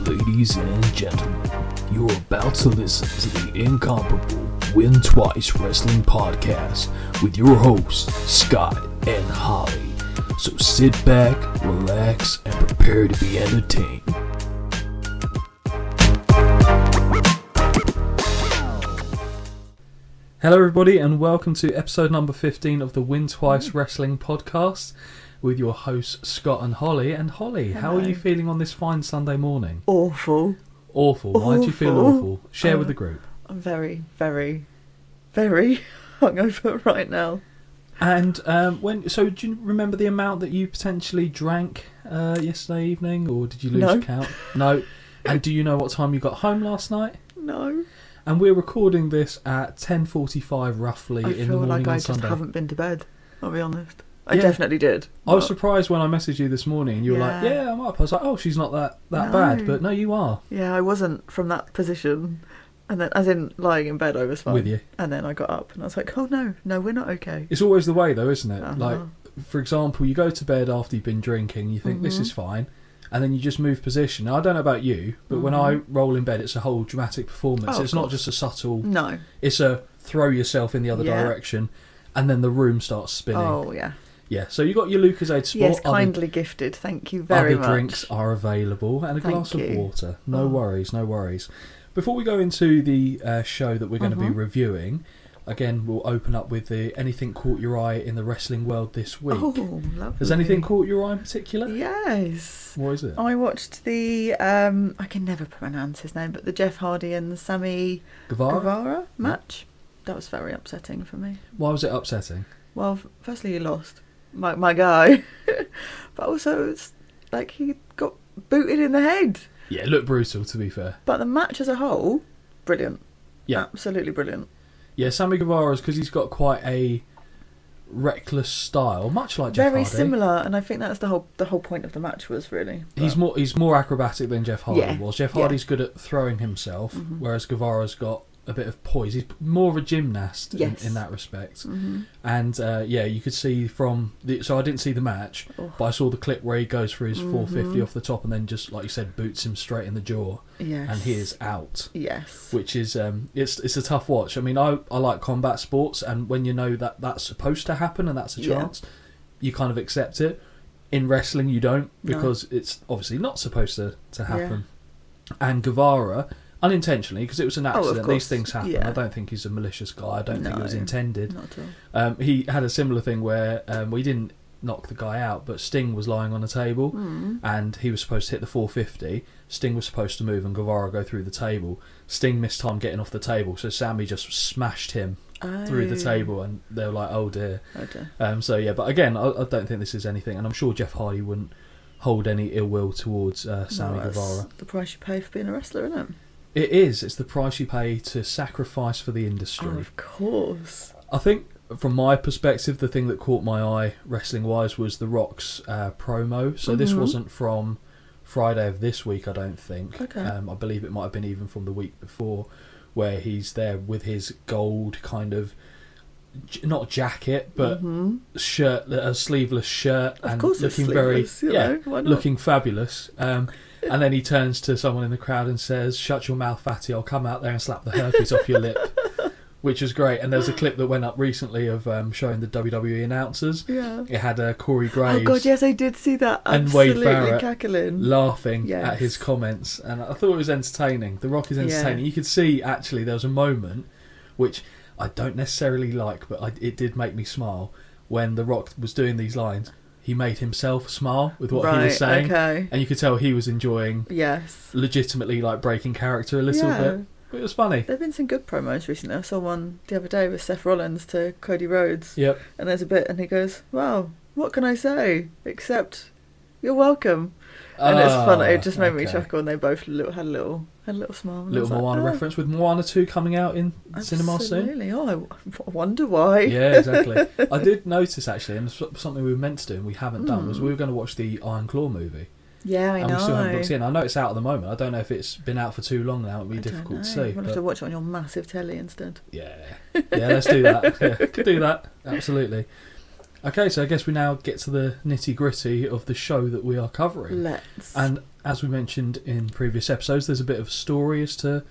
Ladies and gentlemen, you're about to listen to the incomparable Win Twice Wrestling Podcast with your hosts, Scott and Holly. So sit back, relax, and prepare to be entertained. Hello everybody and welcome to episode number 15 of the Win Twice Wrestling Podcast with your hosts Scott and Holly. And Holly, how are you feeling on this fine Sunday morning? Awful. Awful. Why do you feel awful? Share with the group. I'm very, very, very hungover right now. And do you remember the amount that you potentially drank yesterday evening, or did you lose count? No. And do you know what time you got home last night? No. And we're recording this at 10:45 roughly in the morning on Sunday. I feel like I just haven't been to bed, I'll be honest. I definitely did. I was surprised when I messaged you this morning and you were like, yeah, I'm up. I was like, oh, she's not that bad. But no, you are. Yeah, I wasn't from that position. And then, as in lying in bed, I was fine. With you. And then I got up and I was like, oh no, we're not okay. It's always the way though, isn't it? Uh-huh. Like, for example, you go to bed after you've been drinking, you think this is fine. And then you just move position. Now, I don't know about you, but when I roll in bed, it's a whole dramatic performance. It's not just a subtle... No. It's a throw yourself in the other direction, and then the room starts spinning. Oh, yeah. Yeah, so you got your Lucozade Sport. Yes, kindly gifted. Thank you very much. Other drinks are available, and a glass of water. No worries, no worries. Before we go into the show that we're going to be reviewing... Again, we'll open up with the anything caught your eye in the wrestling world this week. Oh, lovely. Has anything caught your eye in particular? Yes. What is it? I watched the, I can never pronounce his name, but the Jeff Hardy and Sammy Guevara match. That was very upsetting for me. Why was it upsetting? Well, firstly, he lost. My guy. But also, it's like he got booted in the head. Yeah, it looked brutal, to be fair. But the match as a whole, brilliant. Yeah. Absolutely brilliant. Yeah, Sammy Guevara's, because he's got quite a reckless style, much like Jeff Hardy. Very similar, and I think that's the whole point of the match was really. He's more acrobatic than Jeff Hardy was. Jeff Hardy's good at throwing himself, whereas Guevara's got a bit of poise. He's more of a gymnast in that respect. And you could see from so I didn't see the match, but I saw the clip where he goes for his 450 off the top and then just, like you said, boots him straight in the jaw. Yes. And he is out. Yes. Which is it's a tough watch. I mean, I like combat sports, and when you know that that's supposed to happen and that's a chance, you kind of accept it. In wrestling, you don't, because it's obviously not supposed to happen. And Guevara, unintentionally, because it was an accident, these things happen. I don't think he's a malicious guy. I don't think it was intended. Not at all. He had a similar thing where he didn't knock the guy out, but Sting was lying on a table and he was supposed to hit the 450. Sting was supposed to move and Guevara go through the table. Sting missed time getting off the table, so Sammy just smashed him through the table, and they were like, oh dear. But again, I don't think this is anything, and I'm sure Jeff Hardy wouldn't hold any ill will towards Sammy Guevara. The price you pay for being a wrestler, isn't it? It is. It's the price you pay to sacrifice for the industry. Oh, of course. I think, from my perspective, the thing that caught my eye, wrestling-wise, was The Rock's promo. So this wasn't from Friday of this week, I don't think. Okay. I believe it might have been even from the week before, where he's there with his gold kind of, not jacket, but shirt, a sleeveless shirt, of and course looking looking fabulous. And then he turns to someone in the crowd and says, shut your mouth, fatty, I'll come out there and slap the herpes off your lip. Which was great. And there's a clip that went up recently of showing the WWE announcers. Yeah. It had Corey Graves. Oh, God, yes, I did see that. And Wade Barrett cackling. Laughing at his comments. And I thought it was entertaining. The Rock is entertaining. Yeah. You could see, actually, there was a moment, which I don't necessarily like, but it did make me smile, when The Rock was doing these lines. He made himself smile with what he was saying. Okay. And you could tell he was enjoying legitimately like breaking character a little bit. But it was funny. There have been some good promos recently. I saw one the other day with Seth Rollins to Cody Rhodes. Yep. And there's a bit and he goes, well, what can I say? Except you're welcome. And it's fun. It just made me chuckle, and they both had a little smile. Little Moana reference, with Moana 2 coming out in cinema soon. Absolutely. Oh, I wonder why. Yeah, exactly. I did notice, actually, and something we were meant to do and we haven't done, was we were going to watch the Iron Claw movie. Yeah, I know. And we still haven't booked in. I know it's out at the moment. I don't know if it's been out for too long now. It would be difficult to see. We'll have to watch it on your massive telly instead. Yeah, let's do that. Yeah, could do that. Absolutely. Okay, so I guess we now get to the nitty-gritty of the show that we are covering. Let's. And as we mentioned in previous episodes, there's a bit of a story as to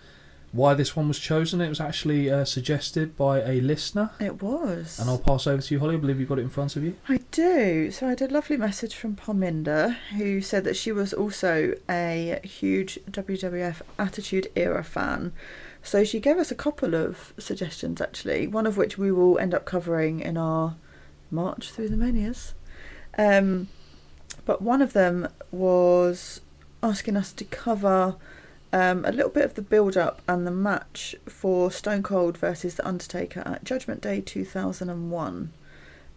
why this one was chosen. It was actually suggested by a listener. It was. And I'll pass over to you, Holly. I believe you've got it in front of you. I do. So I had a lovely message from Parminder, who said that she was also a huge WWF Attitude Era fan. So she gave us a couple of suggestions, actually, one of which we will end up covering in our March Through the Manias. But one of them was asking us to cover a little bit of the build-up and the match for Stone Cold versus The Undertaker at Judgment Day 2001.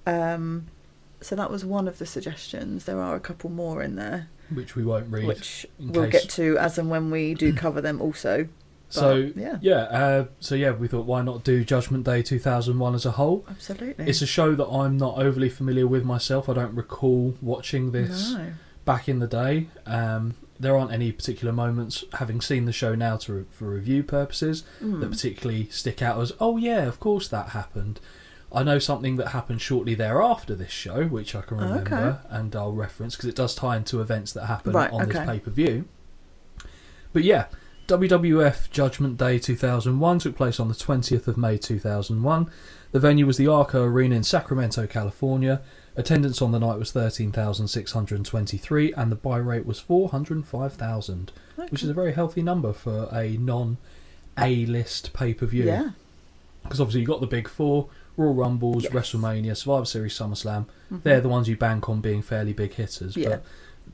So that was one of the suggestions. There are a couple more in there. Which we won't read. Which we'll get to as and when we do cover them also. But, we thought, why not do Judgment Day 2001 as a whole? Absolutely. It's a show that I'm not overly familiar with myself. I don't recall watching this back in the day. There aren't any particular moments, having seen the show now for review purposes, that particularly stick out as, oh yeah, of course that happened. I know something that happened shortly thereafter this show, which I can remember, and I'll reference, because it does tie into events that happen on this pay-per-view. But yeah, WWF Judgment Day 2001 took place on the 20th of May 2001. The venue was the Arco Arena in Sacramento, California. Attendance on the night was 13,623 and the buy rate was 405,000, which is a very healthy number for a non-A-list pay-per-view. Yeah. Because obviously you've got the big four, Royal Rumbles, WrestleMania, Survivor Series, SummerSlam. They're the ones you bank on being fairly big hitters. Yeah. But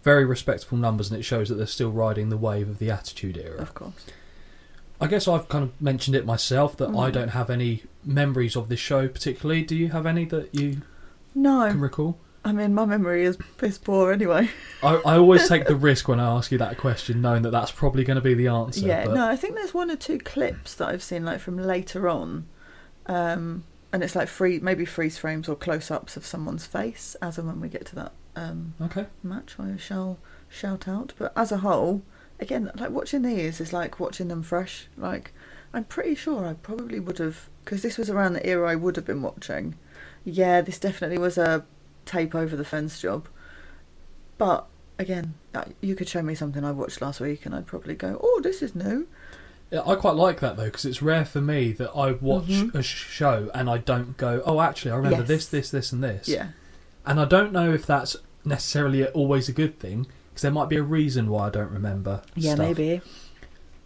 very respectable numbers, and it shows that they're still riding the wave of the Attitude Era. Of course. I guess I've kind of mentioned it myself that I don't have any memories of this show particularly. Do you have any that you can recall? I mean, my memory is piss poor anyway. I always take the risk when I ask you that question, knowing that that's probably going to be the answer. Yeah, no, I think there's one or two clips that I've seen like from later on, and it's like maybe freeze frames or close-ups of someone's face, as and when we get to that match, I shall shout out. But as a whole, again, like watching these is like watching them fresh. Like, I'm pretty sure I probably would have, because this was around the era I would have been watching. Yeah, this definitely was a tape over the fence job. But again, you could show me something I watched last week and I'd probably go, oh, this is new. Yeah, I quite like that though, because it's rare for me that I watch a show and I don't go, oh, actually, I remember this, and this. Yeah. And I don't know if that's necessarily always a good thing, because there might be a reason why I don't remember stuff. Maybe.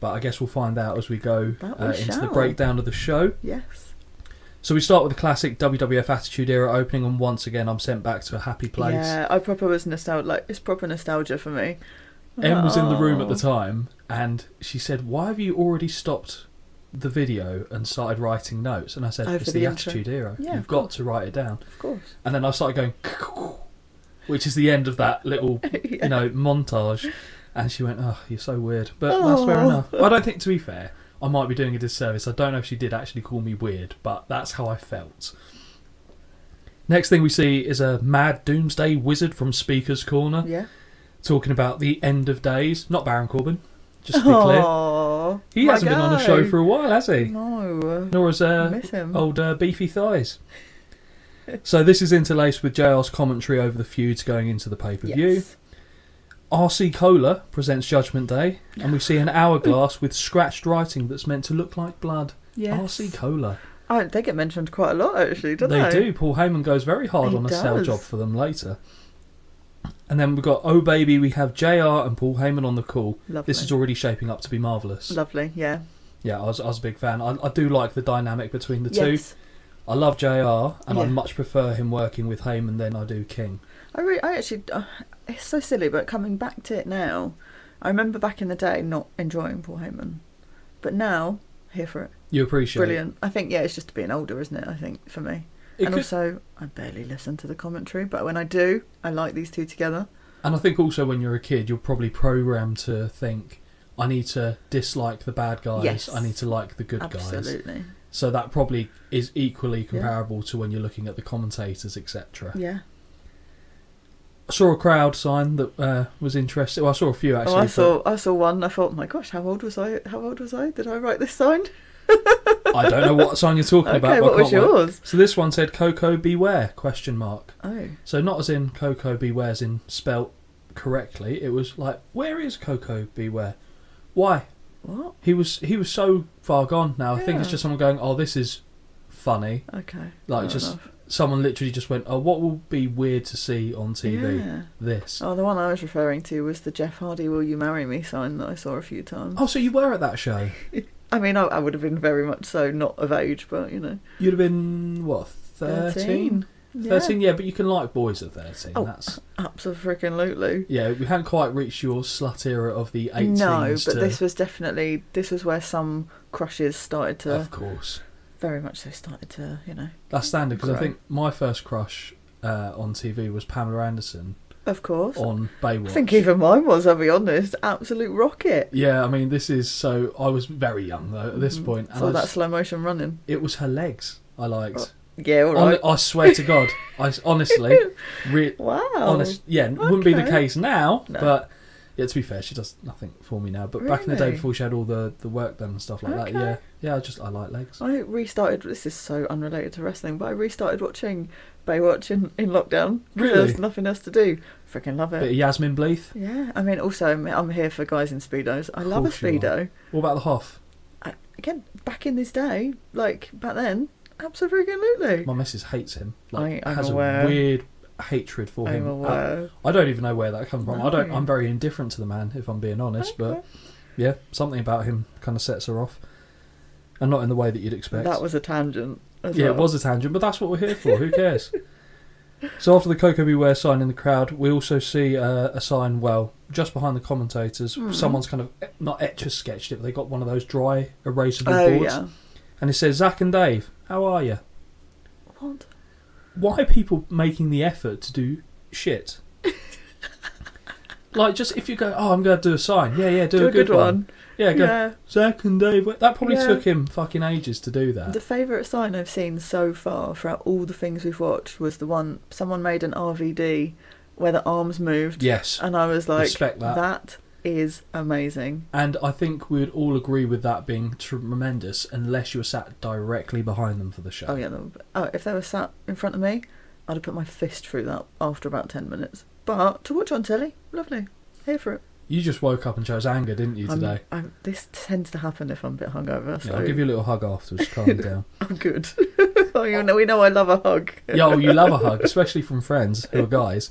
But I guess we'll find out as we go into the breakdown of the show. Yes. So we start with the classic WWF Attitude Era opening, and once again I'm sent back to a happy place. Yeah, I proper was nostalgic. Like, it's proper nostalgia for me. Em was in the room at the time, and she said, "Why have you already stopped the video and started writing notes?" And I said, "It's the Attitude Era. Yeah, You've got to write it down." Of course. And then I started going, which is the end of that little, montage. And she went, "Oh, you're so weird," but that's fair enough. I don't think, to be fair, I might be doing a disservice. I don't know if she did actually call me weird, but that's how I felt. Next thing we see is a mad doomsday wizard from Speaker's Corner. Yeah. Talking about the end of days. Not Baron Corbin, just to be clear. He hasn't been on the show for a while, has he? No. Nor has old beefy thighs. So this is interlaced with JR's commentary over the feuds going into the pay-per-view. Yes. RC Cola presents Judgment Day, and we see an hourglass with scratched writing that's meant to look like blood. Yes. RC Cola. Oh, they get mentioned quite a lot, actually, don't they? They do. Paul Heyman goes very hard on a sell job for them later. And then we've got, oh baby, we have JR and Paul Heyman on the call. Lovely. This is already shaping up to be marvellous. Lovely, yeah. Yeah, I was a big fan. I do like the dynamic between the two. I love JR, and I much prefer him working with Heyman than I do King. I actually, it's so silly, but coming back to it now, I remember back in the day not enjoying Paul Heyman. But now, here for it. You appreciate it. Brilliant. I think, it's just being older, isn't it, I think, for me. Also, I barely listen to the commentary, but when I do, I like these two together. And I think also when you're a kid, you're probably programmed to think, I need to dislike the bad guys, I need to like the good guys. Absolutely. So that probably is equally comparable to when you're looking at the commentators, etc. Yeah. I saw a crowd sign that was interesting. Well, I saw a few actually. I saw one. I thought, my gosh, how old was I? Did I write this sign? I don't know what sign you're talking about. What was yours? So this one said "Coco Beware?" ? Oh. So So not as in Coco Beware, as in spelt correctly, it was like, where is Coco Beware? Why? What? He was so far gone now. I think it's Yeah. just someone going, oh, this is funny. Okay. Like, fair just enough. someone literally just went, oh, what will be weird to see on TV? Yeah. This. Oh, the one I was referring to was the Jeff Hardy "Will You Marry Me" sign that I saw a few times. Oh, so you were at that show? I mean, I would have been very much so not of age, but You'd have been, what, 13? 13, yeah, but you can like boys at 13. Oh, That's absolutely. yeah, we hadn't quite reached your slut era of the 18s. No, but this was where some crushes started to, of course, very much so started to, that's standard, because I Great. think my first crush on TV was Pamela Anderson of course. on Baywatch. I think even mine was, I'll be honest, absolute rocket. Yeah, I mean, this is so... I was very young, though, at this point. So I that just- slow motion running. it was her legs I liked. Oh, yeah, all right. I swear to God, honestly, Wow. honest, yeah, wouldn't be the Okay. case now, No. but yeah, to be fair, she does nothing for me now. But back in the day, Really? before she had all the work done and stuff like that, Okay. yeah, I like legs. I restarted, this is so unrelated to wrestling, but I restarted watching Baywatch in lockdown. 'Cause Really? There's nothing else to do. Freaking love Bit it. of Yasmin Bleeth. Yeah, I mean, also, I'm here for guys in Speedos. I love a Course you are. Speedo. What about the Hoff? Again, back in this day, like back then, absolutely. My missus hates him. Like, I'm has aware. a weird hatred for I'm him. aware. I don't even know where that comes from. No. I'm very indifferent to the man, if I'm being honest. But yeah, something about him kind of sets her off, and not in the way that you'd expect. That was a tangent. As Yeah, well. it was a tangent, but that's what we're here for. Who cares? So after the Coco Beware sign in the crowd, we also see a sign, well, just behind the commentators. Someone's kind of, not etch-a-sketched it, but they got one of those dry erasable Oh, boards. yeah. And it says, Zach and Dave, how are you? What? Why are people making the effort to do shit? Like, just if you go, oh, I'm going to do a sign. Yeah, do a good one. Yeah, go, Yeah. Zach and Dave. That probably Yeah. took him fucking ages to do that. The favourite sign I've seen so far throughout all the things we've watched was the one someone made an RVD where the arms moved. Yes. And I was like, Respect that. that is amazing. And I think we would all agree with that being tremendous, unless you were sat directly behind them for the show. Oh, yeah. If they were sat in front of me, I'd have put my fist through that after about 10 minutes. But to watch on telly, lovely. Here for it. You just woke up and chose anger, didn't you, today? This tends to happen if I'm a bit hungover. So Yeah, I'll give you a little hug afterwards, calm you down. I'm good. Oh, we know I love a hug. Yeah, well, you love a hug, especially from friends who are guys.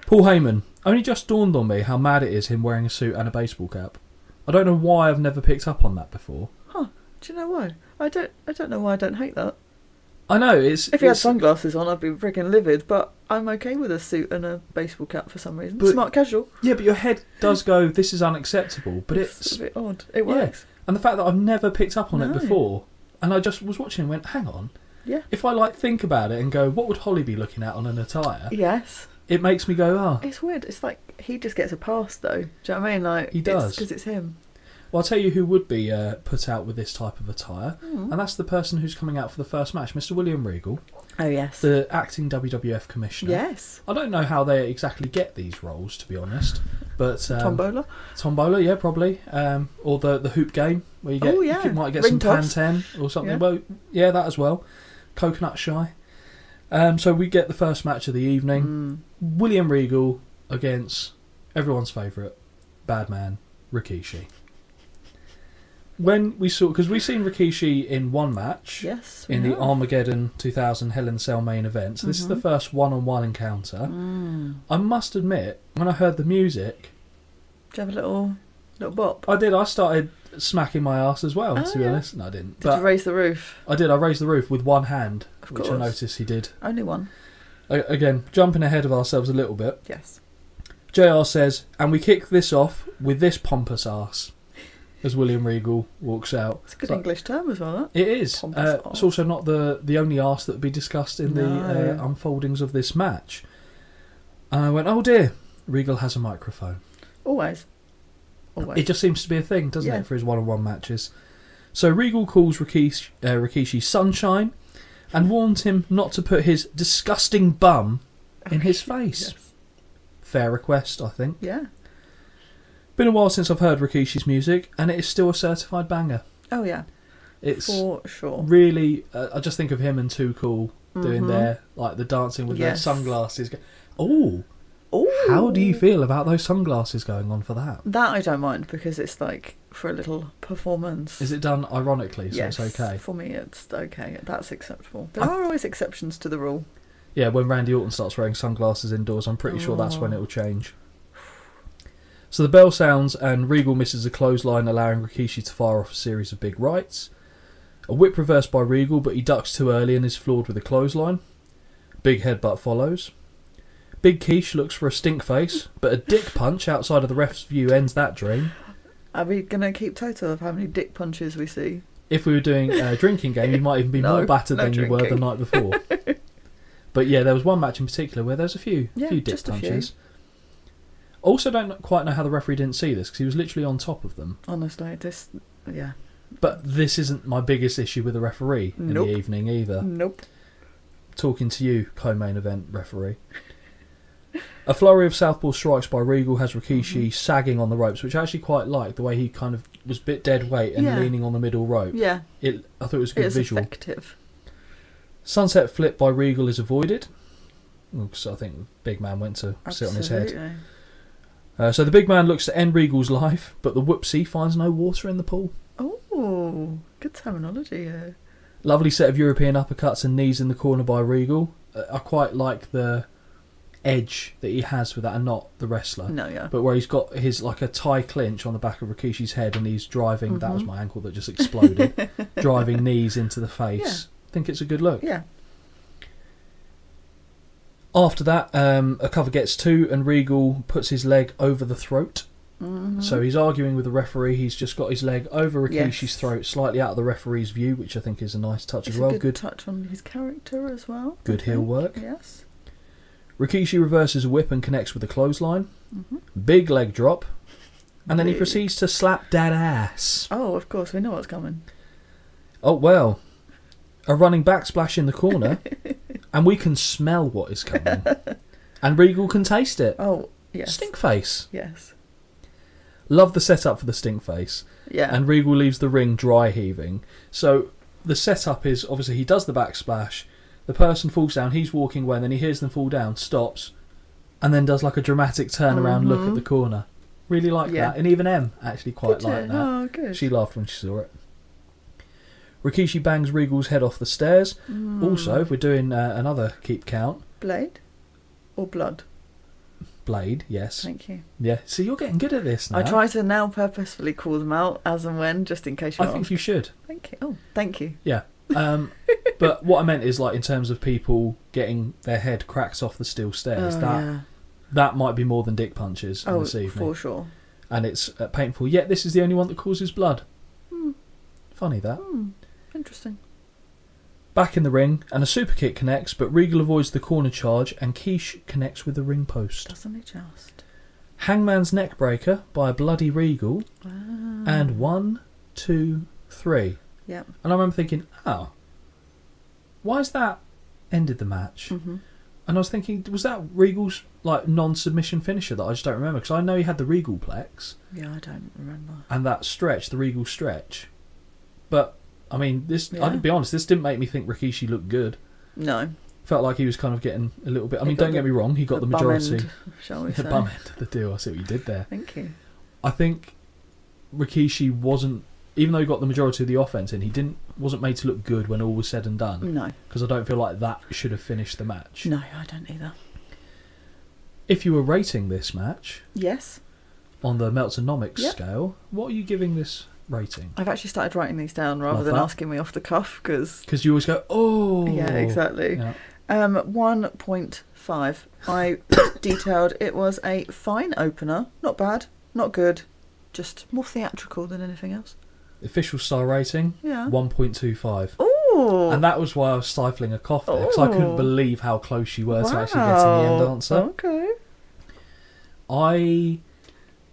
Paul Heyman. Only just dawned on me how mad it is him wearing a suit and a baseball cap. I don't know why I've never picked up on that before. Huh. Do you know why? I don't know why I don't hate that. I know, it's... If he had sunglasses on, I'd be freaking livid, but I'm okay with a suit and a baseball cap for some reason. But- Smart casual. Yeah, but your head does go, this is unacceptable, but It's it's... a bit odd. It works. And the fact that I've never picked up on it No. before, and I just was watching and went, hang on, Yeah. if I think about it and go, what would Holly be looking at on an attire? Yes. It makes me go, oh. It's weird. It's like he just gets a pass, though. Do you know what I mean? Like He does. because it's him. Well, I'll tell you who would be put out with this type of attire, Hmm. and that's the person who's coming out for the first match, Mr. William Regal, Oh yes. the acting WWF commissioner. Yes. I don't know how they exactly get these roles, to be honest, but Tombola. Tombola, yeah, probably, or the hoop game where you get Oh, yeah. you might get Ring some toss. Pan 10 or something. Yeah. Well, yeah, that as well. Coconut Shy. So we get the first match of the evening. William Regal against everyone's favourite bad man Rikishi. When we saw, because we've seen Rikishi in one match, Yes. in the Armageddon 2000 Hell in a Cell main event. So this is the first one-on-one encounter. I must admit, when I heard the music, Do you have a little bop? I did. I started smacking my ass as well. Oh, to be yeah. honest, no, I didn't. Did you raise the roof? I did. I raised the roof with one hand, Of which I course. noticed he did. Only one. Again, jumping ahead of ourselves a little bit. Yes. JR says, and we kick this off with this pompous arse. As William Regal walks out. It's a good So- English term as well. That. It is. Pompous It's also not the only arse that would be discussed in the No. unfoldings of this match. And I went, oh dear, Regal has a microphone. Always. Always. It just seems to be a thing, doesn't Yeah. it, for his one-on-one matches? So Regal calls Rikishi Sunshine and warns him not to put his disgusting bum in his face. Yes. Fair request, I think. Yeah. Been a while since I've heard Rikishi's music, and it is still a certified banger. Oh yeah. It's For sure. really... I just think of him and Too Cool doing Mhm. their, like, the dancing with Yes. their sunglasses. Oh, Ooh. How do you feel about those sunglasses going on for that? That I don't mind, because it's like for a little performance. Is it done ironically, so yes, it's okay? For me, it's okay. That's acceptable. There are always exceptions to the rule. Yeah, when Randy Orton starts wearing sunglasses indoors, I'm pretty sure that's when it will change. So the bell sounds and Regal misses a clothesline, allowing Rikishi to fire off a series of big rights. A whip reverse by Regal, but he ducks too early and is floored with a clothesline. Big headbutt follows. Big Quiche looks for a stink face, but a dick punch outside of the ref's view ends that dream. Are we going to keep total of how many dick punches we see? If we were doing a drinking game, you might even be more battered than you were the night before. But yeah, there was one match in particular where there's a few dick punches. Also, don't quite know how the referee didn't see this, because he was literally on top of them. Honestly, yeah. But this isn't my biggest issue with the referee in the evening either. Nope. Talking to you, co-main event referee. A flurry of southpaw strikes by Regal has Rikishi sagging on the ropes, which I actually quite liked, the way he kind of was a bit dead weight and leaning on the middle rope. Yeah. I thought it was a good visual. Effective. Sunset flip by Regal is avoided. Because I think Big Man went to sit on his head. So the Big Man looks to end Regal's life, but the whoopsie finds no water in the pool. Oh, good terminology here. Lovely set of European uppercuts and knees in the corner by Regal. I quite like the edge that he has with that, and not the wrestler. No, yeah. But where he's got his like a tie clinch on the back of Rikishi's head, and he's driving. That was my ankle that just exploded. Driving knees into the face. Yeah. I think it's a good look. Yeah. After that, a cover gets two, and Regal puts his leg over the throat. So he's arguing with the referee. He's just got his leg over Rikishi's throat, slightly out of the referee's view, which I think is a nice touch as well. Good touch on his character as well. Good heel work. Yes. Rikishi reverses a whip and connects with a clothesline. Big leg drop. And then he proceeds to slap that ass. Oh, of course, we know what's coming. Oh, well. A running backsplash in the corner. And we can smell what is coming. And Regal can taste it. Oh, yes. Stink face. Yes. Love the setup for the stink face. Yeah. And Regal leaves the ring dry heaving. So the setup is, obviously, he does the backsplash. The person falls down, he's walking away, and then he hears them fall down, stops, and then does like a dramatic turnaround look at the corner. Really like that. And even Em actually quite liked that. Oh, good. She laughed when she saw it. Rikishi bangs Regal's head off the stairs. Also, if we're doing another keep count. Blade? Or blood? Blade, yes. Thank you. Yeah, see, you're getting good at this now. I try to now purposefully call them out as and when, just in case you ask. I think you should. Thank you. Oh, thank you. Yeah. But what I meant is, like, in terms of people getting their head cracked off the steel stairs, that might be more than dick punches this evening. For sure. And it's painful. Yet this is the only one that causes blood. Funny that. Interesting. Back in the ring, and a super kick connects, but Regal avoids the corner charge, and Quiche connects with the ring post. Doesn't he just? Hangman's neckbreaker by a bloody Regal, and 1, 2, 3. Yep. And I remember thinking, why has that ended the match? And I was thinking, was that Regal's like non-submission finisher that I just don't remember? Because I know he had the Regal Plex. Yeah, I don't remember. And that stretch, the Regal stretch. But I mean, I'll be honest, this didn't make me think Rikishi looked good. No. Felt like he was kind of getting a little bit... I mean, don't get me wrong, he got the majority. Bum end, shall we say. The bum end of the deal. I see what you did there. Thank you. I think Rikishi wasn't... Even though he got the majority of the offense in, he wasn't made to look good when all was said and done. No. Because I don't feel like that should have finished the match. No, I don't either. If you were rating this match... Yes. On the Meltzer-nomics scale, what are you giving this rating? I've actually started writing these down rather than asking me off the cuff, because you always go, oh! Yeah, exactly. Yeah. 1.5. I detailed it was a fine opener. Not bad, not good, just more theatrical than anything else. Official star rating? Yeah. 1.25. Ooh! And that was why I was stifling a cough there, because I couldn't believe how close you were to actually getting the end answer. Okay. I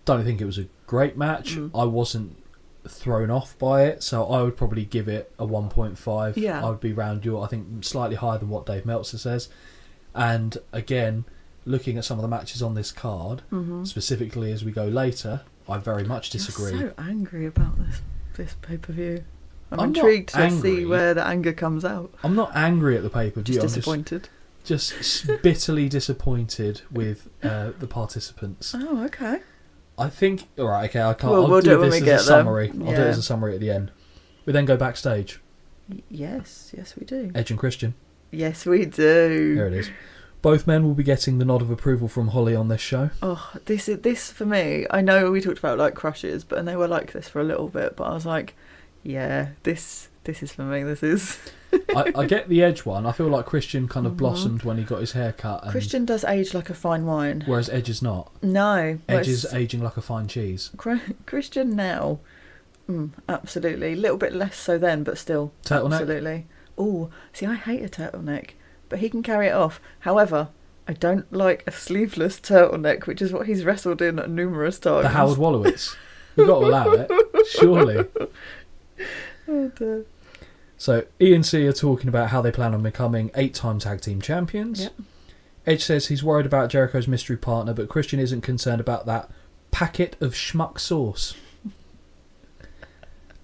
don't think it was a great match. I wasn't thrown off by it, so I would probably give it a 1.5. Yeah. I would be round I think slightly higher than what Dave Meltzer says. And again, looking at some of the matches on this card, specifically as we go later, I very much disagree. You're so angry about this pay-per-view. I'm intrigued to see where the anger comes out. I'm not angry at the pay-per-view. Just disappointed. just bitterly disappointed with the participants. Oh, okay. I think... All right, okay, I can't... We'll I'll do when this we as a get there. summary. I'll do it Yeah. as a summary at the end. We then go backstage. Yes, we do. Edge and Christian. Yes, we do. There it is. Both men will be getting the nod of approval from Holly on this show. Oh, this for me. I know we talked about like crushes, and they were like this for a little bit. But I was like, yeah, this is for me. This is. I get the Edge one. I feel like Christian kind of blossomed when he got his hair cut. And Christian does age like a fine wine. Whereas Edge is not. No, Edge is aging like a fine cheese. Christian now, absolutely. A little bit less so then, but still, Turtleneck? absolutely. Oh, see, I hate a turtleneck, but he can carry it off. However, I don't like a sleeveless turtleneck, which is what he's wrestled in numerous times. The Howard Wolowitz. We've got to allow it, surely. Oh dear. So E&C are talking about how they plan on becoming 8-time tag team champions. Yep. Edge says he's worried about Jericho's mystery partner, but Christian isn't concerned about that packet of schmuck sauce.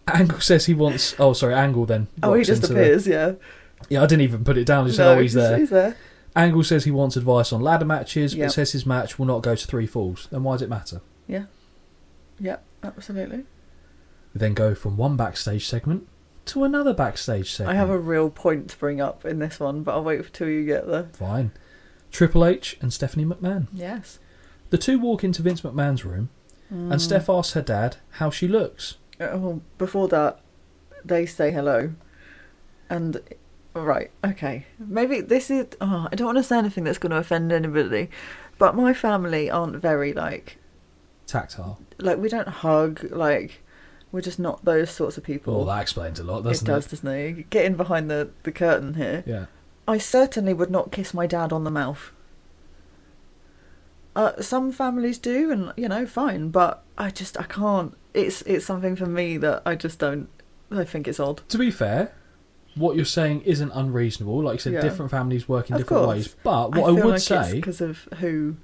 Angle says he wants... Oh, sorry, Angle then. Oh, he just appears, yeah. Yeah, I didn't even put it down. I just said, he's there. He's there. Angle says he wants advice on ladder matches, Yep. but says his match will not go to 3 falls. Then why does it matter? Yeah. Yep, absolutely. We then go from one backstage segment to another backstage segment. I have a real point to bring up in this one, but I'll wait till you get there. Fine. Triple H and Stephanie McMahon. Yes. The two walk into Vince McMahon's room, and Steph asks her dad how she looks. Oh, before that, they say hello. And, right, okay. Maybe this is... Oh, I don't want to say anything that's going to offend anybody, but my family aren't very, Tactile. we don't hug, we're just not those sorts of people. Well, that explains a lot, doesn't it? It does, doesn't it? Getting behind the curtain here. Yeah. I certainly would not kiss my dad on the mouth. Some families do, and, fine, but I can't. It's something for me that I just don't... I think it's odd. To be fair, what you're saying isn't unreasonable. Like you said, Yeah. different families work in Of different course. ways. But what I feel would like say... because of who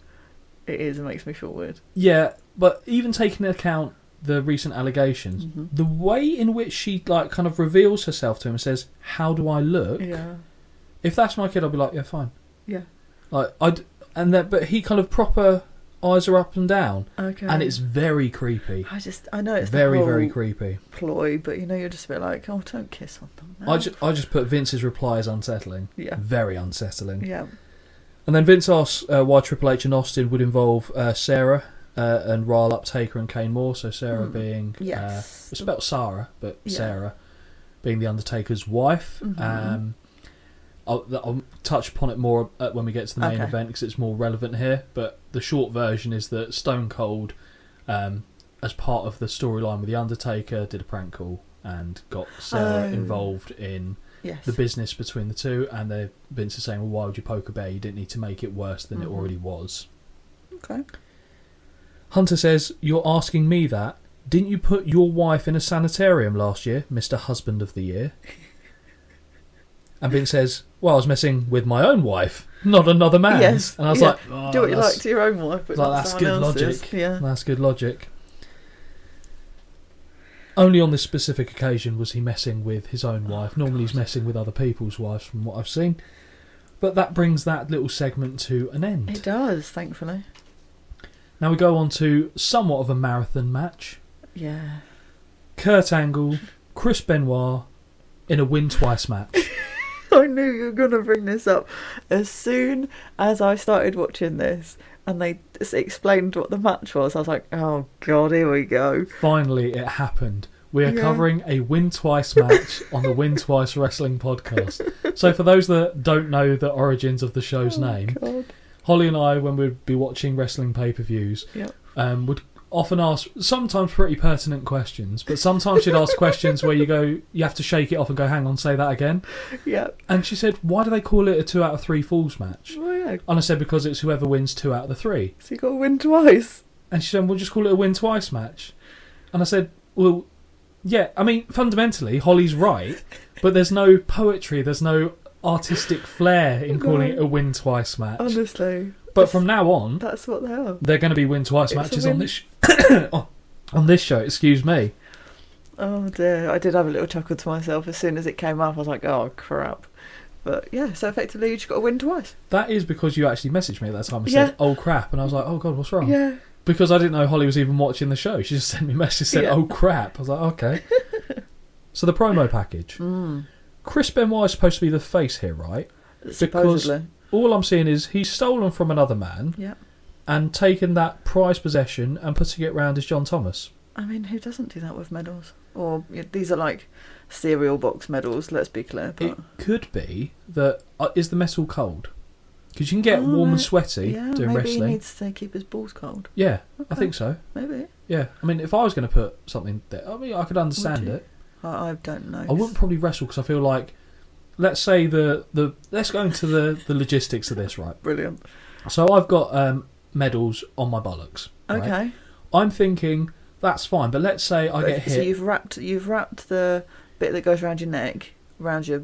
it is, it makes me feel weird. Yeah, but even taking into account the recent allegations, the way in which she kind of reveals herself to him and says, "How do I look?" Yeah. If that's my kid, I'll be like, "Yeah, fine." Yeah. But he kind of proper eyes are up and down, Okay. and it's very creepy. I know it's Very, the whole very creepy. ploy, but you're just a bit like, oh, don't kiss on them. No. I just put Vince's reply as unsettling. Yeah. Very unsettling. Yeah. And then Vince asks why Triple H and Austin would involve Sarah and rile up Taker and Kane Moore. So Sarah being Yes. it's spelled Sarah, but Yeah. Sarah being the Undertaker's wife. I'll touch upon it more when we get to the main event because it's more relevant here. But the short version is that Stone Cold, as part of the storyline with the Undertaker, did a prank call and got Sarah involved in the business between the two. And Vince is saying, "Well, why would you poke a bear? You didn't need to make it worse than it already was." Okay. Hunter says, "You're asking me that? Didn't you put your wife in a sanitarium last year, Mr. Husband of the Year?" And Vince says, "Well, I was messing with my own wife, not another man's." Yes. And I was yeah. like, oh, do what you like to your own wife, but not that's someone good else's. logic. Yeah. That's good logic. Only on this specific occasion was he messing with his own wife. Normally he's messing with other people's wives from what I've seen. But that brings that little segment to an end. It does, thankfully. Now we go on to somewhat of a marathon match. Yeah. Kurt Angle, Chris Benoit in a win twice match. I knew you were going to bring this up. As soon as I started watching this and they explained what the match was, I was like, oh God, here we go. Finally, it happened. We are covering a win twice match on the Win Twice Wrestling podcast. So for those that don't know the origins of the show's name, God. Holly and I, when we'd be watching wrestling pay-per-views, would often ask sometimes pretty pertinent questions, but sometimes she'd ask questions where you have to shake it off and go, hang on, say that again. Yeah. And she said, why do they call it a 2 out of 3 falls match? Oh, yeah. And I said, because it's whoever wins 2 out of the 3. So you got to win twice. And she said, we'll just call it a win twice match. And I said, well, yeah, I mean, fundamentally, Holly's right, but there's no poetry, there's no artistic flair in calling it a win twice match. Honestly. But from now on, that's what they are. They're going to be win twice matches on this on this show. Excuse me. Oh dear, I did have a little chuckle to myself as soon as it came up. I was like, oh crap. But yeah, so effectively you just got to win twice. That is because you actually messaged me at that time and said, "Oh crap," and I was like, "Oh god, what's wrong?" Yeah. Because I didn't know Holly was even watching the show. She just sent me a message, said, "Oh crap." I was like, "Okay." So the promo package. Chris Benoit is supposed to be the face here, right? Supposedly. Because all I'm seeing is he's stolen from another man. Yeah. And taken that prized possession and putting it round as John Thomas. I mean, who doesn't do that with medals? Or these are like cereal box medals, let's be clear. But... It could be that... is the metal cold? Because you can get warm and sweaty doing maybe wrestling. He needs to keep his balls cold. Yeah, okay. I think so. Maybe. Yeah, I mean, if I was going to put something there, I mean, I could understand it. I don't know. I wouldn't probably wrestle because I feel like... Let's say let's go into the logistics of this, right? Brilliant. So I've got medals on my bollocks. Right? Okay. I'm thinking... That's fine, but let's say I get hit. So you've wrapped the bit that goes around your neck, around your.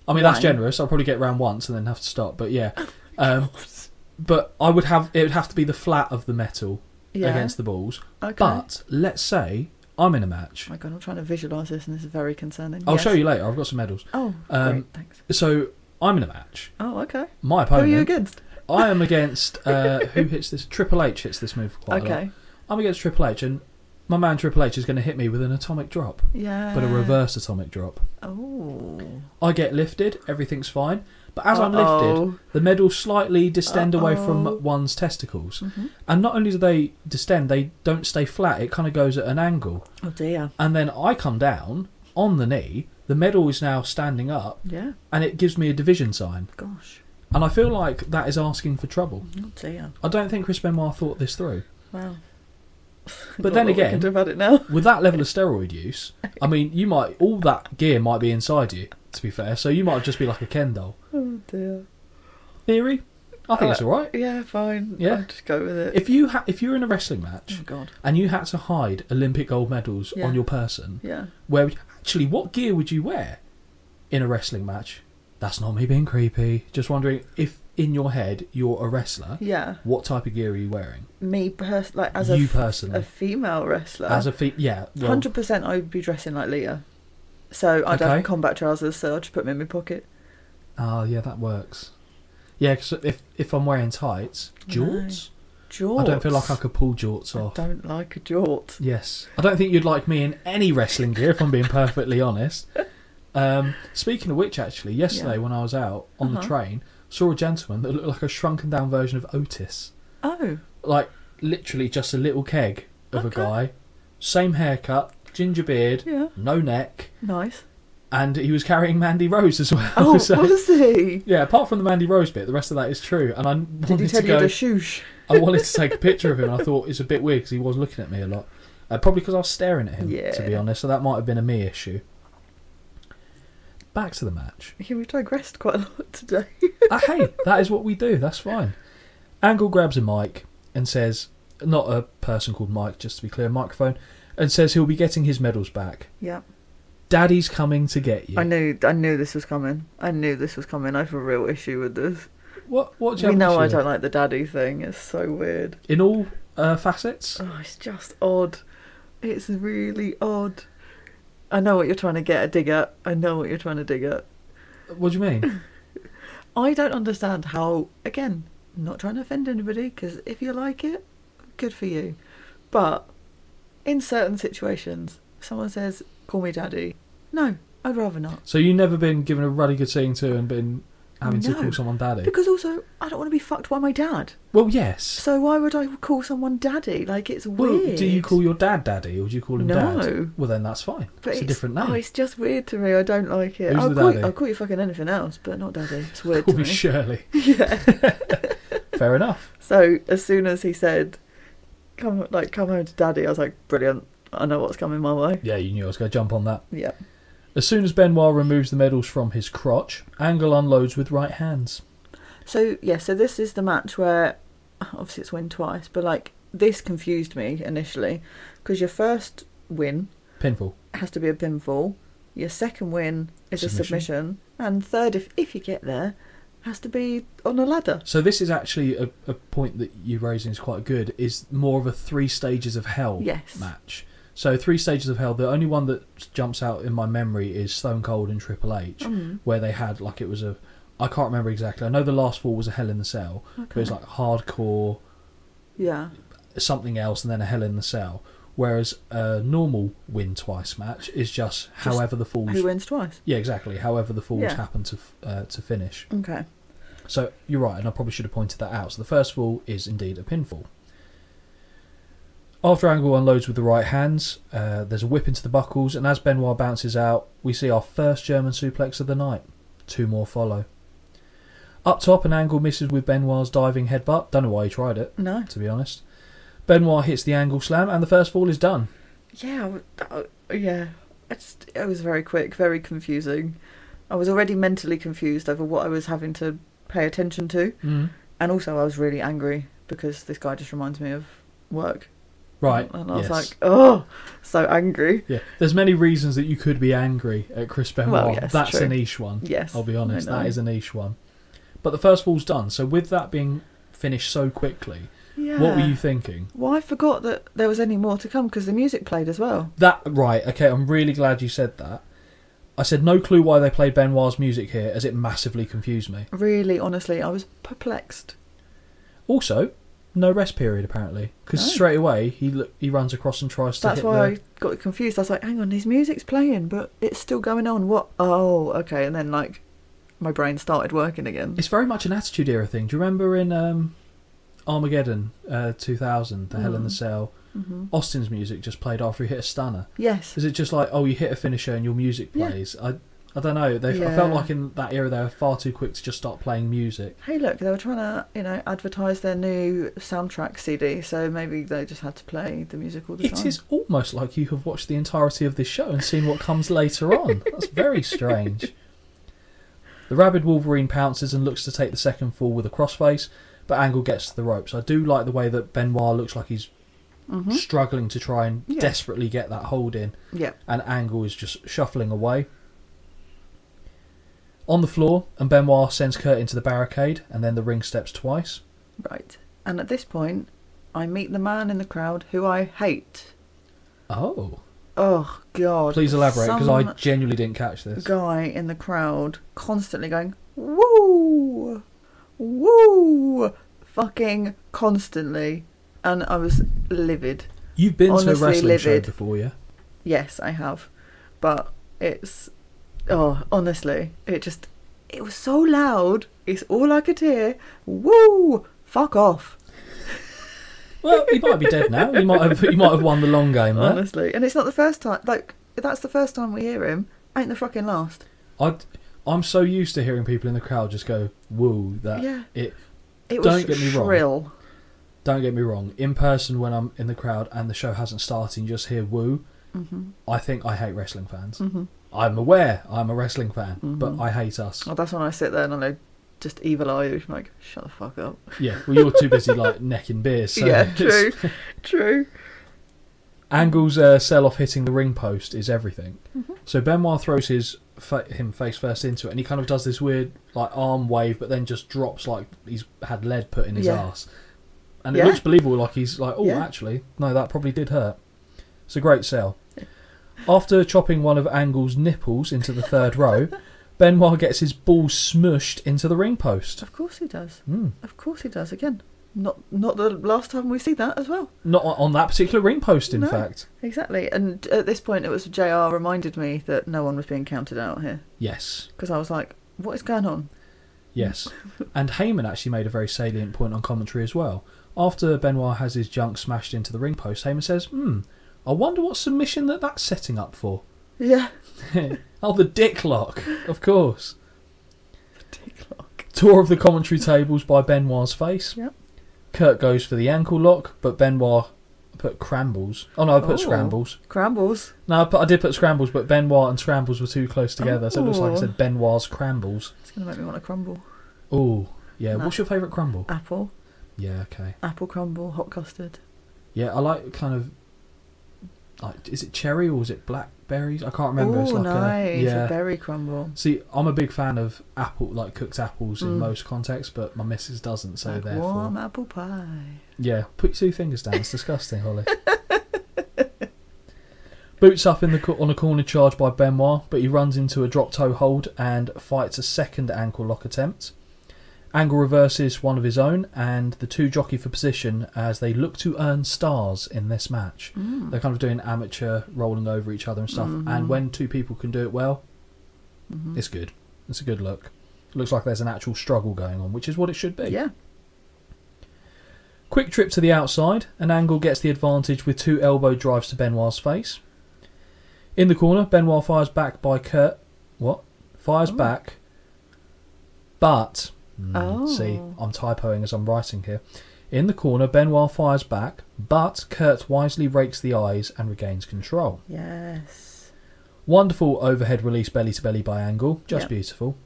I mean, that's generous. I'll probably get round once and then have to stop. But yeah, but it would have to be the flat of the metal against the balls. Okay. But let's say I'm in a match. Oh my God, I'm trying to visualise this, and this is very concerning. I'll show you later. I've got some medals. Oh, great, thanks. So I'm in a match. Oh, okay. My opponent. Who are you against? I am against who hits this? Triple H hits this move quite a lot. I'm against Triple H and. My man Triple H is going to hit me with an atomic drop. Yeah. But a reverse atomic drop. Oh. I get lifted, everything's fine. But as I'm lifted, the medals slightly distend away from one's testicles. Mm-hmm. And not only do they distend, they don't stay flat. It kind of goes at an angle. Oh dear. And then I come down on the knee. The medal is now standing up. Yeah. And it gives me a division sign. Gosh. And I feel like that is asking for trouble. Oh dear. I don't think Chris Benoit thought this through. Wow. But then again, about it now. with that level of steroid use, I mean, all that gear might be inside you, to be fair, so you might just be like a Ken doll. Oh dear. Theory? I think it's alright. Yeah, fine. Yeah. I'll just go with it. If you're in a wrestling match, and you had to hide Olympic gold medals on your person, what gear would you wear in a wrestling match? That's not me being creepy. Just wondering if in your head you're a wrestler. Yeah. What type of gear are you wearing? Me personally, personally, a female wrestler. As a 100%, I would be dressing like Leah. So I'd have combat trousers. So I'd just put them in my pocket. Oh yeah, that works. Yeah, because if I'm wearing tights, jorts. Jorts. I don't feel like I could pull jorts off. I don't like a jort. Yes, I don't think you'd like me in any wrestling gear. If I'm being perfectly honest. Speaking of which, actually, yesterday when I was out on the train, saw a gentleman that looked like a shrunken down version of Otis. Oh. Like, literally just a little keg of a guy. Same haircut, ginger beard, no neck. Nice. And he was carrying Mandy Rose as well. Oh, so, was he? Yeah, apart from the Mandy Rose bit, the rest of that is true. And I Did he tell you to shoosh? I wanted to take a picture of him, and I thought it's a bit weird because he was looking at me a lot. Probably because I was staring at him, to be honest. So that might have been a me issue. Back to the match. Yeah, we've digressed quite a lot today. Hey, that is what we do. That's fine. Angle grabs a mic and says, not a person called Mike, just to be clear, a microphone, and says he'll be getting his medals back. Yeah. Daddy's coming to get you. I knew this was coming. I have a real issue with this. What do you have? We know I don't like the daddy thing. It's so weird. In all facets? Oh, it's just odd. It's really odd. I know what you're trying to get a dig at. What do you mean? I don't understand how, again, I'm not trying to offend anybody, because if you like it, good for you. But in certain situations, someone says, call me daddy. No, I'd rather not. So you've never been given a ruddy good seeing to and been having to call someone daddy? Because also, I don't want to be fucked by my dad. Well, yes. So why would I call someone daddy? Like, it's weird. Well, do you call your dad daddy, or do you call him dad? No. Well, then that's fine. But it's a different name. Oh, it's just weird to me. I don't like it. Who's the daddy? I'll call you fucking anything else, but not daddy. It's weird call to me. Shirley. Yeah. Fair enough. So as soon as he said, come home to daddy, I was like, brilliant. I know what's coming my way. Yeah, you knew I was going to jump on that. Yeah. As soon as Benoit removes the medals from his crotch, Angle unloads with right hands. So this is the match where, obviously it's win twice, but this confused me initially, because your first win pinfall has to be a pinfall, your second win is a submission, and third, if you get there, has to be on a ladder. So this is actually a point that you're raising is quite good, is more of a 3 stages of hell match. So 3 Stages of Hell, the only one that jumps out in my memory is Stone Cold and Triple H, where they had, like, it was a... I can't remember exactly. I know the last fall was a Hell in the Cell, but it was like hardcore, something else, and then a Hell in the Cell. Whereas a normal win twice match is just however the falls... Who wins twice? Yeah, exactly. However the falls happen to finish. Okay. So you're right, and I probably should have pointed that out. So the first fall is indeed a pinfall. After Angle unloads with the right hands, there's a whip into the buckles, and as Benoit bounces out, we see our first German suplex of the night. 2 more follow. Up top, an Angle misses with Benoit's diving headbutt. Don't know why he tried it, to be honest. Benoit hits the Angle slam, and the first fall is done. Yeah. It was very quick, very confusing. I was already mentally confused over what I was having to pay attention to, and also I was really angry because this guy just reminds me of work. Right. And I was like, oh, so angry. Yeah. There's many reasons that you could be angry at Chris Benoit. Well, yes, that's true. a niche one. Yes. I'll be honest. That is a niche one. But the first fall's done. So with that being finished so quickly, what were you thinking? Well, I forgot that there was any more to come because the music played as well. Right. Okay. I'm really glad you said that. I said no clue why they played Benoit's music here, as it massively confused me. Really, honestly, I was perplexed. Also, no rest period apparently, because straight away he runs across and tries to hit. That's why I got confused. I was like, hang on, his music's playing, but it's still going on. What? Oh, okay. And then like my brain started working again. It's very much an Attitude Era thing. Do you remember in Armageddon 2000, the Hell in the Cell, Austin's music just played after he hit a stunner? Yes. Is it just like, you hit a finisher and your music plays? I don't know. I felt like in that era they were far too quick to just start playing music. Hey, look, they were trying to, advertise their new soundtrack CD, so maybe they just had to play the music all the time. It is almost like you have watched the entirety of this show and seen what comes later on. That's very strange. The rabid Wolverine pounces and looks to take the second fall with a crossface, but Angle gets to the ropes. I do like the way that Benoit looks like he's struggling to try and desperately get that hold in. Yeah. And Angle is just shuffling away. On the floor, and Benoit sends Kurt into the barricade, and then the ring steps twice. Right. And at this point, I meet the man in the crowd who I hate. Oh. Oh, God. Please elaborate, because I genuinely didn't catch this. Guy in the crowd constantly going, woo! Woo! Fucking constantly. And I was livid. You've been Honestly, to a wrestling show livid. before, yeah? Yes, I have. But it's... Oh, honestly, it was so loud. It's all I could hear. Woo! Fuck off. Well, he might be dead now. He might have won the long game there. Honestly. And it's not the first time. Like, if that's the first time we hear him, ain't the fucking last. I'm so used to hearing people in the crowd just go, woo, that it was don't get me shrill. Wrong. Don't get me wrong. In person, when I'm in the crowd and the show hasn't started and you just hear woo, I think I hate wrestling fans. I'm aware I'm a wrestling fan, but I hate us. Well, that's when I sit there and I just evil eye you. I'm like, shut the fuck up. Yeah, well, you're too busy like necking beers. So yeah, true. True. Angle's sell-off hitting the ring post is everything. So Benoit throws him face first into it, and he kind of does this weird like arm wave, but then just drops like he's had lead put in his ass. And it looks believable, like he's like, actually, no, that probably did hurt. It's a great sell. After chopping one of Angle's nipples into the third row, Benoit gets his balls smushed into the ring post. Of course he does. Of course he does. Again, not the last time we see that as well. Not on that particular ring post, in fact. Exactly. And at this point, it was JR reminded me that no one was being counted out here. Yes. Because I was like, what is going on? Yes. And Heyman actually made a very salient point on commentary as well. After Benoit has his junk smashed into the ring post, Heyman says, I wonder what submission that's setting up for. Yeah. Oh, the dick lock, of course. The dick lock. Tour of the commentary tables by Benoit's face. Yep. Kurt goes for the ankle lock, but Benoit put crambles. Oh no, I put scrambles. Crambles? No, I did put scrambles, but Benoit and scrambles were too close together, so it looks like I said Benoit's crambles. It's going to make me want to crumble. Oh, yeah. No. What's your favourite crumble? Apple. Yeah, okay. Apple crumble, hot custard. Yeah, I like kind of... Like, is it cherry or is it blackberries? I can't remember. It's like nice. A berry crumble. See, I'm a big fan of apple, like cooked apples in most contexts, but my missus doesn't, so like therefore... warm apple pie. Yeah, put your 2 fingers down. It's disgusting, Holly. Boots up on a corner charge by Benoit, but he runs into a drop toe hold and fights a second ankle lock attempt. Angle reverses one of his own, and the two jockey for position as they look to earn stars in this match. They're kind of doing amateur rolling over each other and stuff, and when two people can do it well, it's good. It's a good look. It looks like there's an actual struggle going on, which is what it should be. Yeah. Quick trip to the outside, and Angle gets the advantage with two elbow drives to Benoit's face. In the corner, Benoit fires back by Kurt. What? Fires back, but... See, I'm typoing as I'm writing here. In the corner, Benoit fires back, but Kurt wisely rakes the eyes and regains control. Yes. Wonderful overhead release belly to belly by Angle. Just beautiful.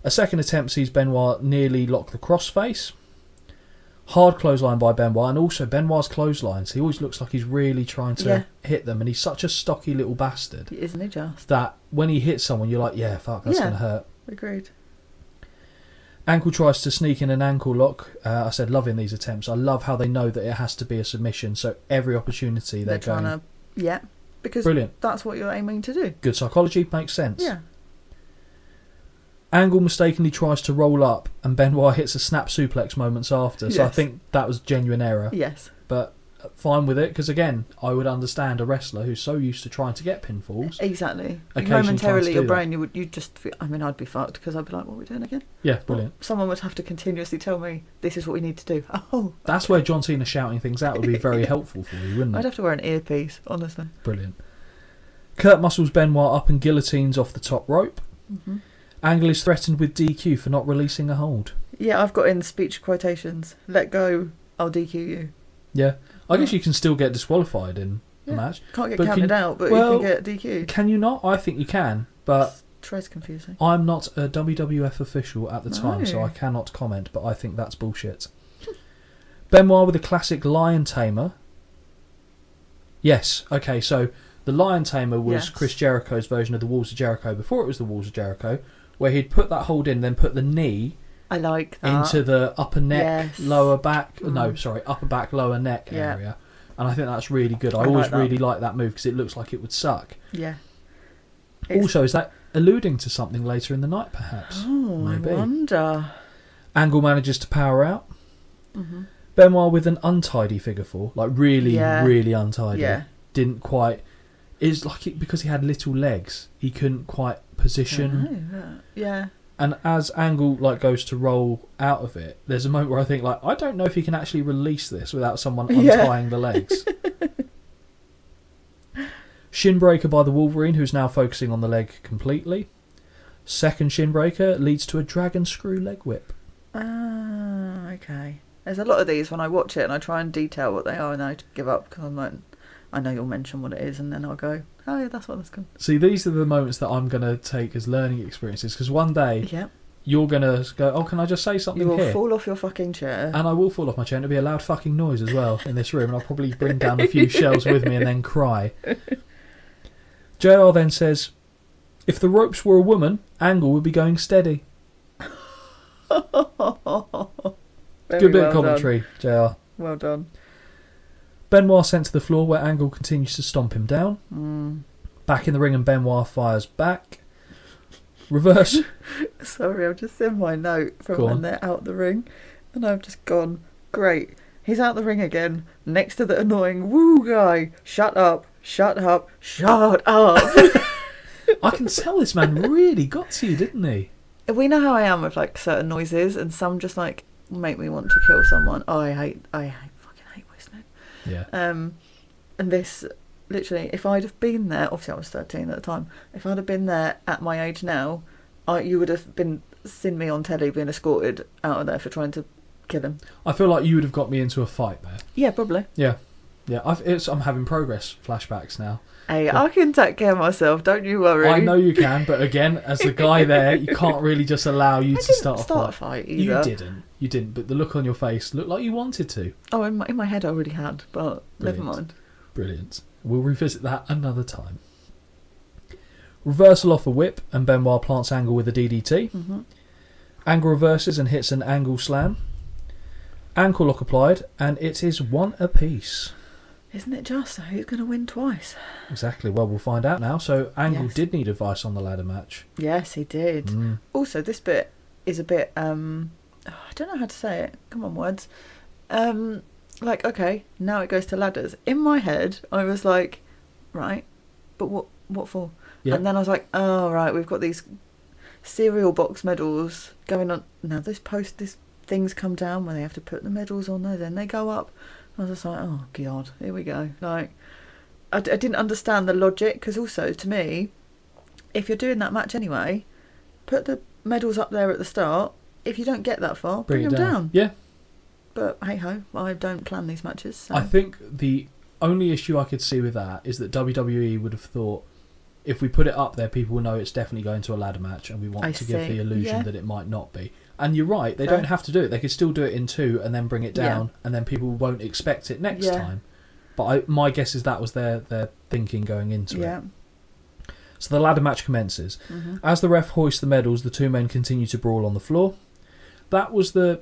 A second attempt sees Benoit nearly lock the crossface. Hard clothesline by Benoit, and also Benoit's clotheslines. He always looks like he's really trying to hit them, and he's such a stocky little bastard. Isn't he just? That when he hits someone, you're like, yeah, fuck, that's going to hurt. Agreed. Ankle tries to sneak in an ankle lock. I said loving these attempts. I love how they know that it has to be a submission, so every opportunity they're going... trying to... Yeah, because brilliant. That's what you're aiming to do. Good psychology, makes sense. Yeah. Angle mistakenly tries to roll up, and Benoit hits a snap suplex moments after, so I think that was genuine error. Yes. But fine with it, because again, I would understand a wrestler who's so used to trying to get pinfalls. Exactly. Momentarily, your brain, you'd just feel, I mean, I'd be fucked, because I'd be like, what are we doing again? Yeah, brilliant. Well, someone would have to continuously tell me, this is what we need to do. Oh. That's where John Cena shouting things out would be very helpful for you, wouldn't it? I'd have to wear an earpiece, honestly. Brilliant. Kurt muscles Benoit up and guillotines off the top rope. Angle is threatened with DQ for not releasing a hold. Yeah, I've got in speech quotations. Let go, I'll DQ you. Yeah. I guess you can still get disqualified in a match. Can't get counted out, but you can get DQ. Can you not? I think you can, but... It's confusing. I'm not a WWF official at the time, so I cannot comment, but I think that's bullshit. Benoit with a classic Lion Tamer. Yes, okay, so the Lion Tamer was Chris Jericho's version of the Walls of Jericho before it was the Walls of Jericho, where he'd put that hold in, then put the knee into the upper neck, lower back, upper back, lower neck area. And I think that's really good. I always really like that move because it looks like it would suck. Yeah. Also, is that alluding to something later in the night, perhaps? Oh, maybe. I wonder. Angle manages to power out. Benoit with an untidy figure four, like really untidy. Yeah. Didn't quite... It's like because he had little legs, he couldn't quite position. Yeah. And as Angle goes to roll out of it, there's a moment where I think I don't know if he can actually release this without someone untying the legs. Shinbreaker by the Wolverine, who's now focusing on the leg completely. Second shinbreaker leads to a dragon screw leg whip. Okay. There's a lot of these when I watch it and I try and detail what they are, and I give up because I'm like, I know you'll mention what it is, and then I'll go, oh yeah, that's what that's called. See, these are the moments that I'm going to take as learning experiences, because one day you're going to go, oh, can I just say something here? You will fall off your fucking chair. And I will fall off my chair, and it'll be a loud fucking noise as well in this room, and I'll probably bring down a few shelves with me and then cry. JR then says, if the ropes were a woman, Angle would be going steady. Good bit of commentary, JR. Well done. Benoit sent to the floor where Angle continues to stomp him down. Back in the ring and Benoit fires back. Reverse. Sorry, I've just seen my note from when they're out the ring, and I've just gone, great. He's out the ring again, next to the annoying woo guy. Shut up, shut up, shut up. I can tell this man really got to you, didn't he? We know how I am with certain noises, and some just make me want to kill someone. Oh, I fucking hate whistling. Yeah. And this, literally, if I'd have been there, obviously I was 13 at the time, if I'd have been there at my age now, you would have seen me on telly being escorted out of there for trying to kill him. I feel like you would have got me into a fight there. Yeah, probably. Yeah. I'm having progress flashbacks now. Hey, I can take care of myself, don't you worry. I know you can, but again, as the guy there, you can't really just allow you to start a fight either. You didn't, but the look on your face looked like you wanted to. Oh, in my head I already had, but Brilliant. Never mind. Brilliant. We'll revisit that another time. Reversal off a whip, and Benoit plants Angle with a DDT. Angle reverses and hits an Angle slam. Ankle lock applied, and it is one apiece. Isn't it just? So who's going to win twice? Exactly. Well, we'll find out now. So Angle Yes. did need advice on the ladder match. Yes, he did. Mm. Also, this bit is a bit, I don't know how to say it. Come on, words. Like, okay, now it goes to ladders. In my head, I was like, right, but what for? Yeah. And then I was like, oh, right, we've got these cereal box medals going on. Now, these things come down when they have to put the medals on there, then they go up. I was just like, oh, God, here we go. Like, I didn't understand the logic, because also, to me, if you're doing that match anyway, put the medals up there at the start. If you don't get that far, bring them down. Yeah. But hey-ho, I don't plan these matches. So. I think the only issue I could see with that is that WWE would have thought, if we put it up there, people will know it's definitely going to a ladder match, and we want to give the illusion that it might not be. And you're right, they don't have to do it. They could still do it in 2 and then bring it down, and then people won't expect it next time. But my guess is that was their thinking going into it. So the ladder match commences. Mm-hmm. As the ref hoists the medals, the two men continue to brawl on the floor. That was the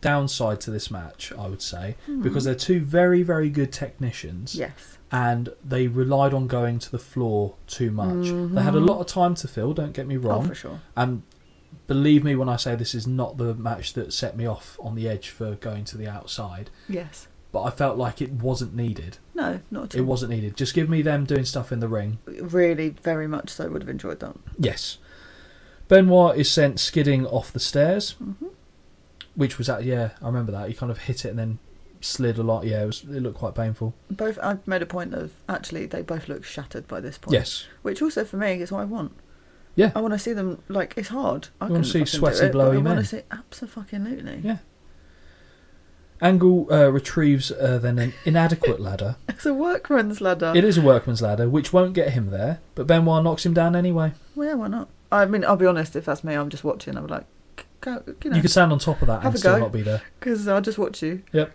downside to this match, I would say, because they're two very, very good technicians. Yes. And they relied on going to the floor too much. Mm-hmm. They had a lot of time to fill, don't get me wrong. Oh, for sure. And believe me when I say this is not the match that set me off on the edge for going to the outside. Yes. But I felt like it wasn't needed. No, not at all. It wasn't needed. Just give me them doing stuff in the ring. Really, very much so. Would have enjoyed that. Yes. Benoit is sent skidding off the stairs, which was I remember that. He kind of hit it and then slid a lot. Yeah, it looked quite painful. I've made a point of, actually, they both look shattered by this point. Yes. Which also, for me, is what I want. Yeah. I want to see them, like, it's hard. I want to see sweaty, blowy men. I want to see abso-fucking-lutely. Yeah. Angle retrieves then an inadequate ladder. It's a workman's ladder. It is a workman's ladder, which won't get him there, but Benoit knocks him down anyway. Well, yeah, why not? I mean, I'll be honest, if that's me, I'm just watching, I'm like, go, you could stand on top of that and still not be there. Because I'll just watch you. Yep.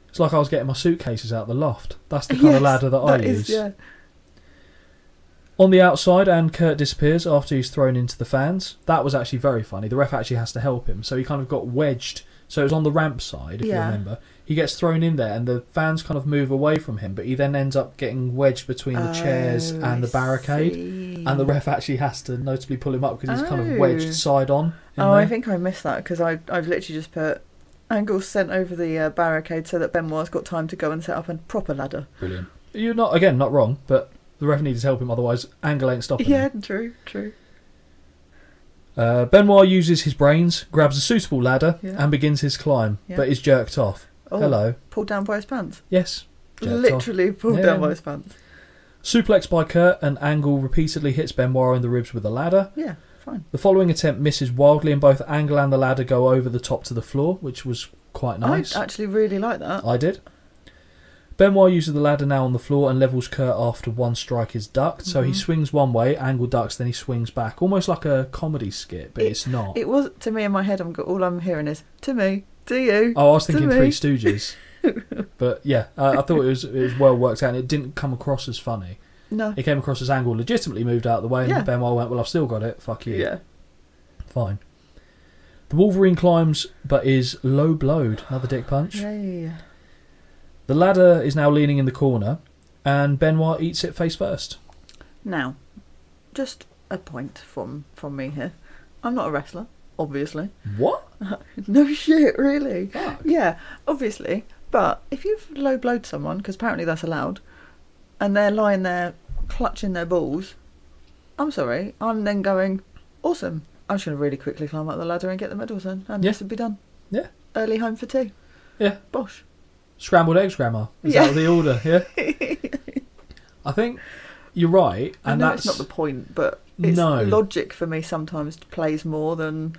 It's like I was getting my suitcases out of the loft. That's the kind of ladder that I use. Yeah. On the outside, and Kurt disappears after he's thrown into the fans. That was actually very funny. The ref actually has to help him, so he kind of got wedged. So it was on the ramp side, if you remember. He gets thrown in there, and the fans kind of move away from him, but he then ends up getting wedged between the chairs and the barricade. And the ref actually has to notably pull him up because he's kind of wedged side on. I think I missed that, because I've literally just put Angle sent over the barricade so that Benoit's got time to go and set up a proper ladder. Brilliant. You're not wrong, but the ref needs to help him, otherwise Angle ain't stopping him. Yeah, true. Benoit uses his brains, grabs a suitable ladder, and begins his climb, but is jerked off. Oh, hello. Pulled down by his pants? Yes. Literally pulled down by his pants. Suplex by Kurt, and Angle repeatedly hits Benoit in the ribs with a ladder. Yeah, fine. The following attempt misses wildly, and both Angle and the ladder go over the top to the floor, which was quite nice. I actually really like that. I did. Benoit uses the ladder now on the floor and levels Kurt after one strike is ducked. So he swings one way, Angle ducks, then he swings back. Almost like a comedy skit, but it's not. It was, to me in my head, all I'm hearing is, to me, to you. Oh, I was thinking Three Stooges. But yeah, I thought it was well worked out, and it didn't come across as funny. No. It came across as Angle legitimately moved out of the way, and Benoit went, well, I've still got it, fuck you. Yeah. Fine. The Wolverine climbs, but is low-blowed. Another dick punch. Yay. The ladder is now leaning in the corner, and Benoit eats it face first. Now, just a point from me here. I'm not a wrestler, obviously. What? No shit, really? Fuck. Yeah, obviously. But if you've low-blowed someone, because apparently that's allowed, and they're lying there clutching their balls, I'm sorry, I'm then going, awesome. I'm just going to really quickly climb up the ladder and get the medals then, and this would be done. Yeah. Early home for tea. Yeah. Bosh. Scrambled eggs, Grandma. Is that the order? Yeah. I think you're right, and that's not the point, but logic for me sometimes plays more than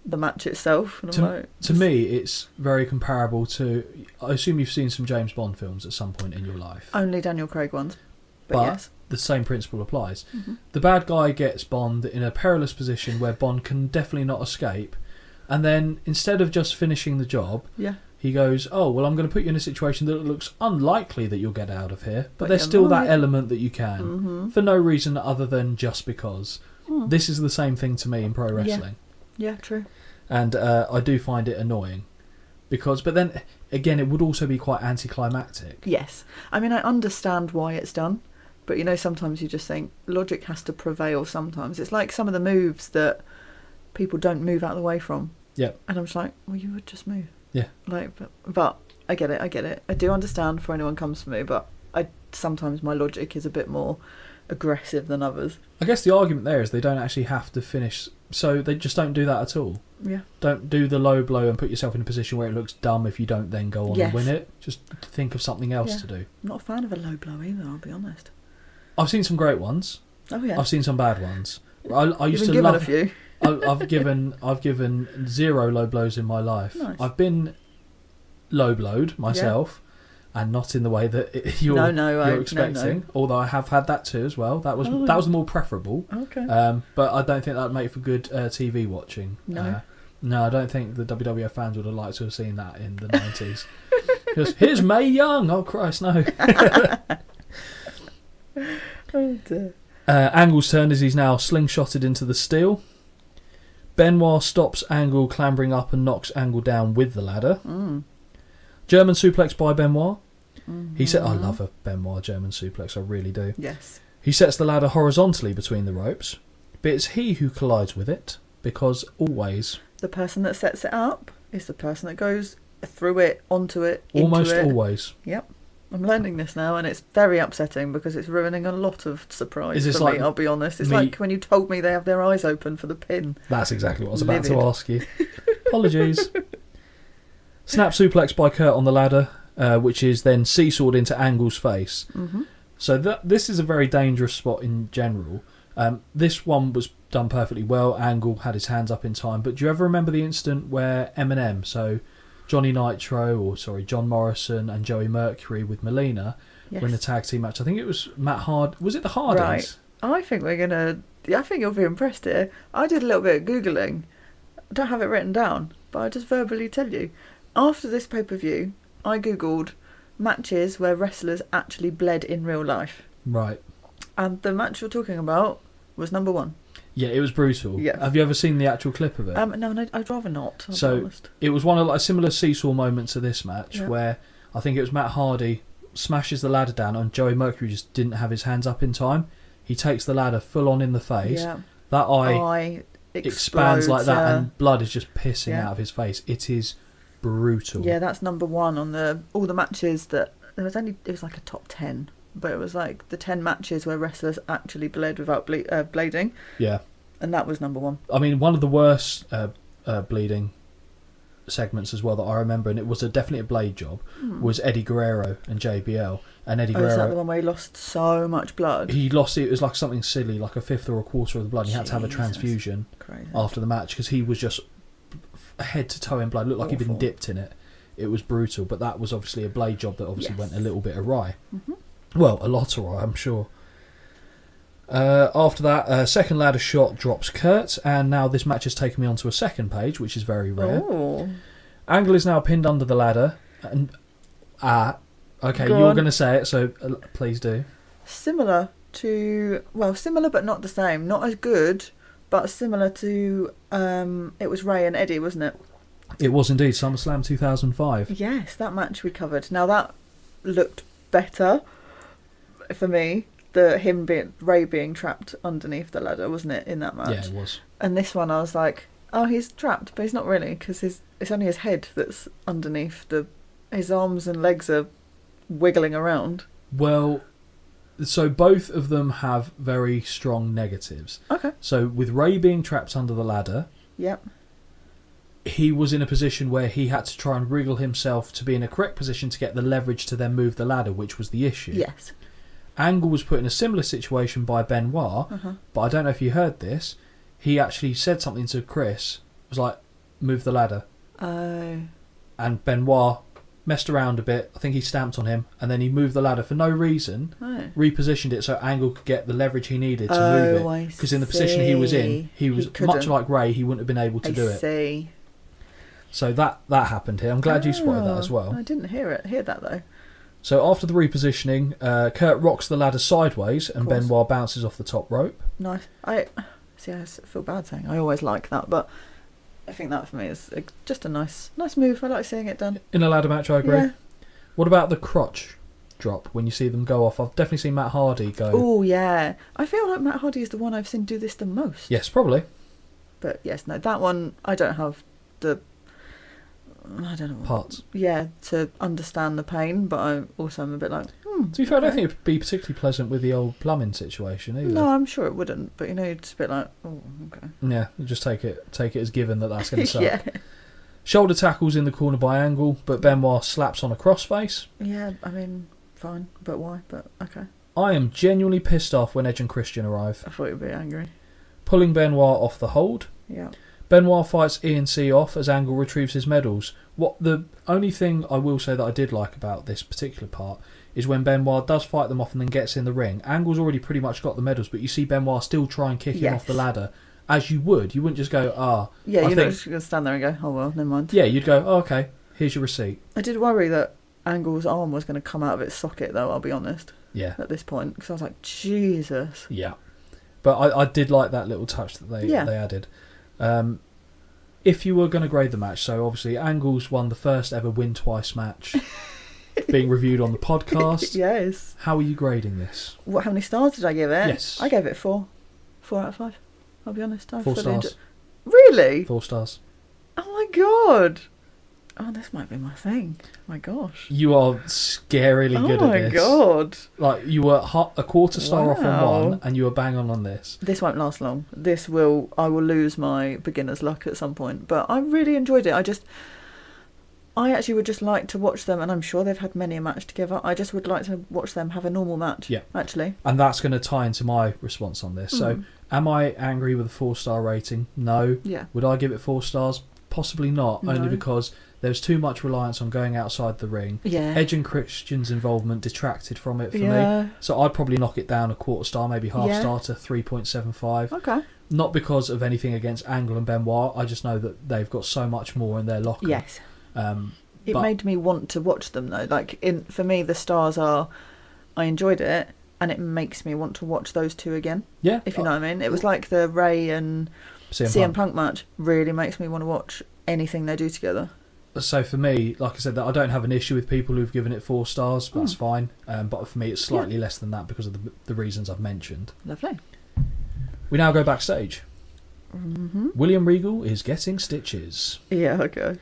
the match itself. And to me, it's very comparable to. I assume you've seen some James Bond films at some point in your life. Only Daniel Craig ones, but yes. The same principle applies. Mm-hmm. The bad guy gets Bond in a perilous position where Bond can definitely not escape, and then instead of just finishing the job, he goes, oh, well, I'm going to put you in a situation that looks unlikely that you'll get out of here, but there's still that element that you can, for no reason other than just because. This is the same thing to me in pro wrestling. Yeah, true. And I do find it annoying, but then again, it would also be quite anticlimactic. Yes. I mean, I understand why it's done, but sometimes you just think logic has to prevail sometimes. It's like some of the moves that people don't move out of the way from. Yeah. And I'm just like, well, you would just move. Yeah. Like, but I get it. I do understand for anyone comes for me, but sometimes my logic is a bit more aggressive than others. I guess the argument there is they don't actually have to finish, so they just don't do that at all. Yeah. Don't do the low blow and put yourself in a position where it looks dumb if you don't then go on and win it. Just think of something else to do. I'm not a fan of a low blow either, I'll be honest. I've seen some great ones. Oh yeah. I've seen some bad ones. I used You've to love a few. I've given 0 low blows in my life. Nice. I've been low blowed myself, and not in the way that you're expecting. No. Although I have had that too as well. That was more preferable. Okay. But I don't think that would make for good TV watching. No. No, I don't think the WWF fans would have liked to have seen that in the 90s. Because here's Mae Young. Oh Christ, no. Oh dear. Angle's turn as he's now slingshotted into the steel. Benoit stops Angle clambering up and knocks Angle down with the ladder. German suplex by Benoit. Mm-hmm. He said, I love a Benoit German suplex, I really do. Yes. He sets the ladder horizontally between the ropes, but it's he who collides with it, because always... The person that sets it up is the person that goes through it, onto it, almost into it. Always. Yep. I'm learning this now, and it's very upsetting because it's ruining a lot of surprise for me, I'll be honest. It's like when you told me they have their eyes open for the pin. That's exactly what I was about to ask you. Apologies. Snap suplex by Kurt on the ladder, which is then seesawed into Angle's face. Mm-hmm. So this is a very dangerous spot in general. This one was done perfectly well. Angle had his hands up in time. But do you ever remember the incident where Eminem, so John Morrison and Joey Mercury with Melina were in a tag team match? I think it was was it the Hardys? Right. I think I think you'll be impressed here. I did a little bit of Googling. I don't have it written down, but I'll just verbally tell you. After this pay-per-view, I Googled matches where wrestlers actually bled in real life. Right. And the match you're talking about was number 1. Yeah, it was brutal. Yeah. Have you ever seen the actual clip of it? No, I'd rather not. So it was one of a similar seesaw moment to this match where I think it was Matt Hardy smashes the ladder down and Joey Mercury just didn't have his hands up in time. He takes the ladder full on in the face. Yeah. That eye expands like that and blood is just pissing out of his face. It is brutal. Yeah, that's number 1 on all the matches that it was like a top 10. But it was like the 10 matches where wrestlers actually bled without blading. Yeah. And that was number 1. I mean, one of the worst bleeding segments as well that I remember, and it was definitely a blade job, was Eddie Guerrero and JBL. And Eddie Guerrero... is that the one where he lost so much blood? He lost it was like something silly, like a fifth or a quarter of the blood. He had to have a transfusion after the match because he was just head to toe in blood. It looked like he'd been dipped in it. It was brutal, but that was obviously a blade job that obviously went a little bit awry. Mm-hmm. Well, a lot awry, I'm sure. After that, second ladder shot drops Kurt, and now this match has taken me onto a second page, which is very rare. Oh. Angle is now pinned under the ladder, and okay, you're going to say it, so please do. Similar but not the same. Not as good, but similar to it was Ray and Eddie, wasn't it? It was indeed SummerSlam 2005. Yes, that match we covered. Now that looked better for me. Ray being trapped underneath the ladder, wasn't it, in that match? Yeah, it was. And this one I was like, oh, he's trapped, but he's not really, because it's only his head that's underneath. His arms and legs are wiggling around. Well, so both of them have very strong negatives. Okay. So with Ray being trapped under the ladder, yep, he was in a position where he had to try and wriggle himself to be in a correct position to get the leverage to then move the ladder, which was the issue. Yes. Angle was put in a similar situation by Benoit, but I don't know if you heard this. He actually said something to Chris. It was like, move the ladder. Oh. And Benoit messed around a bit. I think he stamped on him, and then he moved the ladder for no reason, repositioned it so Angle could get the leverage he needed to move it. Because in the position he was in, he was much like Ray, he wouldn't have been able to do it. I see. So that happened here. I'm glad you spotted that as well. I didn't hear that though. So after the repositioning, Kurt rocks the ladder sideways and Benoit bounces off the top rope. Nice. I feel bad saying I always like that, but I think that for me is just a nice move. I like seeing it done. In a ladder match, I agree. Yeah. What about the crotch drop when you see them go off? I've definitely seen Matt Hardy go. Oh, yeah. I feel like Matt Hardy is the one I've seen do this the most. Yes, probably. But yes, no, that one, I don't have the... I don't know. Parts. Yeah, to understand the pain, but I also am a bit like... To be fair, I don't think it'd be particularly pleasant with the old plumbing situation either. No, I'm sure it wouldn't. But, you're just a bit like, oh, okay. Yeah, you just take it as given that's going to suck. Yeah. Shoulder tackles in the corner by Angle, but Benoit slaps on a crossface. Yeah, I mean, fine. But why? But, okay. I am genuinely pissed off when Edge and Christian arrive. I thought you'd be angry. Pulling Benoit off the hold. Yeah. Benoit fights E&C off as Angle retrieves his medals. The only thing I will say that I did like about this particular part is when Benoit does fight them off and then gets in the ring. Angle's already pretty much got the medals, but you see Benoit still try and kick him off the ladder. As you would. You wouldn't just go, Yeah, you're not just going to stand there and go, oh well, never mind. Yeah, you'd go, okay, here's your receipt. I did worry that Angle's arm was going to come out of its socket, though, I'll be honest. Yeah. At this point, because I was like, Jesus. Yeah. But I did like that little touch that they added. If you were going to grade the match, so obviously Angle's won the first ever win twice match being reviewed on the podcast. Yes. How are you grading this? How many stars did I give it? Yes. I gave it 4. 4 out of 5. I'll be honest. 4 stars. Really? 4 stars. Oh my god. Oh, this might be my thing. My gosh. You are scarily good at this. Oh my god. Like, you were a quarter star off on one, and you were bang on this. This won't last long. I will lose my beginner's luck at some point. But I really enjoyed it. I actually would just like to watch them, and I'm sure they've had many a match together. I just would like to watch them have a normal match. Yeah. Actually. And that's going to tie into my response on this. So, am I angry with a 4-star rating? No. Yeah. Would I give it 4 stars? Possibly not. No. Only because there's too much reliance on going outside the ring. Yeah. Edge and Christian's involvement detracted from it for me. So I'd probably knock it down a quarter star, maybe half star to 3.75. Okay. Not because of anything against Angle and Benoit. I just know that they've got so much more in their locker. Yes. It made me want to watch them though. Like for me, the stars are, I enjoyed it, and it makes me want to watch those two again. Yeah. If you know what I mean. It was like the Ray and CM Punk match really makes me want to watch anything they do together. So for me, like I said, that I don't have an issue with people who've given it 4 stars. That's fine. But for me, it's slightly less than that because of the reasons I've mentioned. Lovely. We now go backstage. Mm-hmm. William Regal is getting stitches. Yeah, okay.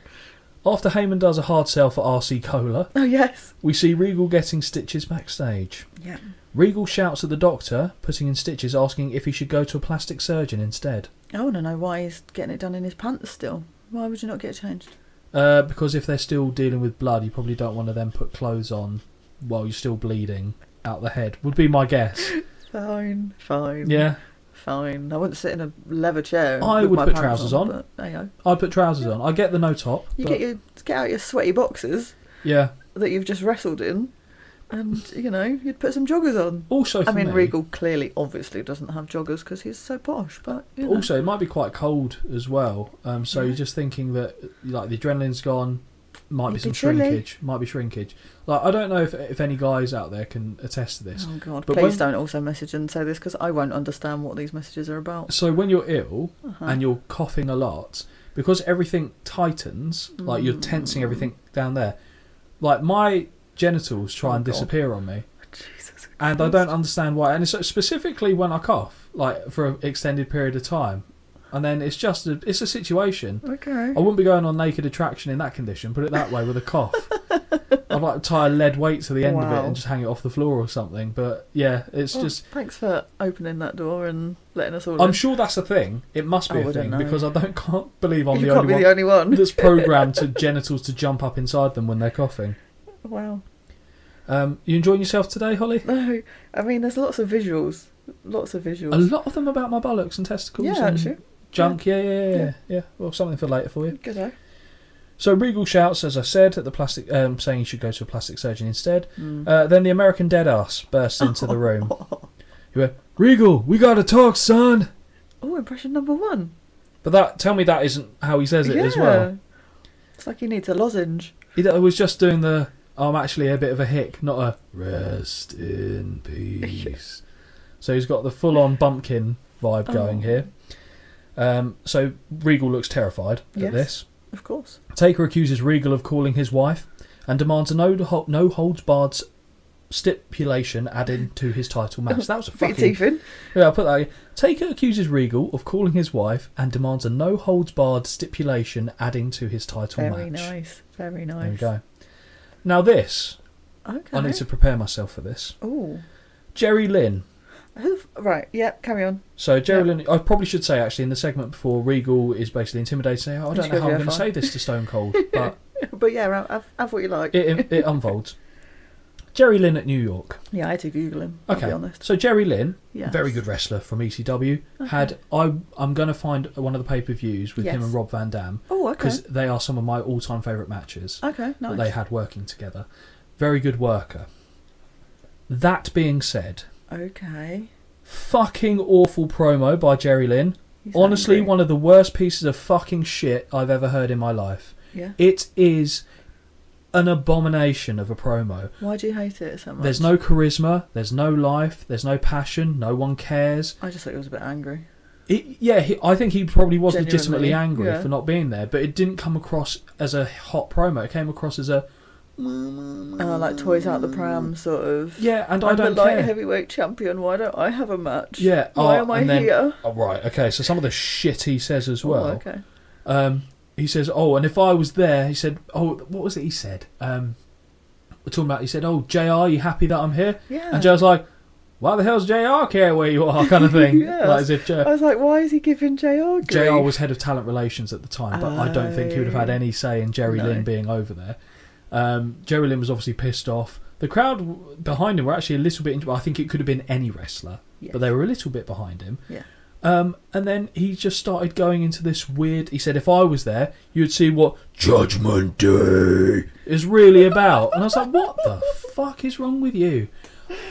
After Heyman does a hard sell for RC Cola, oh yes, we see Regal getting stitches backstage. Yeah. Regal shouts at the doctor, putting in stitches, asking if he should go to a plastic surgeon instead. I want to know why he's getting it done in his pants still. Why would you not get it changed? Because if they're still dealing with blood, you probably don't want to then put clothes on while you're still bleeding out the head, would be my guess. Fine. Yeah. Fine. I wouldn't sit in a leather chair. I would put trousers on. But there you go. I'd put trousers on. I'd get the no top. You get out your sweaty boxes. Yeah. That you've just wrestled in, and you'd put some joggers on. Also, Regal clearly, obviously, doesn't have joggers because he's so posh. But also, it might be quite cold as well. So you're just thinking that like the adrenaline's gone. Might be some shrinkage. Might be shrinkage. Like I don't know if any guys out there can attest to this. Oh God! But please don't also message and say this because I won't understand what these messages are about. So when you're ill and you're coughing a lot, because everything tightens, like you're tensing everything down there. Like my genitals try and disappear on me. Jesus Christ. And I don't understand why. And it's specifically when I cough, like for an extended period of time. And then it's a situation. Okay. I wouldn't be going on naked attraction in that condition, put it that way, with a cough. I'd like to tie a lead weight to the end of it and just hang it off the floor or something. But yeah, it's just... Thanks for opening that door and letting us all I'm in. sure that's a thing. It must be a thing because I can't believe I'm the only one that's programmed to genitals to jump up inside them when they're coughing. Wow. You enjoying yourself today, Holly? No. I mean, there's lots of visuals. A lot of them about my bollocks and testicles. Yeah, actually. Junk, yeah. Well, something for later for you. Good day. So Regal shouts, as I said, at the plastic, saying he should go to a plastic surgeon instead. Then the American Deadass bursts into the room. He went, "Regal, we gotta talk, son." Oh, impression number 1. But tell me that isn't how he says it as well. It's like he needs a lozenge. He was just doing the, I'm actually a bit of a hick, not a rest in peace. So he's got the full-on bumpkin vibe going here. So Regal looks terrified at this. Of course. Taker accuses Regal of calling his wife and demands a no holds barred stipulation added to his title match. That was a fucking... Yeah, I'll put that in. Taker accuses Regal of calling his wife and demands a no holds barred stipulation adding to his title match. Very nice. Very nice. There we go. Now this... Okay. I need to prepare myself for this. Oh. Jerry Lynn. Right, carry on. So Jerry Lynn, I probably should say actually in the segment before, Regal is basically intimidated, saying, I don't know how I'm going to say this to Stone Cold, but have what you like. It unfolds. Jerry Lynn at New York. Yeah, I had to Google him. I'll be honest. So Jerry Lynn, yes. very good wrestler from ECW, had I'm going to find one of the pay-per-views with him and Rob Van Dam. Oh, okay. Because they are some of my all-time favourite matches. Okay, nice. That they had working together. Very good worker. That being said. Okay. Fucking awful promo by Jerry Lynn. He's honestly angry. One of the worst pieces of fucking shit I've ever heard in my life. Yeah. It is an abomination of a promo. Why do you hate it so much? There's no charisma, there's no life, there's no passion, no one cares. I just thought he was a bit angry. I think he probably was Genuinely, legitimately angry for not being there, but it didn't come across as a hot promo. It came across as a... like toys out the pram sort of. Yeah, and I'm I don't the light care. heavyweight champion. Why don't I have a match? Yeah. Why am I here? Oh, right. Okay. So some of the shit he says as well. Oh, okay. He says, and if I was there, he said, what was it he said? We're talking about, he said, JR, you happy that I'm here? Yeah. And JR's like, why the hell's JR care where you are, kind of thing. Yeah. Like as if I was like, why is he giving JR grief? JR was head of talent relations at the time, but I don't think he would have had any say in Jerry Lynn being over there. Jerry Lynn was obviously pissed off. The crowd behind him were actually a little bit... I think it could have been any wrestler, but they were a little bit behind him. Yeah. And then he just started going into this weird... He said, if I was there, you'd see what Judgment Day is really about. And I was like, what the fuck is wrong with you?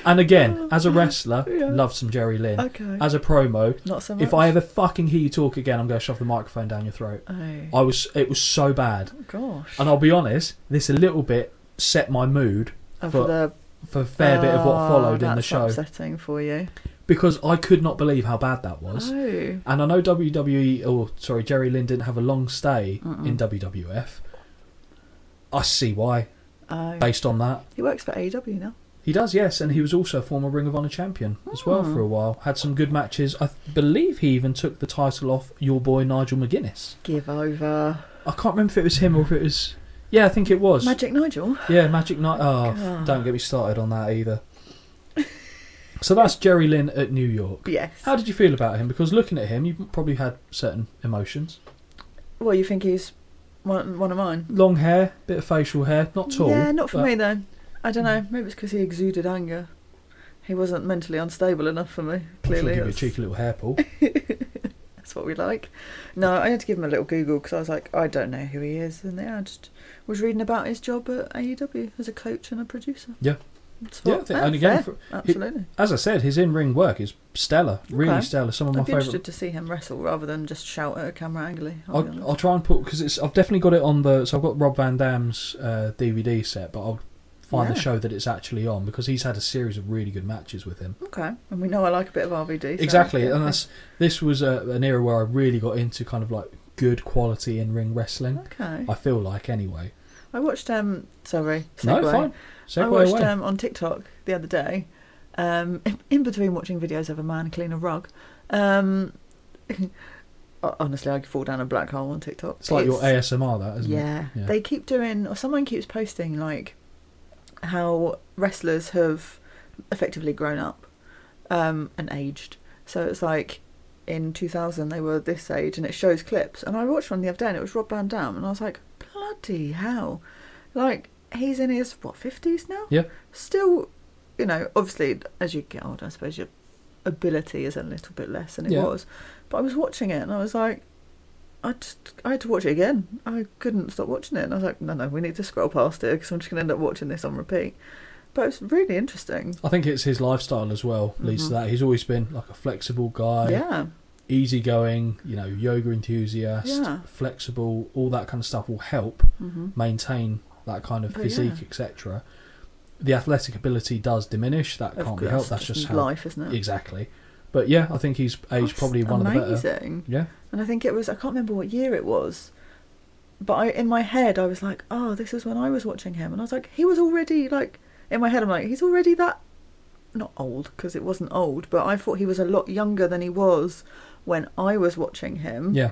And again, as a wrestler, loved some Jerry Lynn. Okay. As a promo, not so much. If I ever fucking hear you talk again, I'm going to shove the microphone down your throat. Oh. It was so bad. Oh, gosh. And I'll be honest, this a little bit set my mood for a fair bit of what followed in the show. That's upsetting for you. Because I could not believe how bad that was. Oh. And I know Jerry Lynn didn't have a long stay in WWF. I see why. Based on that. He works for AEW now. He does, yes, and he was also a former Ring of Honor champion as well for a while. Had some good matches. I believe he even took the title off your boy Nigel McGuinness. Give over. I can't remember if it was him or if it was... Yeah, I think it was. Magic Nigel? Yeah, Magic Nigel. Oh, don't get me started on that either. So that's Jerry Lynn at New York. Yes. How did you feel about him? Because looking at him, you probably had certain emotions. Well, you think he's one of mine? Long hair, bit of facial hair, not tall. Yeah, not for me though. I don't know. Maybe it's because he exuded anger. He wasn't mentally unstable enough for me. Clearly, give you a cheeky little hair pull. That's what we like. No, I had to give him a little Google because I was like, I don't know who he is, and I just was reading about his job at AEW as a coach and a producer. Yeah. And again, absolutely. As I said, his in-ring work is stellar, really stellar. Some of my I'd be favourite. interested to see him wrestle rather than just shout at a camera angrily. I'll try and put because I've definitely got it on the. So I've got Rob Van Dam's DVD set, but I'll find the show that it's actually on because he's had a series of really good matches with him. Okay, and we know I like a bit of RVD. So exactly, and this was an era where I really got into kind of like good quality in-ring wrestling. Okay, I feel like anyway. I watched sorry, segue. No, fine. I watched on TikTok the other day, in between watching videos of a man clean a rug. Honestly, I could fall down a black hole on TikTok. It's like your ASMR, that, isn't it? Yeah, they keep doing, or someone keeps posting like how wrestlers have effectively grown up and aged. So it's like in 2000 they were this age, and it shows clips. And I watched one the other day, and it was Rob Van Dam, and I was like, bloody hell! Like, he's in his, 50s now? Yeah. Still, obviously, as you get older, I suppose your ability is a little bit less than it was. But I was watching it, and I was like, I had to watch it again. I couldn't stop watching it. And I was like, no, we need to scroll past it, because I'm just going to end up watching this on repeat. But it's really interesting. I think it's his lifestyle as well leads to that. He's always been like a flexible guy. Yeah. Easygoing, yoga enthusiast, flexible, all that kind of stuff will help maintain that kind of physique, etc. The athletic ability does diminish. That can't be helped. That's just how life, isn't it? Exactly. But yeah, I think he's aged probably one of the better. Amazing. Yeah. And I think it was, I can't remember what year it was, but in my head I was like, oh, this is when I was watching him. And I was like, he was already like, in my head I'm like, he's already that, not old, because it wasn't old, but I thought he was a lot younger than he was when I was watching him. Yeah.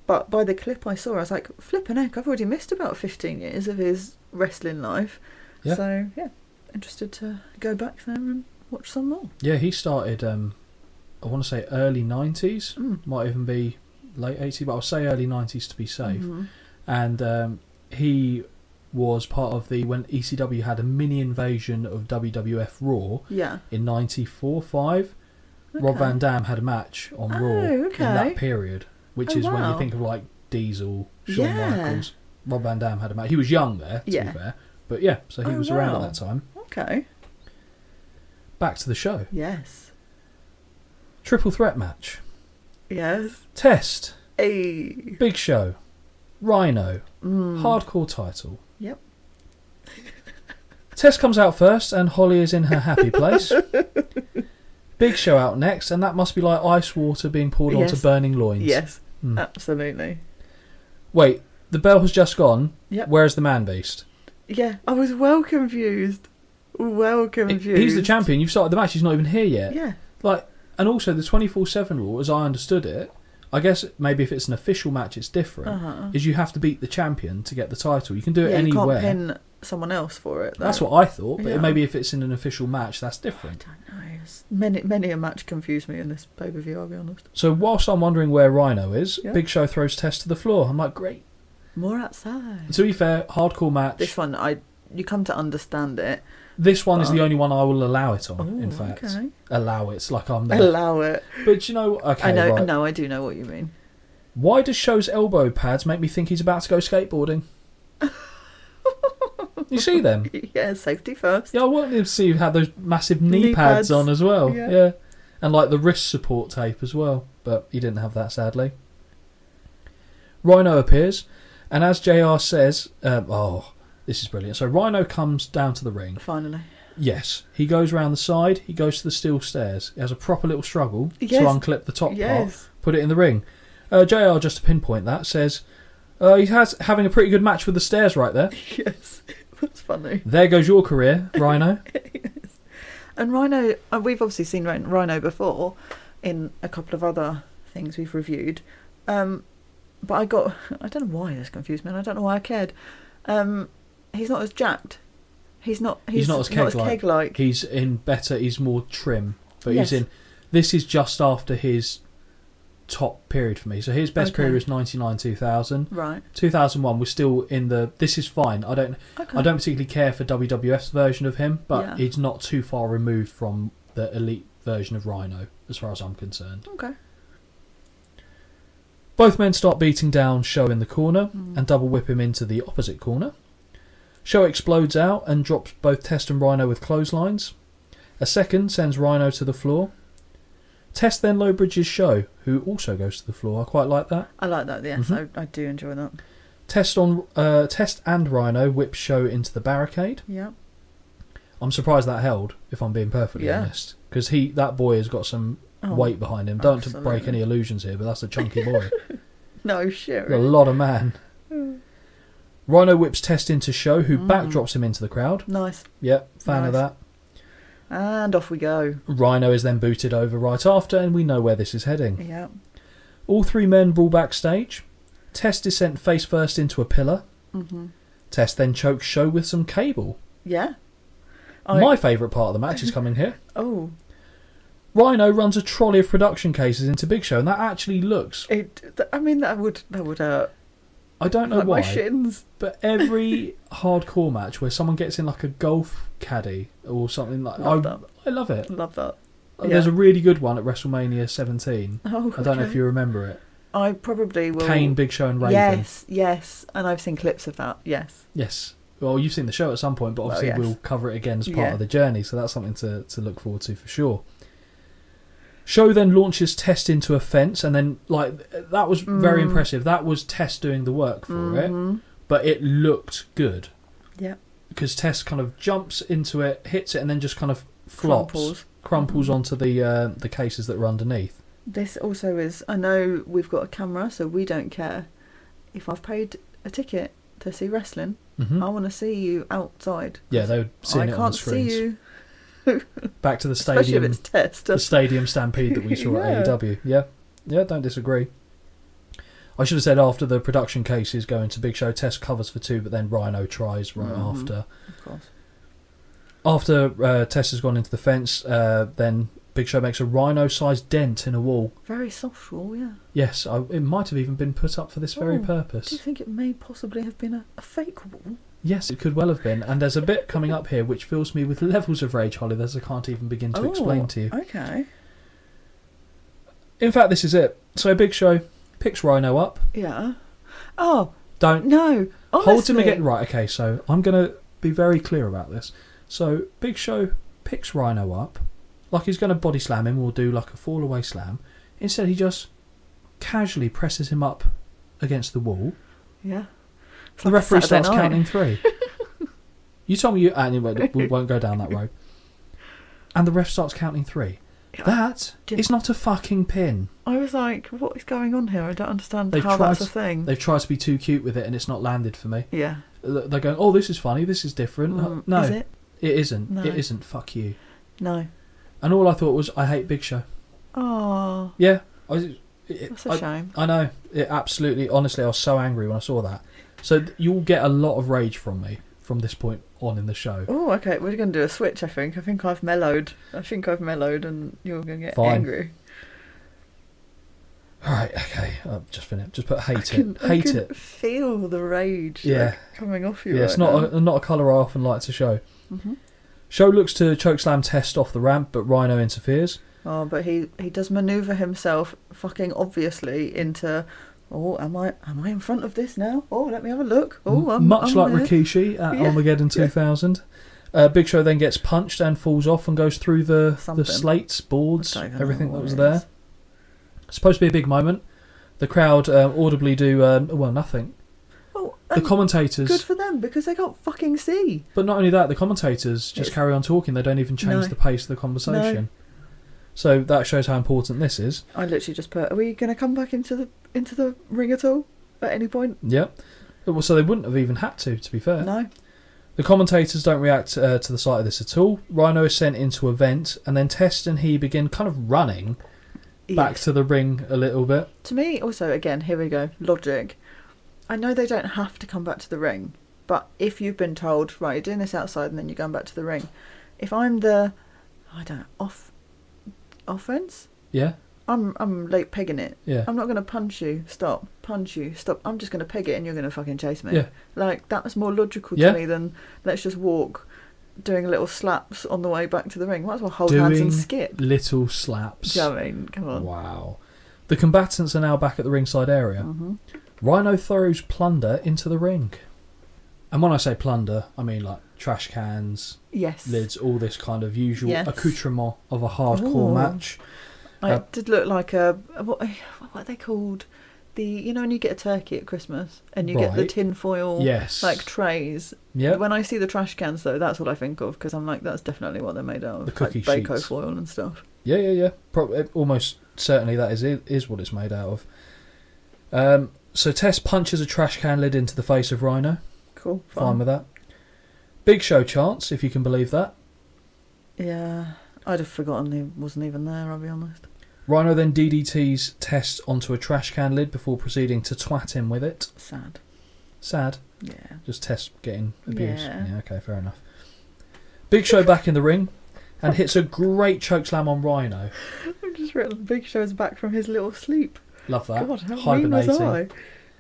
But by the clip I saw, I was like, flipping heck, I've already missed about 15 years of his wrestling life. Yeah. So, yeah, interested to go back there and watch some more. Yeah, he started, I want to say early 90s, might even be late 80s, but I'll say early 90s to be safe. Mm-hmm. And he was part of when ECW had a mini invasion of WWF Raw in 94-5. Okay. Rob Van Dam had a match on Raw in that period, which is when you think of like Diesel, Shawn Michaels. Rob Van Dam had a match. He was young there, to be fair. But yeah, so he was around at that time. Okay. Back to the show. Yes. Triple threat match. Yes. Test. Hey. Big Show. Rhino. Hardcore title. Yep. Test comes out first and Holly is in her happy place. Big Show out next, and that must be like ice water being poured onto burning loins. Yes, absolutely. Wait, the bell has just gone. Yep. Where's the Man Beast? Yeah, I was well confused. He's the champion. You've started the match. He's not even here yet. Yeah. And also the 24/7 rule, as I understood it, I guess maybe if it's an official match, it's different. Is you have to beat the champion to get the title. You can do it anywhere. You can't pin someone else for it. Though. That's what I thought. But maybe if it's in an official match, that's different. I don't know. Many a match confused me in this pay-per-view, I'll be honest. So whilst I'm wondering where Rhino is, Big Show throws Test to the floor. I'm like, great. More outside. To be fair, hardcore match. This one, you come to understand it. This one is the only one I will allow it on, in fact. Okay. Allow it. It's like I'm there. Allow it. But you know, okay, I know. right. No, I do know what you mean. Why does Show's elbow pads make me think he's about to go skateboarding? You see them? Yeah, safety first. Yeah, I wanted to see you had those massive knee pads on as well. Yeah. And like the wrist support tape as well. But he didn't have that, sadly. Rhino appears, and as JR says, this is brilliant. So Rhino comes down to the ring. Finally. Yes. He goes round the side, he goes to the steel stairs. He has a proper little struggle to unclip the top part, put it in the ring. JR, just to pinpoint that, says he's having a pretty good match with the stairs right there. Yes. That's funny. There goes your career, Rhino. Yes. And Rhino, we've obviously seen Rhino before in a couple of other things we've reviewed. But I don't know why this confused me, and I don't know why I cared. He's not as jacked. He's not as keg-like. He's in better, he's more trim. But this is just after his top period for me. So his best period was 99-2000. Right. 2001 was still in this is fine. I don't particularly care for WWF's version of him, but he's not too far removed from the elite version of Rhino, as far as I'm concerned. Okay. Both men start beating down Show in the corner and double whip him into the opposite corner. Show explodes out and drops both Test and Rhino with clotheslines. A second sends Rhino to the floor. Test then low bridges Show, who also goes to the floor. I quite like that. I like that, yes. Mm-hmm. I do enjoy that. Test and Rhino whip Show into the barricade. Yeah. I'm surprised that held, if I'm being perfectly honest. Because that boy has got some weight behind him. Don't to break any illusions here, but that's a chunky boy. No shit. Really. A lot of man. Rhino whips Test into Show, who backdrops him into the crowd. Nice. Yep, fan of that. And off we go. Rhino is then booted over right after, and we know where this is heading. Yeah. All three men brawl backstage. Test is sent face first into a pillar. Mm-hmm. Test then chokes Show with some cable. Yeah. My favourite part of the match is coming here. Oh. Rhino runs a trolley of production cases into Big Show, and that actually looks... that would hurt. I don't know why, my shins. But every hardcore match where someone gets in like a golf caddy or something like that, I love it. Love that. There's a really good one at WrestleMania 17. Oh, I don't know if you remember it. I probably will. Kane, Big Show and Raven. Yes. And I've seen clips of that, yes. Yes. Well, you've seen the show at some point, but obviously we'll cover it again as part of the journey, so that's something to look forward to for sure. Show then launches Test into a fence, and then that was very impressive. That was Test doing the work for it, but it looked good. Yeah. Because Test kind of jumps into it, hits it, and then just kind of flops. crumples onto the cases that are underneath. This also is, I know we've got a camera, so we don't care. If I've paid a ticket to see wrestling, I want to see you outside. Yeah, they would see it on the screens. See you. Back to the Especially stadium, if it's test. the stadium stampede that we saw at AEW. Yeah, don't disagree. I should have said after the production cases go into Big Show, Test covers for 2, but then Rhino tries right after. Of course. After Test has gone into the fence, then Big Show makes a Rhino-sized dent in a wall. Very soft wall, yeah. Yes, it might have even been put up for this very purpose. Do you think it may possibly have been a fake wall? Yes, it could well have been. And there's a bit coming up here which fills me with levels of rage, Holly, that I can't even begin to explain to you. Okay. In fact, this is it. So Big Show picks Rhino up. Yeah. Oh. Don't. No. Honestly. Hold him again. Right, okay, so I'm going to be very clear about this. So Big Show picks Rhino up, like he's going to body slam him or do like a fall away slam. Instead, he just casually presses him up against the wall. Yeah. The referee starts counting 3. You told me anyway, we won't go down that road. And the ref starts counting 3. That is not a fucking pin. I was like, what is going on here? I don't understand how that's a thing. They've tried to be too cute with it and it's not landed for me. Yeah. They're going, oh, this is funny, this is different. No, is it? It isn't. No. It isn't. Fuck you. No. And all I thought was, I hate Big Show. Oh. Yeah. That's a shame. I know. It absolutely, honestly, I was so angry when I saw that. So you'll get a lot of rage from me from this point on in the show. Oh, okay. We're going to do a switch, I think. I think I've mellowed and you're going to get angry. Alright, okay. I've just finished. Just put hate it. Hate I can it. Feel the rage coming off you. Yeah, it's not a colour I often like to show. Mm-hmm. Show looks to chokeslam Test off the ramp, but Rhino interferes. Oh, but he does manoeuvre himself fucking obviously into... Oh, am I in front of this now? Oh, let me have a look. Oh, I'm like Rikishi at Armageddon 2000. Big Show then gets punched and falls off and goes through the slates, boards, everything that was there. It's supposed to be a big moment. The crowd audibly do nothing. Well, the commentators... Good for them, because they can't fucking see. But not only that, the commentators just carry on talking. They don't even change the pace of the conversation. No. So that shows how important this is. I literally just put, are we going to come back into the ring at all at any point? Yep. Well, so they wouldn't have even had to be fair. No. The commentators don't react to the sight of this at all. Rhino is sent into a vent, and then Test and he begin kind of running back to the ring a little bit. To me, also, again, here we go, logic. I know they don't have to come back to the ring, but if you've been told, right, you're doing this outside and then you're going back to the ring, if I'm the, offense? Yeah. I'm late pegging it. Yeah. I'm not going to punch you, stop. I'm just going to peg it and you're going to fucking chase me. Yeah. Like, that was more logical to me than let's just walk doing little slaps on the way back to the ring. Might as well hold hands and skip. Little slaps. Do you know what I mean? Come on. Wow. The combatants are now back at the ringside area. Mm-hmm. Rhino throws plunder into the ring. And when I say plunder, I mean like trash cans, lids, all this kind of usual accoutrement of a hardcore match. It did look like what are they called? When you get a turkey at Christmas and you get the tin foil like trays. Yeah. When I see the trash cans though, that's what I think of, because I'm like, that's definitely what they're made out of. The cookie like sheets. Bako foil and stuff. Yeah. Almost certainly that is what it's made out of. So Tess punches a trash can lid into the face of Rhino. Cool. Fine with that. Big Show chants, if you can believe that. Yeah. I'd have forgotten he wasn't even there, I'll be honest. Rhino then DDTs Test onto a trash can lid before proceeding to twat him with it. Sad? Yeah. Just Test getting abused. Yeah, okay, fair enough. Big Show back in the ring and hits a great chokeslam on Rhino. I've just written Big Show's back from his little sleep. Love that. God, how hibernating. mean was I?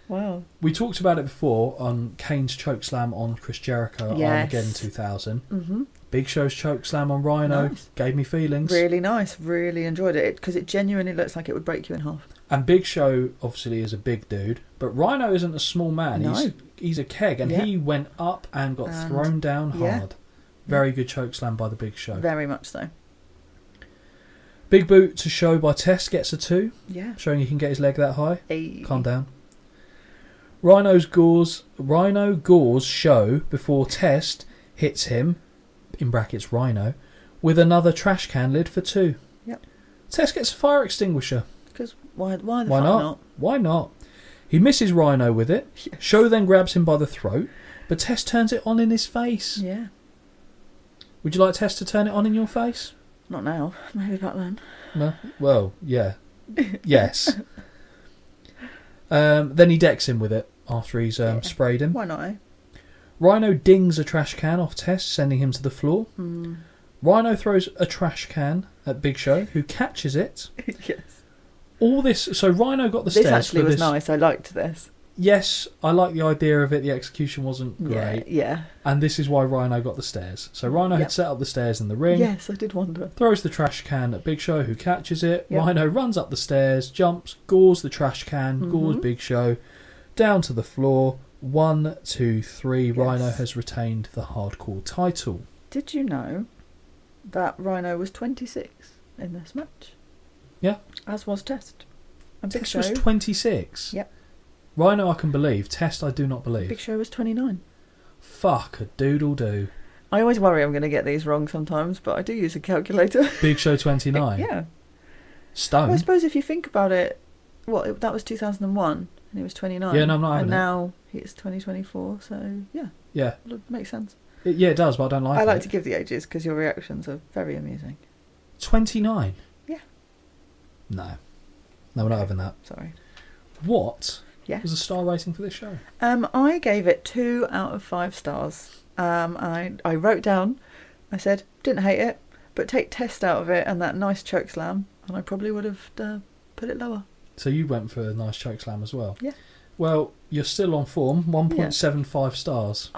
Wow. We talked about it before on Kane's chokeslam on Chris Jericho at Armageddon 2000. Mm-hmm. Big Show's chokeslam on Rhino gave me feelings. Really nice. Really enjoyed it because it genuinely looks like it would break you in half. And Big Show obviously is a big dude, but Rhino isn't a small man. No. He's a keg, and he went up and got thrown down hard. Very good chokeslam by the Big Show. Very much so. Big boot to Show by Test gets a 2. Yeah. Showing he can get his leg that high. Hey. Calm down. Rhino gores Show before Test hits him, in brackets Rhino, with another trash can lid for 2. Yep. Tess gets a fire extinguisher. Because why the fuck not? not? Why not? He misses Rhino with it. Yes. Show then grabs him by the throat, but Tess turns it on in his face. Yeah. Would you like Tess to turn it on in your face? Not now. Maybe back then. No? Well, yeah. Yes. Then he decks him with it after he's sprayed him. Why not, eh? Rhino dings a trash can off Tess, sending him to the floor. Rhino throws a trash can at Big Show, who catches it. Yes. All this... So Rhino got the stairs. This actually was nice. I liked this. Yes, I like the idea of it. The execution wasn't great. Yeah. And this is why Rhino got the stairs. So Rhino had set up the stairs in the ring. Yes, I did wonder. Throws the trash can at Big Show, who catches it. Yep. Rhino runs up the stairs, jumps, gores the trash can, gores Big Show, down to the floor. 1, 2, 3. Yes. Rhino has retained the hardcore title. Did you know that Rhino was 26 in this match? Yeah. As was Test. And Big Test Show was 26? Yep. Rhino I can believe. Test I do not believe. Big Show was 29. Fuck a doodle-doo. I always worry I'm going to get these wrong sometimes, but I do use a calculator. Big Show 29? Yeah. Stone? Well, I suppose if you think about it, that was 2001, and he was 29. Yeah, no, I'm not having and it. now it's 2024, so yeah. Yeah. It makes sense. It does, but I don't like it. I like to give the ages because your reactions are very amusing. 29? Yeah. No, we're not having that. Sorry. What Yes. was the star rating for this show? I gave it 2 out of 5 stars. I wrote down, I said, didn't hate it, but take Test out of it and that nice choke slam, and I probably would have put it lower. So you went for a nice choke slam as well? Yeah. Well, you're still on form. 1.75 stars.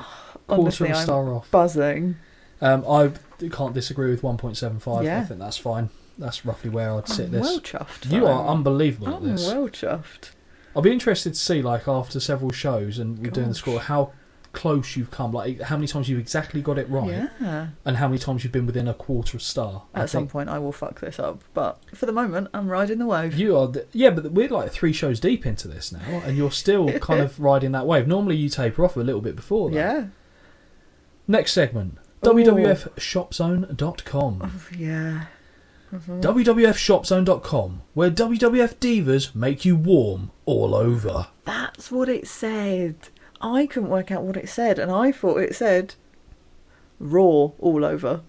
Honestly, Quarter of a star off. Buzzing. I can't disagree with 1.75. Yeah. I think that's fine. That's roughly where I'd sit this. Well chuffed. You are unbelievable at I'm this. well chuffed. I'll be interested to see, like, after several shows and we're doing the Gosh. score, how close you've come. Like, how many times you've exactly got it right. Yeah. And how many times you've been within a quarter of a star. At some point I will fuck this up, but for the moment I'm riding the wave. You are... but we're like 3 shows deep into this now, and you're still kind of riding that wave. Normally you taper off a little bit before that. Yeah. Next segment. Ooh. WWFShopZone.com. Oh, yeah. WWFShopZone.com, where WWF divas make you warm all over. That's what it said. I couldn't work out what it said, and I thought it said Raw all over.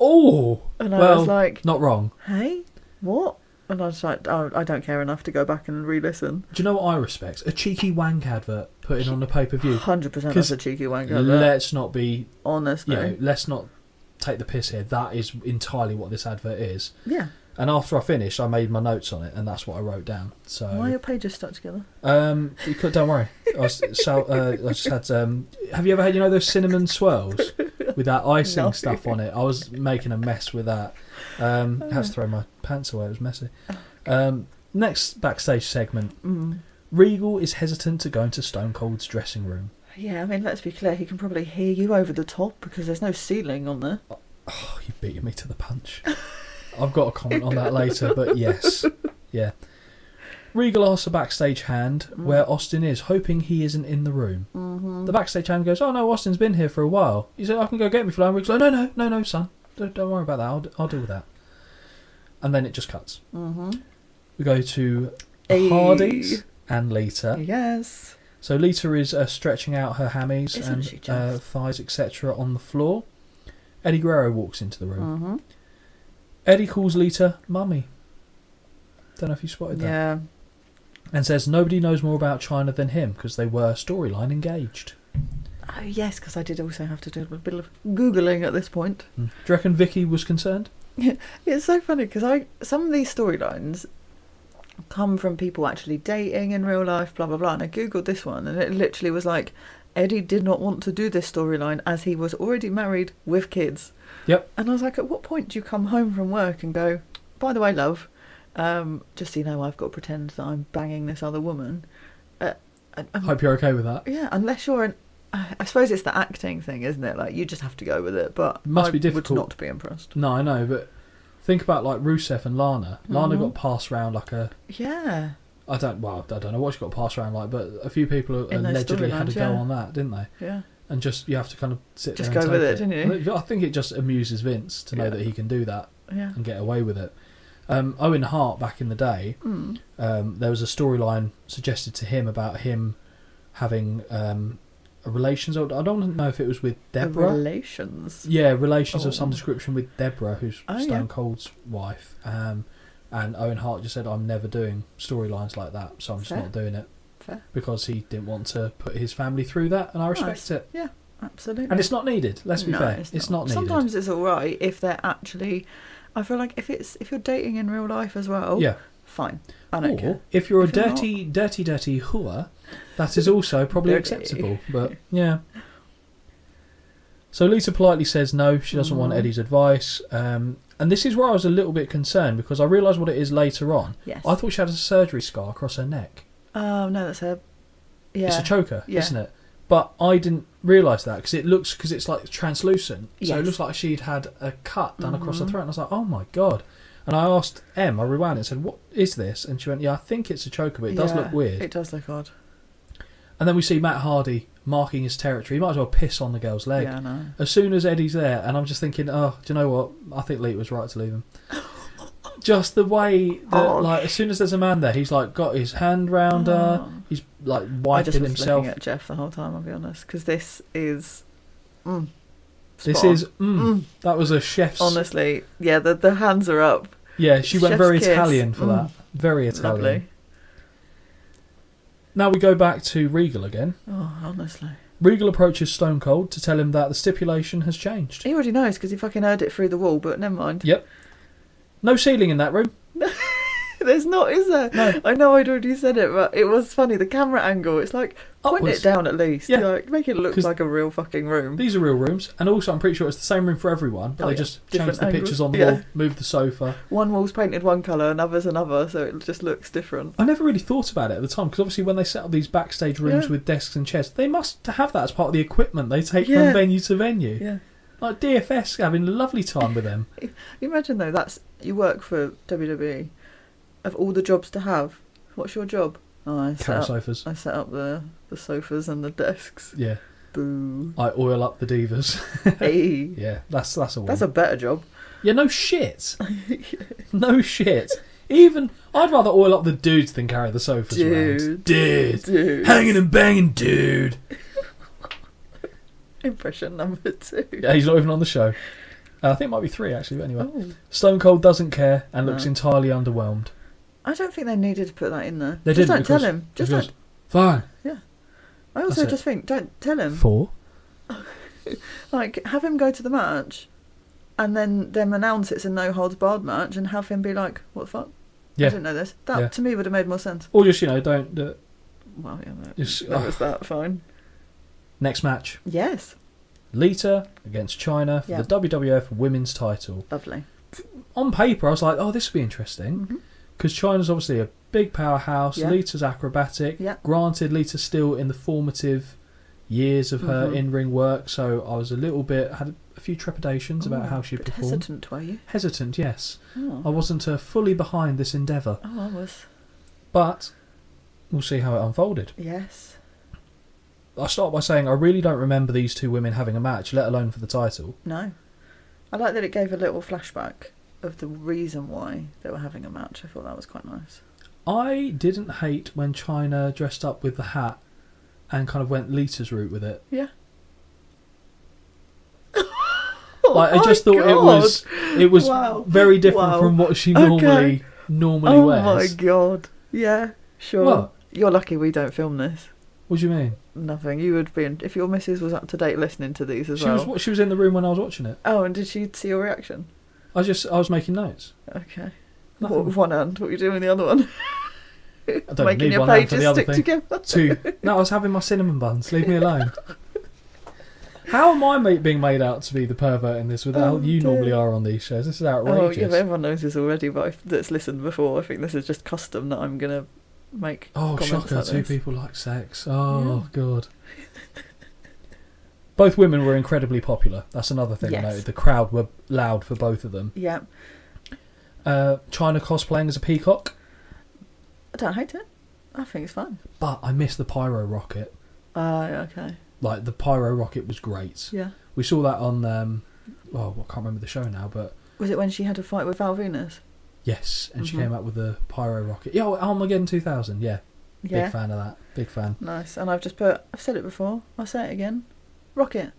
Oh! And I was like... Not wrong. Hey? What? And I was like, oh, I don't care enough to go back and re-listen. Do you know what I respect? A cheeky wank advert put in on the pay-per-view. 100% that's a cheeky wank advert. Let's not be... Honestly. Let's not take the piss here. That is entirely what this advert is. Yeah. And after I finished, I made my notes on it, and that's what I wrote down. So why are your pages stuck together? Because, don't worry. I just had. Have you ever had those cinnamon swirls with that icing stuff on it? I was making a mess with that. Had to throw my pants away. It was messy. Next backstage segment. Regal is hesitant to go into Stone Cold's dressing room. Yeah, I mean, let's be clear. He can probably hear you over the top because there's no ceiling on there. Oh, you beat me to the punch. I've got a comment on that later, but yes. Yeah. Regal asks a backstage hand where Austin is, hoping he isn't in the room. The backstage hand goes, oh no, Austin's been here for a while. He said, I can go get me for Regal's like, no, son. Don't worry about that. I'll deal with that. And then it just cuts. We go to Hardy's and Lita. Yes. So Lita is stretching out her hammies Isn't and thighs, etc. on the floor. Eddie Guerrero walks into the room. Eddie calls Lita Mummy. Don't know if you spotted that. Yeah. And says nobody knows more about China than him because they were storyline engaged. Oh, yes, because I did also have to do a bit of Googling at this point. Do you reckon Vicky was concerned? It's so funny because some of these storylines come from people actually dating in real life, blah, blah, blah. And I Googled this one and it literally was like, Eddie did not want to do this storyline as he was already married with kids. Yep. And I was like, at what point do you come home from work and go, by the way, love, just so you know, I've got to pretend that I'm banging this other woman. Hope you're okay with that. Yeah, unless you're I suppose it's the acting thing, isn't it? Like, you just have to go with it, but it must be difficult. I would not be impressed. No, I know, but think about like Rusev and Lana. Lana got passed around like a... Yeah. I don't know what she got passed around like, but a few people allegedly had to go on that, didn't they? Yeah. and just you have to kind of sit Just there and go with take it, didn't you? I think it just amuses Vince to know that he can do that and get away with it. Owen Hart back in the day, there was a storyline suggested to him about him having relations. I don't know if it was with Deborah. Relations? Yeah, relations of some description with Deborah, who's Stone Cold's wife. And Owen Hart just said, I'm never doing storylines like that, so I'm just not doing it. Fair. Because he didn't want to put his family through that, and I respect it. Yeah, absolutely. And it's not needed, let's be fair. It's not needed. Sometimes it's alright if they're actually... I feel like if you're dating in real life as well, fine. I don't care. If you're a dirty whore, that is also probably acceptable. But yeah. So Lita politely says no, she doesn't want Eddie's advice. And this is where I was a little bit concerned because I realised what it is later on. Yes. I thought she had a surgery scar across her neck. Oh no, that's a... Yeah. It's a choker, isn't it? But I didn't realise that because it's like translucent. So it looks like she'd had a cut done across her throat. And I was like, oh my God. And I asked Em, I rewound it and said, what is this? And she went, yeah, I think it's a choker, but it does look weird. It does look odd. And then we see Matt Hardy marking his territory. He might as well piss on the girl's leg. Yeah, I know. As soon as Eddie's there, and I'm just thinking, oh, do you know what? I think Lita was right to leave him. Just the way that, like, as soon as there's a man there, he's like got his hand round her. He's like wiping I just was himself. looking at Jeff the whole time. I'll be honest, because this is. That was a chef's. Honestly, yeah, the hands are up. Yeah, she went Chef's very kiss. Italian for that. Very Italian. Lovely. Now we go back to Regal again. Oh, honestly. Regal approaches Stone Cold to tell him that the stipulation has changed. He already knows because he fucking heard it through the wall, but never mind. Yep. No ceiling in that room. There's not, is there? No. I know I'd already said it, but it was funny. The camera angle, it's like, point Upwards. it down at least. Yeah. Like, make it look like a real fucking room. These are real rooms, and also I'm pretty sure it's the same room for everyone, but they just change the pictures on the wall, move the sofa. One wall's painted one colour, another's another, so it just looks different. I never really thought about it at the time, because obviously when they set up these backstage rooms with desks and chairs, they must have that as part of the equipment they take from venue to venue. Yeah. Like DFS having a lovely time with them. Imagine though, you work for WWE. Of all the jobs to have, what's your job? Oh, I set up the sofas and the desks. Yeah. Boo. I oil up the divas. Hey. Yeah, that's a win. That's a better job. Yeah, no shit. No shit. Even I'd rather oil up the dudes than carry the sofas around. Dude. Hanging and banging, dude. Impression number 2. Yeah, he's not even on the show. I think it might be 3 actually, but anyway. Oh. Stone Cold doesn't care and looks entirely underwhelmed. I don't think they needed to put that in there. They just didn't don't tell him. Just don't. Fine. Yeah. I also just think, don't tell him. 4. Like, have him go to the match and then them announce it's a no holds barred match and have him be like, what the fuck? Yeah. I didn't know this. That to me would have made more sense. Or just, don't do it. Well, yeah, that was that. Fine. Next match. Yes. Lita against Chyna for the WWF Women's title. Lovely. On paper, I was like, oh, this will be interesting. Because Chyna's obviously a big powerhouse. Lita's acrobatic. Granted, Lita's still in the formative years of her in-ring work, so I was had a few trepidations about how she'd perform. Hesitant, were you? Hesitant, yes. I wasn't fully behind this endeavour. Oh, I was. But we'll see how it unfolded. Yes. I'll start by saying I really don't remember these two women having a match, let alone for the title. No. I like that it gave a little flashback of the reason why they were having a match. I thought that was quite nice. I didn't hate when Chyna dressed up with the hat and kind of went Lita's route with it. Yeah. I just thought it was very different from what she normally wears. Oh my god. Yeah, sure. What? You're lucky we don't film this. What do you mean? Nothing. You would be if your missus was up to date listening to these as well. She was in the room when I was watching it. Oh, and did she see your reaction? I was making notes. Okay. What with one hand? What were you doing with the other one? I don't Making need your one hand for pages the other stick thing. together. 2. No, I was having my cinnamon buns. Leave me alone. How am I being made out to be the pervert in this without you normally are on these shows? This is outrageous. Oh, yeah, everyone knows this already, but that's listened before. I think this is just custom that I'm going to make. Oh, shocker, like 2 this. people like sex. Oh, God. Both women were incredibly popular. That's another thing I noted. The crowd were loud for both of them. Yeah. Chyna cosplaying as a peacock. I don't hate it. I think it's fun. But I missed the pyro rocket. Okay. Like the pyro rocket was great. Yeah. We saw that on I can't remember the show now, but was it when she had a fight with Val Venus? yes, and she came out with the pyro rocket. Yeah, Armageddon 2000. Yeah, Yeah. big fan of that. Big fan. Nice. And I've said it before. I'll say it again. Rocket.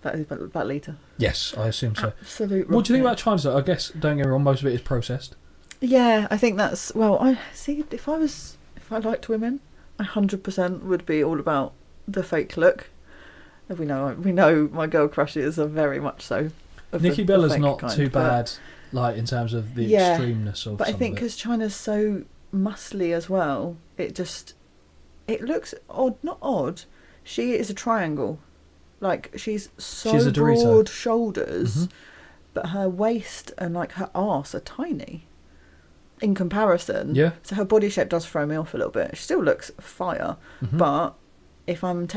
That is about Lita. Yes, I assume so. Absolute rocket. What do you think about China's though? I guess, don't get me wrong, most of it is processed. Yeah, I think that's... Well, I see, if I liked women, I 100% would be all about the fake look. We know my girl crushes are very much so. Nikki the Bella's fake not kind, too but- bad, like in terms of the Yeah, extremeness of. But I some think of it. because China's so muscly as well, it looks odd. Not odd. She is a triangle. Like she's She's a Dorito. broad shoulders, but her waist and like her arse are tiny. In comparison, Yeah. So her body shape does throw me off a little bit. She still looks fire, but if I'm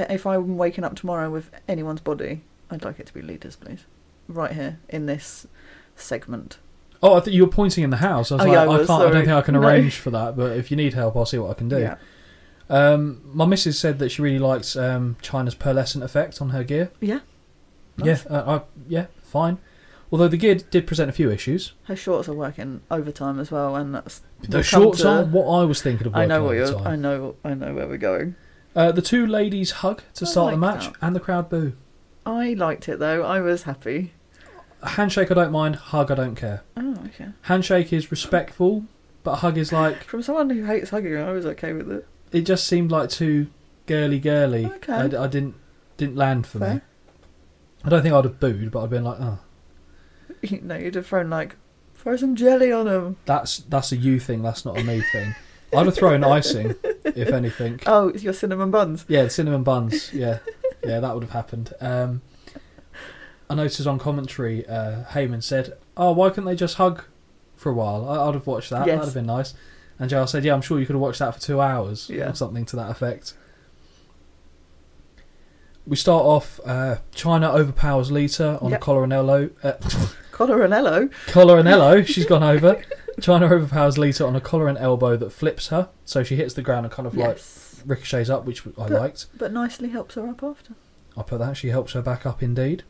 waking up tomorrow with anyone's body, I'd like it to be Lita's, please. Right here in this segment. Oh, I thought you were pointing in the house. I was I don't think I can No. arrange for that. But if you need help, I'll see what I can do. Yeah. My missus said that she really likes China's pearlescent effect on her gear. Yeah. Nice. Yeah, fine. Although the gear did present a few issues. Her shorts are working overtime as well, and that's The shorts aren't what I was thinking of working overtime. I know where we're going. The two ladies hug to start the like match, that. and the crowd boo. I liked it though. I was happy. Handshake I don't mind, hug I don't care. Oh, okay. Handshake is respectful, but hug is like... From someone who hates hugging, I was okay with it. It just seemed like too girly. Okay. I didn't land for Fair. me. I don't think I'd have booed, but I'd been like, oh. No, you'd have throw some jelly on them. That's a you thing, that's not a me thing. I'd have thrown icing, if anything. Oh, it's your cinnamon buns. Yeah, the cinnamon buns, yeah. Yeah, that would have happened. I noticed on commentary, Heyman said, oh, why couldn't they just hug for a while? I'd have watched that, Yes. that'd have been nice. And JR said, yeah, I'm sure you could have watched that for 2 hours, Yeah. or something to that effect. We start off, China overpowers Lita on Yep. a collar and elbow. Collar and elbow. She's gone over. China overpowers Lita on a collar and elbow that flips her, so she hits the ground and kind of Yes. like ricochets up, which I liked. But nicely helps her up after. I'll put that. She helps her back up indeed.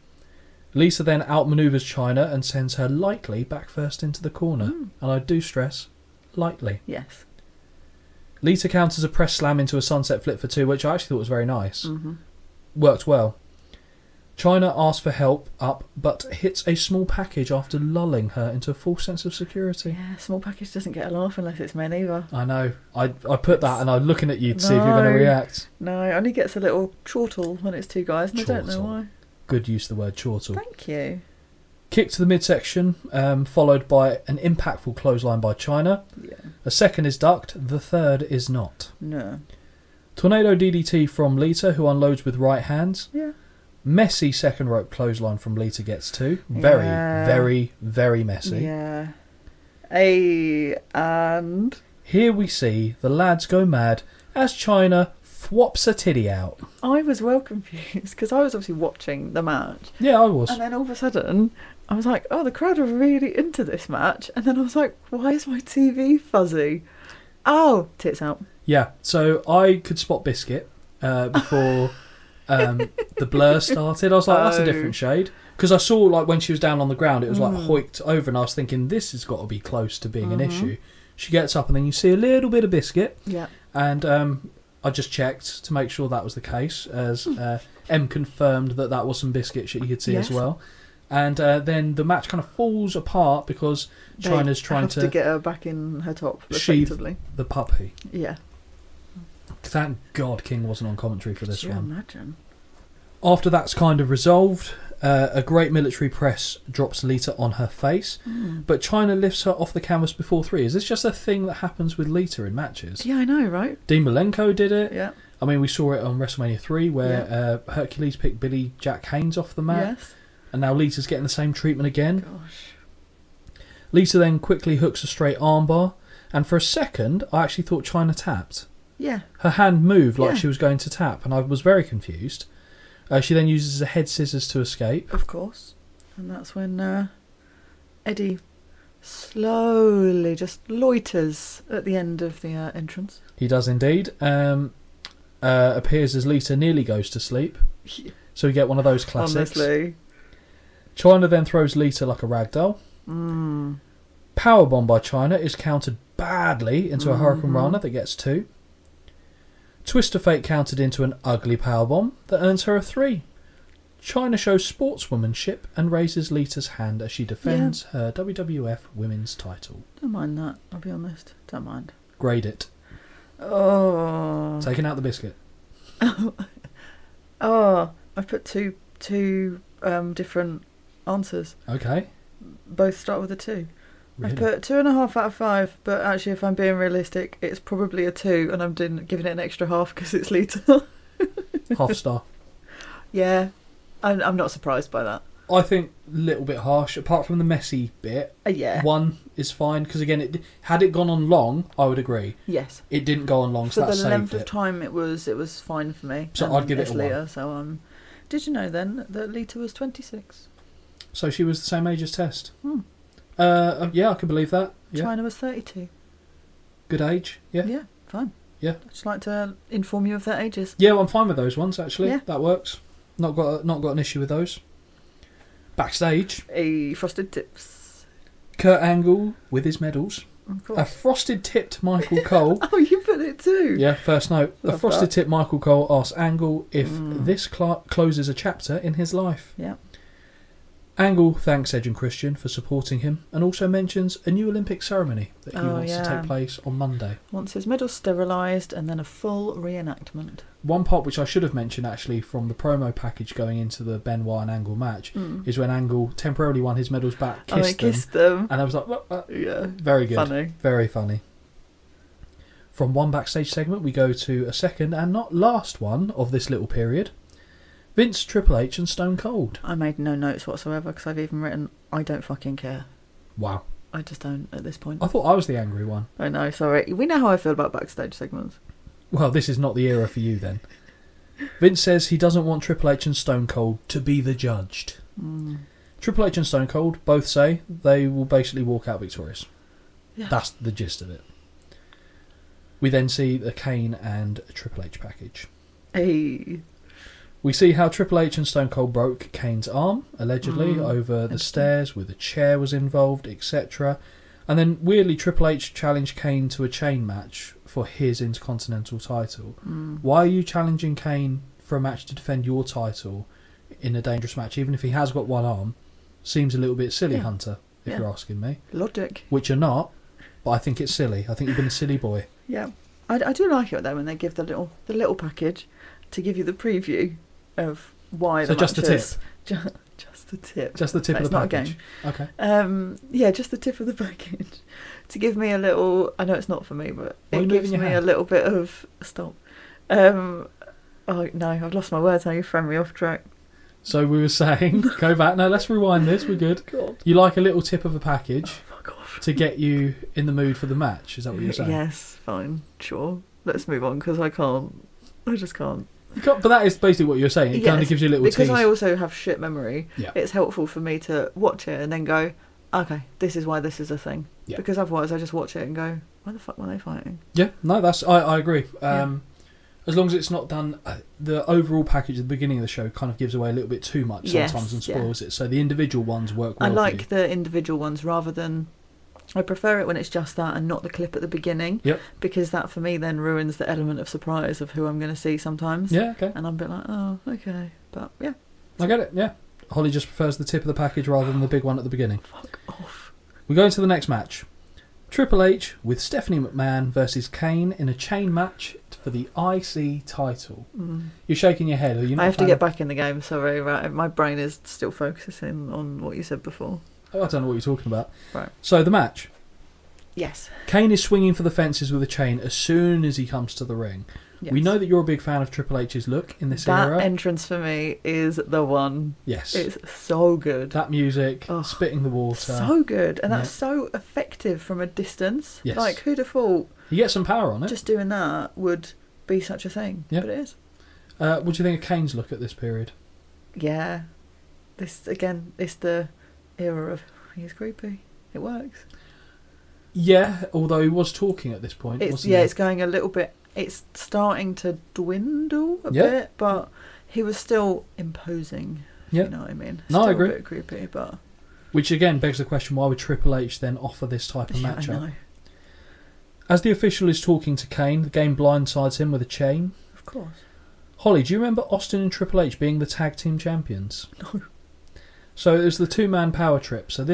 Lisa then outmaneuvers China and sends her lightly back first into the corner. And I do stress, lightly. Yes. Lita counters a press slam into a sunset flip for 2, which I actually thought was very nice. Mm-hmm. Worked well. China asks for help up, but hits a small package after lulling her into a false sense of security. Yeah, small package doesn't get a laugh unless it's men either. I know. I put that and I'm looking at you to see if you're going to react. No, it only gets a little chortle when it's two guys, and I don't know Chortle. why. Good use of the word chortle. Thank you. Kick to the midsection, followed by an impactful clothesline by China. Yeah. A second is ducked, the third is not. No. Tornado DDT from Lita, who unloads with right hands. Yeah. Messy second rope clothesline from Lita gets 2. Very, Yeah. very, very messy. Yeah. And Here we see the lads go mad as China thwops a titty out. I was well confused because I was obviously watching the match, Yeah, I was. and then all of a sudden I was like, "Oh, the crowd are really into this match," and then I was like, "Why is my TV fuzzy?" Oh, tits out. Yeah, so I could spot Biscuit before the blur started. I was like, that's a different shade. Because I saw, like, when she was down on the ground, it was, like, hoiked over, and I was thinking, this has got to be close to being an issue. She gets up, and then you see a little bit of Biscuit. Yeah. And I just checked to make sure that was the case, as M confirmed that was some Biscuit she could see as well. And then the match kind of falls apart because China's trying to get her back in her top, sheath effectively. the puppy. Yeah. Thank God King wasn't on commentary for this Could you one. imagine? After that's kind of resolved, a great military press drops Lita on her face, but China lifts her off the canvas before 3. Is this just a thing that happens with Lita in matches? Yeah, I know, right? Dean Malenko did it. Yeah. I mean, we saw it on WrestleMania 3 where Hercules picked Billy Jack Haynes off the mat, Yes. and now Lita's getting the same treatment again. Gosh. Lita then quickly hooks a straight armbar, and for a second, I actually thought China tapped. Yeah. Her hand moved like Yeah. she was going to tap, and I was very confused. She then uses a head scissors to escape. Of course. And that's when Eddie slowly just loiters at the end of the entrance. He does indeed. appears as Lita nearly goes to sleep. So we get one of those classics. Honestly. Chyna then throws Lita like a rag doll. Powerbomb by Chyna is countered badly into a Hurricane Rana that gets 2. Twist of Fate countered into an ugly powerbomb that earns her a 3. Chyna shows sportswomanship and raises Lita's hand as she defends her WWF Women's title. Don't mind that, I'll be honest. Don't mind. Grade it. Oh. Taking out the biscuit. Oh, I've put two different answers. Okay. Both start with a 2. Really? I've put 2.5 out of 5, but actually, if I'm being realistic, it's probably a 2, and I'm giving it an extra half because it's Lita. Half star. Yeah, I'm not surprised by that. I think a little bit harsh, apart from the messy bit. Yeah. 1 is fine, because again, had it gone on long, I would agree. Yes. It didn't go on long, For so that the saved length it. of time, it was fine for me. So I'd give it a 1. Lita, so did you know then that Lita was 26? So she was the same age as Test. Yeah, I can believe that. Yeah. Chyna was 32. Good age. Yeah. Yeah, fine. Yeah. I'd just like to inform you of their ages. Yeah, well, I'm fine with those ones actually. Yeah. That works. Not got an issue with those. Backstage, A frosted tips. Kurt Angle with his medals. Of A course. frosted tipped Michael Cole. Oh, you put it too. Yeah, first note. A Love frosted that. tipped Michael Cole asks Angle if this closes a chapter in his life. Yeah. Angle thanks Edge and Christian for supporting him and also mentions a new Olympic ceremony that he wants to take place on Monday. Wants his medals sterilised and then a full reenactment. One part which I should have mentioned actually from the promo package going into the Benoit and Angle match is when Angle temporarily won his medals back, kissed them. And I was like, yeah, very good. Funny. Very funny. From one backstage segment, we go to a second and not last one of this little period. Vince, Triple H and Stone Cold. I made no notes whatsoever because I've even written, I don't fucking care. Wow. I just don't at this point. I thought I was the angry one. I know, sorry. We know how I feel about backstage segments. Well, this is not the era for you then. Vince says he doesn't want Triple H and Stone Cold to be the judged. Triple H and Stone Cold both say they will basically walk out victorious. Yeah. That's the gist of it. We then see the Kane and Triple H package. Hey. We see how Triple H and Stone Cold broke Kane's arm, allegedly, over the stairs, where the chair was involved, etc. And then, weirdly, Triple H challenged Kane to a chain match for his Intercontinental title. Why are you challenging Kane for a match to defend your title in a dangerous match, even if he has got one arm? Seems a little bit silly, Hunter, if you're asking me. Logic. Which you're not, but I think it's silly. I think you've been a silly boy. Yeah. I do like it, though, when they give the little package to give you the preview of why the just match the is. Just the tip. Just the tip of the not package. A game. Okay. Yeah, just the tip of the package to give me a little. I know it's not for me, but Why it gives me a little bit of stop. Oh no, I've lost my words. Now you thrown me off track. So we were saying, go back. No, let's rewind this. We're good. God. You like a little tip of a package Fuck off. to get you in the mood for the match. Is that what you're saying? Yes, fine, sure. Let's move on because I can't. I just can't. You can't, but that is basically what you're saying. It kind of gives you a little because tease. I also have shit memory. Yeah. It's helpful for me to watch it and then go, okay, this is why this is a thing. Yeah. Because otherwise, I just watch it and go, why the fuck were they fighting? Yeah, no, I agree. As long as it's not done, the overall package at the beginning of the show kind of gives away a little bit too much sometimes and spoils it. So the individual ones work well. I like the individual ones rather than. I prefer it when it's just that and not the clip at the beginning. Yep. Because that for me then ruins the element of surprise of who I'm going to see sometimes. Yeah, okay. And I'm a bit like, oh, okay. But yeah. I get it, yeah. Holly just prefers the tip of the package rather than the big one at the beginning. Fuck off. We go into the next match. Triple H with Stephanie McMahon versus Kane in a chain match for the IC title. You're shaking your head. Are you not I have to get back in the game, sorry. Right, my brain is still focusing on what you said before. Oh, I don't know what you're talking about. Right. So the match. Yes. Kane is swinging for the fences with a chain as soon as he comes to the ring. Yes. We know that you're a big fan of Triple H's look in this era. That entrance for me is the one. Yes. It's so good. That music, spitting the water. So good. And that's so effective from a distance. Yes. Like, who'd have thought You get some power on it. just doing that would be such a thing? Yeah. But it is. What do you think of Kane's look at this period? Yeah. This, again, it's the era of he's creepy. It works. Yeah, although he was talking at this point, wasn't he? It's going a little bit it's starting to dwindle a bit, but he was still imposing. You know what I mean? No, I agree. A bit creepy, but... Which again begs the question, why would Triple H then offer this type of matchup? I know. As the official is talking to Kane, the game blindsides him with a chain. Of course. Holly, do you remember Austin and Triple H being the tag team champions? No. So it was the two-man power trip. So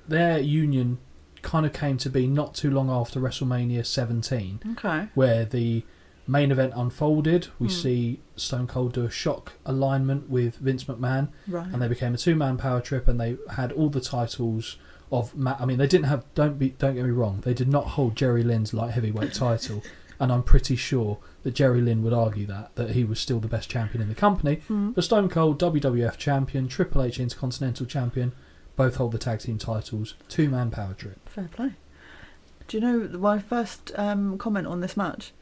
their union kind of came to be not too long after WrestleMania 17. Okay. Where the main event unfolded. We see Stone Cold do a shock alignment with Vince McMahon. Right. And they became a two-man power trip, and they had all the titles of... I mean, they didn't have... Don't get me wrong. They did not hold Jerry Lynn's light heavyweight title. And I'm pretty sure that Jerry Lynn would argue that he was still the best champion in the company. But Stone Cold, WWF champion, Triple H Intercontinental champion, both hold the tag team titles. Two-man power trip. Fair play. Do you know my first comment on this match?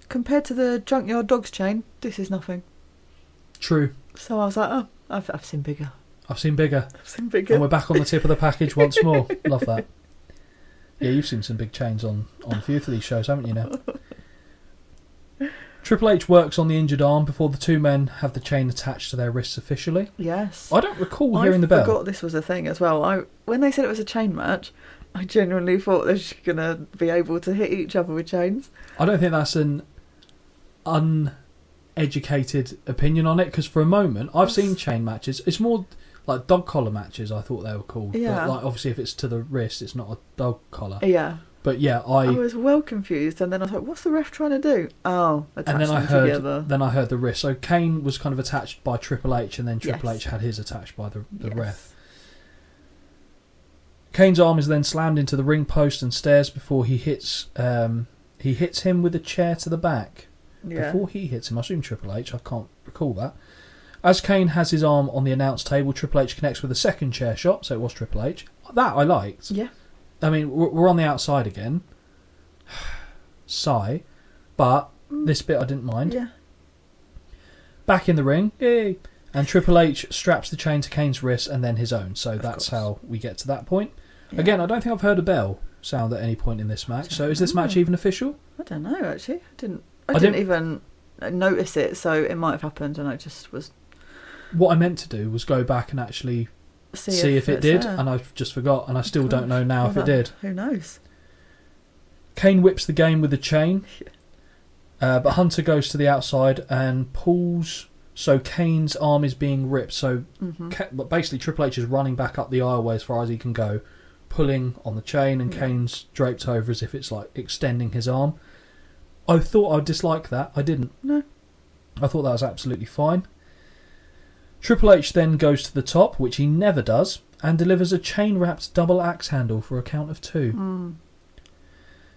Compared to the Junkyard Dogs chain, this is nothing. True. So I was like, oh, I've seen bigger. I've seen bigger. And we're back on the tip of the package once more. Love that. Yeah, you've seen some big chains on a few of these shows, haven't you now? Triple H works on the injured arm before the two men have the chain attached to their wrists officially. Yes. I don't recall hearing the bell. I forgot this was a thing as well. When they said it was a chain match, I genuinely thought they're just going to be able to hit each other with chains. I don't think that's an uneducated opinion on it, because for a moment I've seen chain matches. It's more like dog collar matches, I thought they were called. Yeah. But like, obviously if it's to the wrist, it's not a dog collar. Yeah. But yeah, I was well confused, and then I was like, what's the ref trying to do? Oh, attach them together. Then I heard the wrist. So Kane was kind of attached by Triple H, and then Triple H had his attached by the ref. Kane's arm is then slammed into the ring post and stairs before he hits him with a chair to the back. Yeah. Before he hits him, I assume Triple H, I can't recall that. As Kane has his arm on the announce table, Triple H connects with a second chair shot, so it was Triple H. That I liked. Yeah. I mean, we're on the outside again. Sigh. But this bit I didn't mind. Yeah. Back in the ring. Yay. And Triple H straps the chain to Kane's wrist and then his own. So that's how we get to that point. Yeah. Again, I don't think I've heard a bell sound at any point in this match. So is this match even official? I don't know, actually. I didn't even notice it, so it might have happened and I just was... What I meant to do was go back and actually see if it did, and I've just forgot, and I still don't know now if it did. Who knows? Kane whips the game with the chain, but Hunter goes to the outside and pulls, so Kane's arm is being ripped. So basically Triple H is running back up the aisleway as far as he can go, pulling on the chain, and Kane's draped over as if it's like extending his arm. I thought I'd dislike that. I didn't. No. I thought that was absolutely fine. Triple H then goes to the top, which he never does, and delivers a chain-wrapped double axe handle for a count of 2.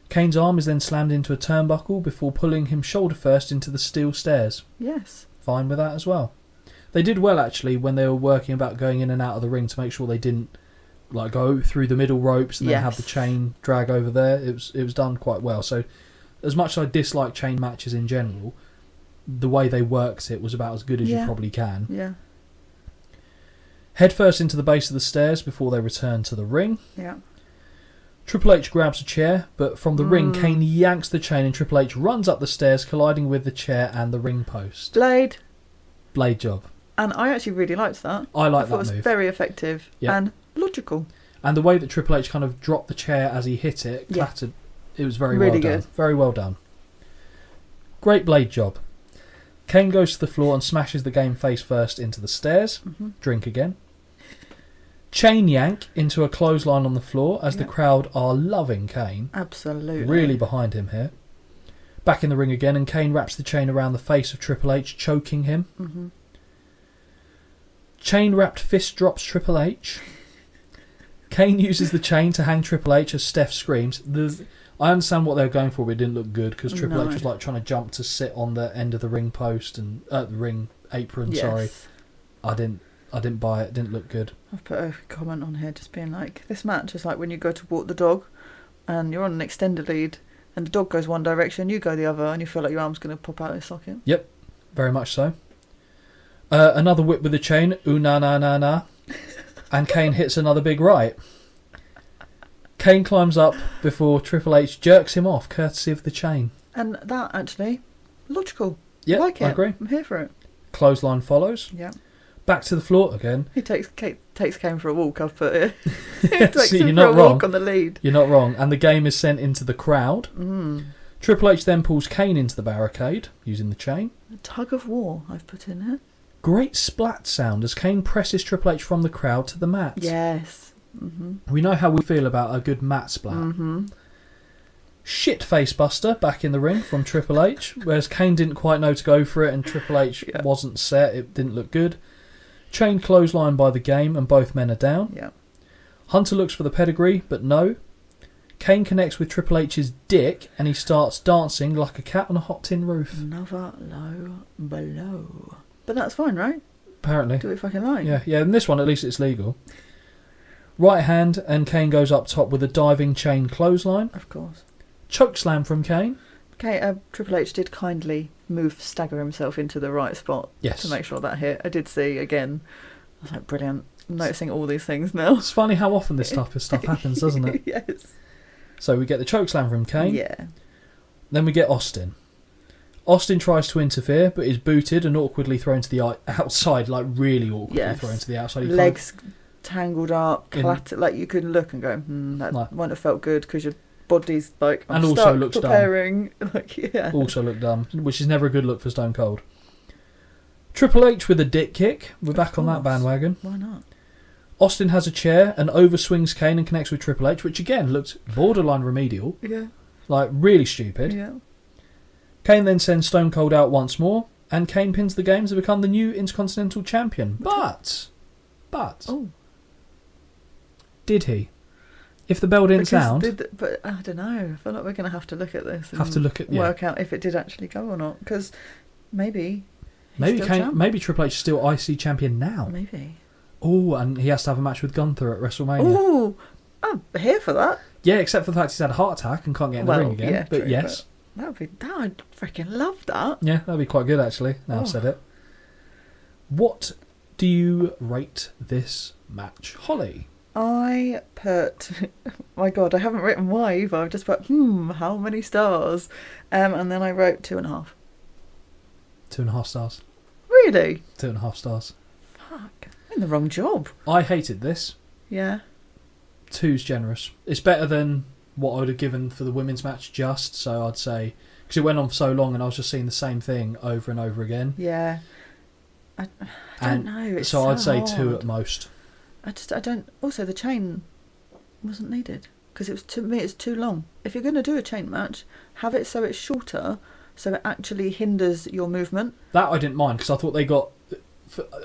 Kane's arm is then slammed into a turnbuckle before pulling him shoulder first into the steel stairs. Yes. Fine with that as well. They did well, actually, when they were working about going in and out of the ring to make sure they didn't like go through the middle ropes and then have the chain drag over there. It was done quite well. So as much as I dislike chain matches in general, the way they worked it was about as good as you probably can. Yeah. Head first into the base of the stairs before they return to the ring. Yeah. Triple H grabs a chair, but from the ring, Kane yanks the chain and Triple H runs up the stairs, colliding with the chair and the ring post. Blade job. And I actually really liked that. I like that move. It was very effective and logical. And the way that Triple H kind of dropped the chair as he hit it, clattered, it was very well done. Very well done. Great blade job. Kane goes to the floor and smashes the game face first into the stairs. Drink again. Chain yank into a clothesline on the floor as the crowd are loving Kane. Absolutely. Really behind him here. Back in the ring again, and Kane wraps the chain around the face of Triple H, choking him. Chain wrapped fist drops Triple H. Kane uses the chain to hang Triple H as Steph screams. I understand what they were going for, but it didn't look good because Triple H was like trying to jump to sit on the end of the ring post and the ring apron. Sorry, I didn't buy it. It didn't look good. I've put a comment on here just being like, this match is like when you go to walk the dog and you're on an extended lead and the dog goes one direction, you go the other, and you feel like your arm's going to pop out of your socket. Yep, very much so. Another whip with the chain, ooh-na-na-na-na, and Kane hits another big right. Kane climbs up before Triple H jerks him off, courtesy of the chain. And that, actually, logical. Yeah, like it. I agree. I'm here for it. Clothesline follows. Yeah. Back to the floor again. He takes Kane for a walk up at he takes See, him you're for not a wrong. walk on the lead. You're not wrong. And the game is sent into the crowd. Triple H then pulls Kane into the barricade using the chain. A tug of war, I've put in it. Great splat sound as Kane presses Triple H from the crowd to the mat. Yes. We know how we feel about a good mat splat. Shit face buster back in the ring from Triple H, whereas Kane didn't quite know to go for it and Triple H wasn't set. It didn't look good. Chain clothesline by the game and both men are down. Yeah. Hunter looks for the pedigree, but no. Kane connects with Triple H's dick and he starts dancing like a cat on a hot tin roof. Another low below. But that's fine, right? Apparently. Do it fucking like. Yeah. In this one, at least it's legal. Right hand and Kane goes up top with a diving chain clothesline. Of course. Choke slam from Kane. Okay, Triple H did kindly stagger himself into the right spot to make sure that hit. I did see, again, I was like, brilliant. I'm noticing all these things now. It's funny how often this type of stuff happens, doesn't it? Yes. So we get the choke slam from Kane. Yeah. Then we get Austin. Austin tries to interfere, but is booted and awkwardly thrown to the outside, like really awkwardly thrown to the outside. Legs tangled up, like you could look and go, that wouldn't have felt good because your body's like, I'm and stuck, also looks preparing. dumb. Like, Also look dumb, which is never a good look for Stone Cold. Triple H with a dick kick. We're back on that bandwagon. Why not? Austin has a chair and overswings Kane and connects with Triple H, which again looked borderline remedial. Yeah. Like really stupid. Yeah. Kane then sends Stone Cold out once more, and Kane pins the game to become the new Intercontinental Champion. But, did he? If the bell didn't sound... But I don't know. I feel like we're going to have to look at this and work out if it did actually go or not. Because maybe Triple H is still IC champion now. Maybe. Oh, and he has to have a match with Gunther at WrestleMania. Oh, I'm here for that. Yeah, except for the fact he's had a heart attack and can't get in the ring again. Yeah, but true, yes. I'd freaking love that. Yeah, that'd be quite good actually, now I've said it. What do you rate this match, Holly? I put... my God, I haven't written why either. I've just put, how many stars? And then I wrote 2.5. 2.5 stars. Really? 2.5 stars. Fuck. I'm in the wrong job. I hated this. Yeah. 2's generous. It's better than what I would have given for the women's match just, so I'd say... Because it went on for so long and I was just seeing the same thing over and over again. Yeah. I don't know. It's so I'd say hard. 2 at most. I don't... Also, the chain wasn't needed. Because it was, to me, it's too long. If you're going to do a chain match, have it so it's shorter, so it actually hinders your movement. That I didn't mind, because I thought they got...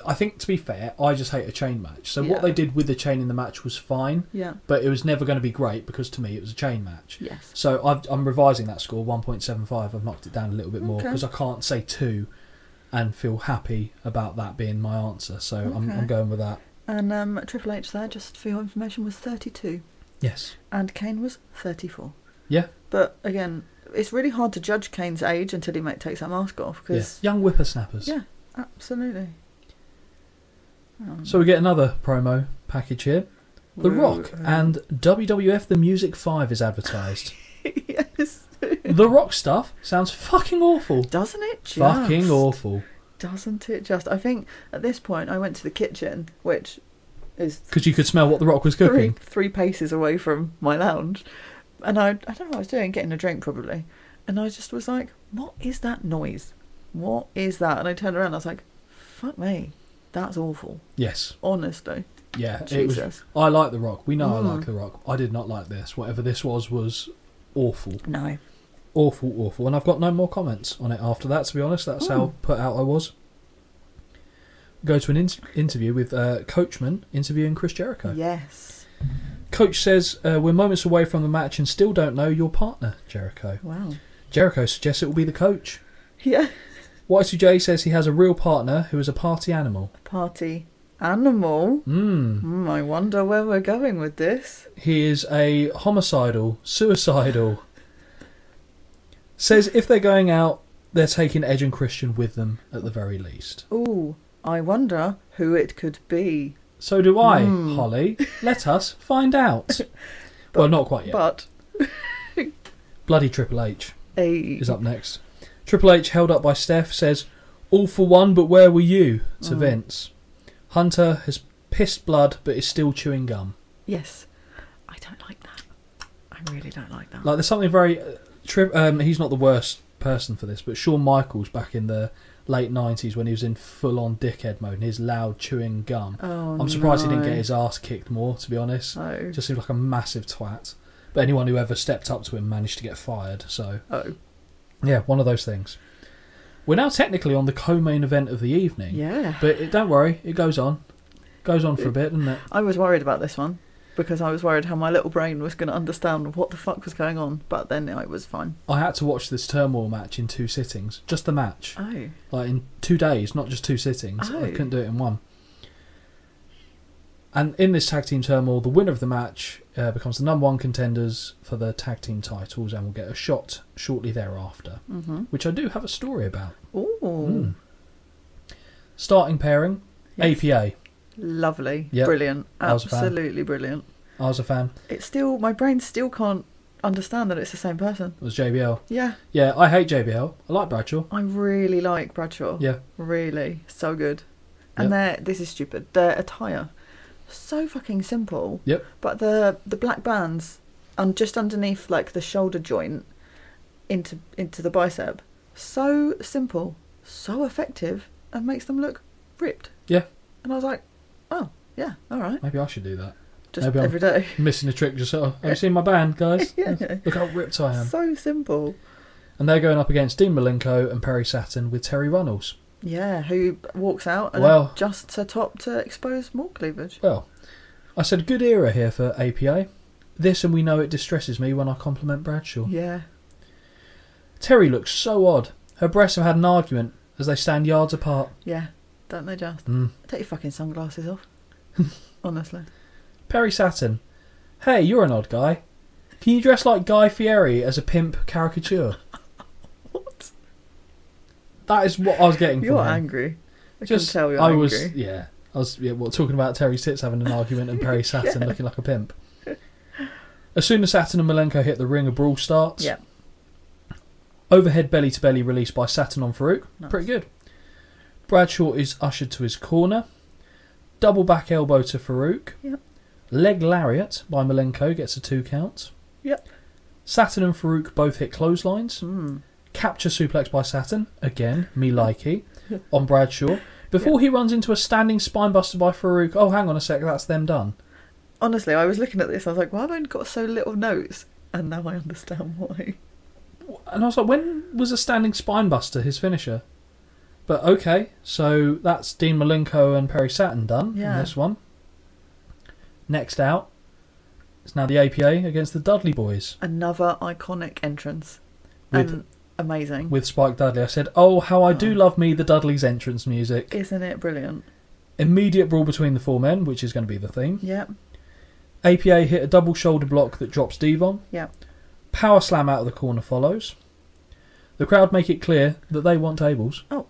I think, to be fair, I just hate a chain match. So what they did with the chain in the match was fine. Yeah. But it was never going to be great, because to me it was a chain match. Yes. So I'm revising that score, 1.75. I've knocked it down a little bit more, because I can't say 2 and feel happy about that being my answer. So I'm going with that. And Triple H there, just for your information, was 32. Yes. And Kane was 34. Yeah. But again, it's really hard to judge Kane's age until he takes that mask off. Cause, young whippersnappers. Yeah, absolutely. So we get another promo package here. The Rock and WWF The Music 5 is advertised. Yes. The Rock stuff sounds fucking awful. Doesn't it just? Fucking awful. Doesn't it just? I think at this point I went to the kitchen, which is... Because you could smell what The Rock was cooking. Three paces away from my lounge. And I don't know what I was doing, getting a drink probably. And I just was like, what is that noise? What is that? And I turned around and I was like, fuck me. That's awful. Yes. Honestly. Yeah. Jesus. It was, I like The Rock. We know I like The Rock. I did not like this. Whatever this was awful. No. Awful. And I've got no more comments on it after that, to be honest. That's how put out I was. Go to an interview with Coachman interviewing Chris Jericho. Yes. Coach says, we're moments away from the match and still don't know your partner, Jericho. Wow. Jericho suggests it will be the coach. Yeah. Y2J says he has a real partner who is a party animal. Party animal? I wonder where we're going with this. He is a homicidal, suicidal. Says if they're going out, they're taking Edge and Christian with them at the very least. Ooh, I wonder who it could be. So do I, Holly. Let us find out. Well, not quite yet. But bloody Triple H. is up next. Triple H, held up by Steph, says, "All for one, but where were you?" to Vince. Hunter has pissed blood, but is still chewing gum. Yes. I don't like that. I really don't like that. Like, there's something very... he's not the worst person for this, but Shawn Michaels back in the late 90s when he was in full-on dickhead mode and his loud chewing gum. I'm surprised he didn't get his ass kicked more, to be honest. Oh. Just seemed like a massive twat. But anyone who ever stepped up to him managed to get fired, so... Oh. Yeah, one of those things. We're now technically on the co-main event of the evening. Yeah. But don't worry, it goes on. Goes on for a bit, doesn't it? I was worried about this one because I was worried how my little brain was going to understand what the fuck was going on, but then it was fine. I had to watch this Turmoil match in 2 sittings. Just the match. Oh. Like in 2 days, not just 2 sittings. Oh. I couldn't do it in one. And in this tag team turmoil, the winner of the match becomes the number 1 contenders for the tag team titles and will get a shot shortly thereafter, which I do have a story about. Ooh. Starting pairing, Yes. APA. Lovely. Yep. Brilliant. I was a fan. Absolutely brilliant. I was a fan. It's still, my brain still can't understand that it's the same person. It was JBL. Yeah. Yeah, I hate JBL. I like Bradshaw. I really like Bradshaw. Yeah. Really. So good. And this is stupid, their attire, so fucking simple. Yep. But the black bands just underneath like the shoulder joint into the bicep, so simple, so effective, and makes them look ripped. Yeah. And I was like, oh, yeah, all right. Maybe I should do that. Just Maybe every day. Missing a trick, just sort of, have you seen my band, guys? Yeah. Look how ripped I am. So simple. And they're going up against Dean Malenko and Perry Saturn with Terry Runnels. Yeah, who walks out and adjusts her top to expose more cleavage. Well, I said good era here for APA. This and we know it distresses me when I compliment Bradshaw. Yeah. Terry looks so odd. Her breasts have had an argument as they stand yards apart. Yeah, don't they just? Take your fucking sunglasses off. Honestly. Perry Saturn. Hey, you're an odd guy. Can you dress like Guy Fieri as a pimp caricature? What? That is what I was getting from You're him. angry. I can tell you're angry. I was talking about Terry Sitz having an argument and Perry Saturn looking like a pimp. As soon as Saturn and Malenko hit the ring, a brawl starts. Yeah. Overhead belly to belly released by Saturn on Farouk. Nice. Pretty good. Bradshaw is ushered to his corner. Double back elbow to Farouk. Yep. Leg lariat by Malenko gets a 2 count. Yep. Saturn and Farouk both hit clotheslines. Capture suplex by Saturn, again, me likey, on Bradshaw. Before he runs into a standing spinebuster by Farouk. Oh, hang on a sec, that's them done. Honestly, I was looking at this, I was like, why have I got so little notes? And now I understand why. And I was like, when was a standing spinebuster his finisher? But okay, so that's Dean Malenko and Perry Saturn done in this one. Next out, it's now the APA against the Dudley Boys. Another iconic entrance. And amazing. With Spike Dudley. I said, oh, how I do love me the Dudley's entrance music. Isn't it brilliant? Immediate brawl between the 4 men, which is going to be the theme. Yep. APA hit a double shoulder block that drops Devon. Yep. Power slam out of the corner follows. The crowd make it clear that they want tables. Oh,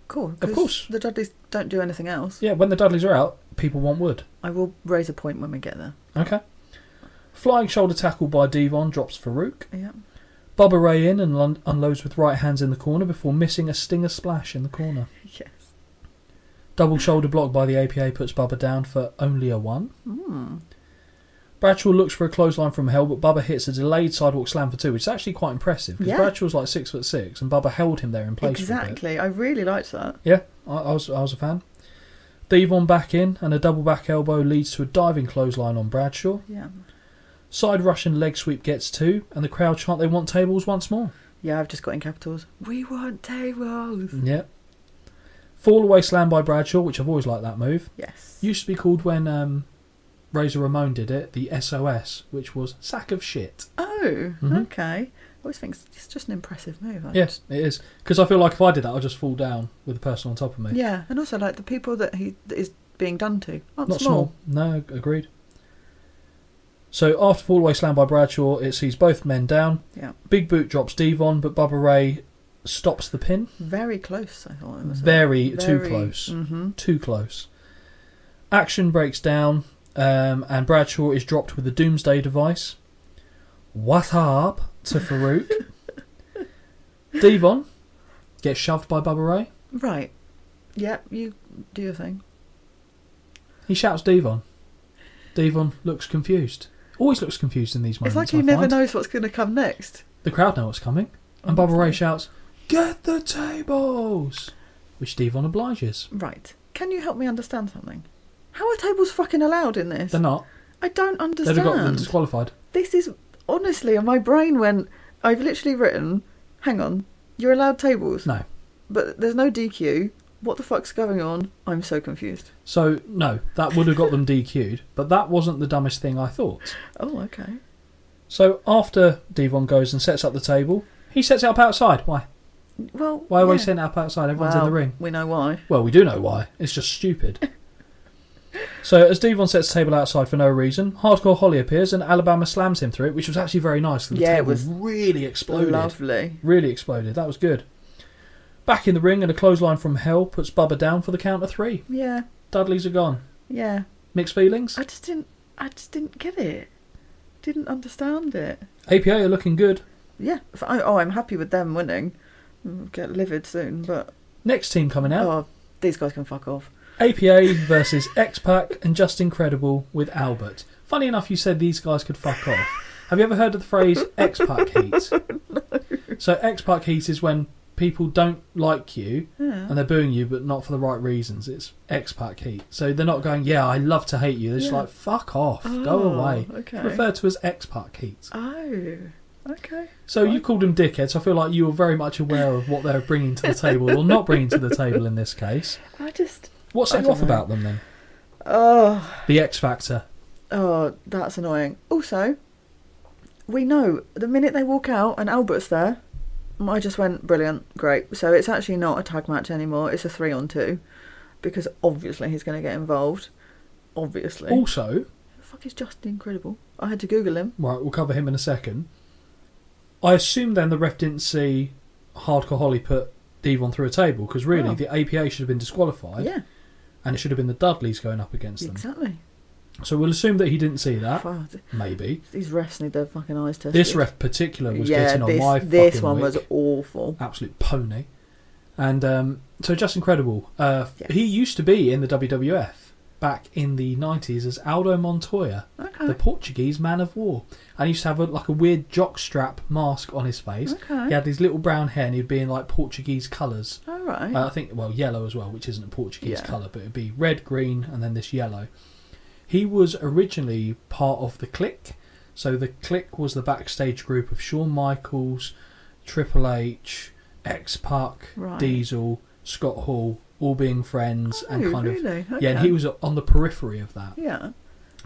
cool. Of course. The Dudleys don't do anything else. Yeah, when the Dudleys are out, people want wood. I will raise a point when we get there. Okay. Flying shoulder tackle by Devon drops Farouk. Yeah. Bubba Ray in and unloads with right hands in the corner before missing a stinger splash in the corner. Yes. Double shoulder block by the APA puts Bubba down for only a 1. Bradshaw looks for a clothesline from hell, but Bubba hits a delayed sidewalk slam for 2, which is actually quite impressive because Bradshaw's like 6'6", and Bubba held him there in place. Exactly, I really liked that. Yeah, I was a fan. Devon back in, and a double back elbow leads to a diving clothesline on Bradshaw. Yeah. Side Russian leg sweep gets 2, and the crowd chant they want tables once more. Yeah, I've just got in capitals. We want tables. Yeah. Fall away slam by Bradshaw, which I've always liked that move. Yes. Used to be called when Razor Ramon did it, the SOS, which was sack of shit. Oh, okay. I always think it's just an impressive move. Yes, it is. Because I feel like if I did that, I'd just fall down with the person on top of me. Yeah, and also like the people that he is being done to aren't Not small. No, agreed. So after fall away slam by Bradshaw, it sees both men down. Yeah. Big boot drops Devon, but Bubba Ray stops the pin. Very close, I thought it was. Very too close. Too close. Action breaks down, and Bradshaw is dropped with a Doomsday device. What up to Farouk? Devon gets shoved by Bubba Ray. Right. Yep, you do your thing. He shouts Devon. Devon looks confused. Always looks confused in these moments. It's like he never knows what's going to come next. The crowd know what's coming. And Bubba Ray shouts, "Get the tables!" Which Devon obliges. Right. Can you help me understand something? How are tables fucking allowed in this? They're not. I don't understand. They'd have got them disqualified. This is, honestly, and my brain went, I've literally written, hang on, you're allowed tables? No. But there's no DQ. What the fuck's going on? I'm so confused. So, no, that would have got them DQ'd, but that wasn't the dumbest thing I thought. Oh, okay. So, after Devon goes and sets up the table, he sets it up outside. Why? Well, why are we setting it up outside? Everyone's in the ring. We know why. Well, we do know why. It's just stupid. So, as Devon sets the table outside for no reason, Hardcore Holly appears and Alabama slams him through it, which was actually very nice. The table it was really exploded. Lovely. Really exploded. That was good. Back in the ring, and a clothesline from Hell puts Bubba down for the count of 3. Yeah. Dudleys are gone. Yeah. Mixed feelings? I just didn't get it. Didn't understand it. APA are looking good. Yeah. I'm happy with them winning. We'll get livid soon, but... Next team coming out. Oh, these guys can fuck off. APA versus X-Pac and Just Incredible with Albert. Funny enough, you said these guys could fuck off. Have you ever heard of the phrase X-Pac heat? No. So X-Pac heat is when people don't like you and they're booing you, but not for the right reasons. It's X-Pac heat. So they're not going, yeah, I love to hate you. They're just like, fuck off, go away. Okay. It's referred to as X-Pac heat. Oh, okay. So you called them dickheads. I feel like you were very much aware of what they're bringing to the table or not bringing to the table in this case. What set you off about them then? Oh, the X Factor. Oh, that's annoying. Also, we know the minute they walk out and Albert's there, I just went, brilliant, great. So it's actually not a tag match anymore, it's a 3-on-2. Because obviously he's going to get involved. Obviously. Also... Who the fuck is Justin Incredible? I had to Google him. Right, we'll cover him in a second. I assume then the ref didn't see Hardcore Holly put Devon through a table, because really the APA should have been disqualified. Yeah. And it should have been the Dudleys going up against them. Exactly. So we'll assume that he didn't see that. Wow. Maybe. These refs need their fucking eyes tested. This ref particular was getting on my fucking this one wick. was awful. Absolute pony. And so Just Incredible. He used to be in the WWF back in the 90s as Aldo Montoya, the Portuguese man of war. And he used to have a weird jockstrap mask on his face. Okay. He had his little brown hair and he'd be in like Portuguese colours. All right. I think, well, yellow as well, which isn't a Portuguese colour, but it'd be red, green, and then this yellow. He was originally part of the Clique. So the Clique was the backstage group of Shawn Michaels, Triple H, X-Pac, Diesel, Scott Hall, all being friends and kind of... Okay. Yeah, and he was on the periphery of that. Yeah.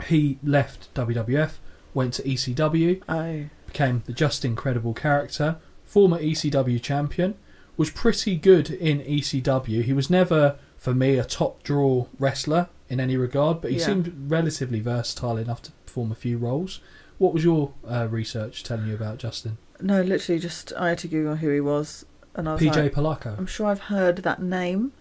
He left WWF, went to ECW, became the Just Incredible character, former ECW champion, was pretty good in ECW. He was never, for me, a top draw wrestler in any regard, but he seemed relatively versatile enough to perform a few roles. What was your research telling you about Justin? No, literally just I had to Google who he was, and I was PJ like, Polaco. I'm sure I've heard that name,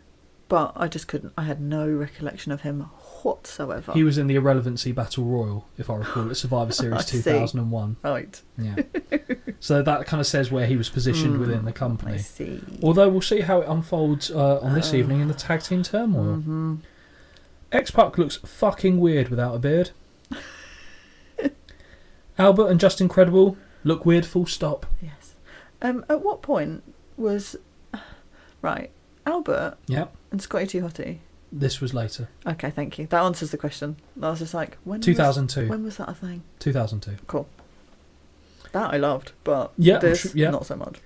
but I just couldn't. I had no recollection of him whatsoever. He was in the Irrelevancy Battle Royal, if I recall, at Survivor Series 2001. Right. Yeah. So that kind of says where he was positioned within the company. I see. Although we'll see how it unfolds on this evening in the Tag Team Turmoil. Mm-hmm. X-Pac looks fucking weird without a beard. Albert and Just Incredible look weird, full stop. Yes. At what point was... Right. Albert and Scotty 2 Hotty. This was later. Okay, thank you. That answers the question. I was just like, when 2002. When was that a thing? 2002. Cool. That I loved, but this, not so much.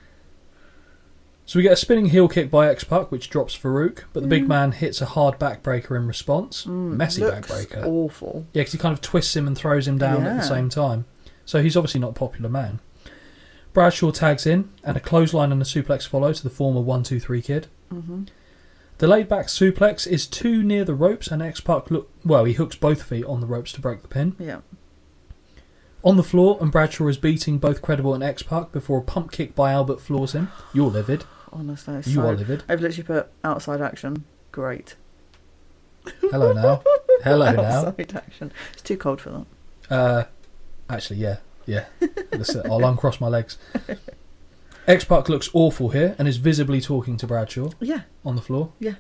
So we get a spinning heel kick by X-Pac, which drops Farouk, but the big man hits a hard backbreaker in response. Messy backbreaker. Awful. Yeah, because he kind of twists him and throws him down at the same time. So he's obviously not a popular man. Bradshaw tags in, and a clothesline and a suplex follow to the former 1-2-3 Kid. Mm-hmm. The laid-back suplex is too near the ropes, and X-Pac he hooks both feet on the ropes to break the pin. Yeah. On the floor, and Bradshaw is beating both Credible and X-Pac before a pump kick by Albert floors him. You're livid. Honestly, you are livid. I've literally put outside action. Great. Hello now. Hello now. Outside action. It's too cold for that. Actually, yeah. I'll uncross my legs. X-Pac looks awful here and is visibly talking to Bradshaw. Yeah. On the floor. Yeah.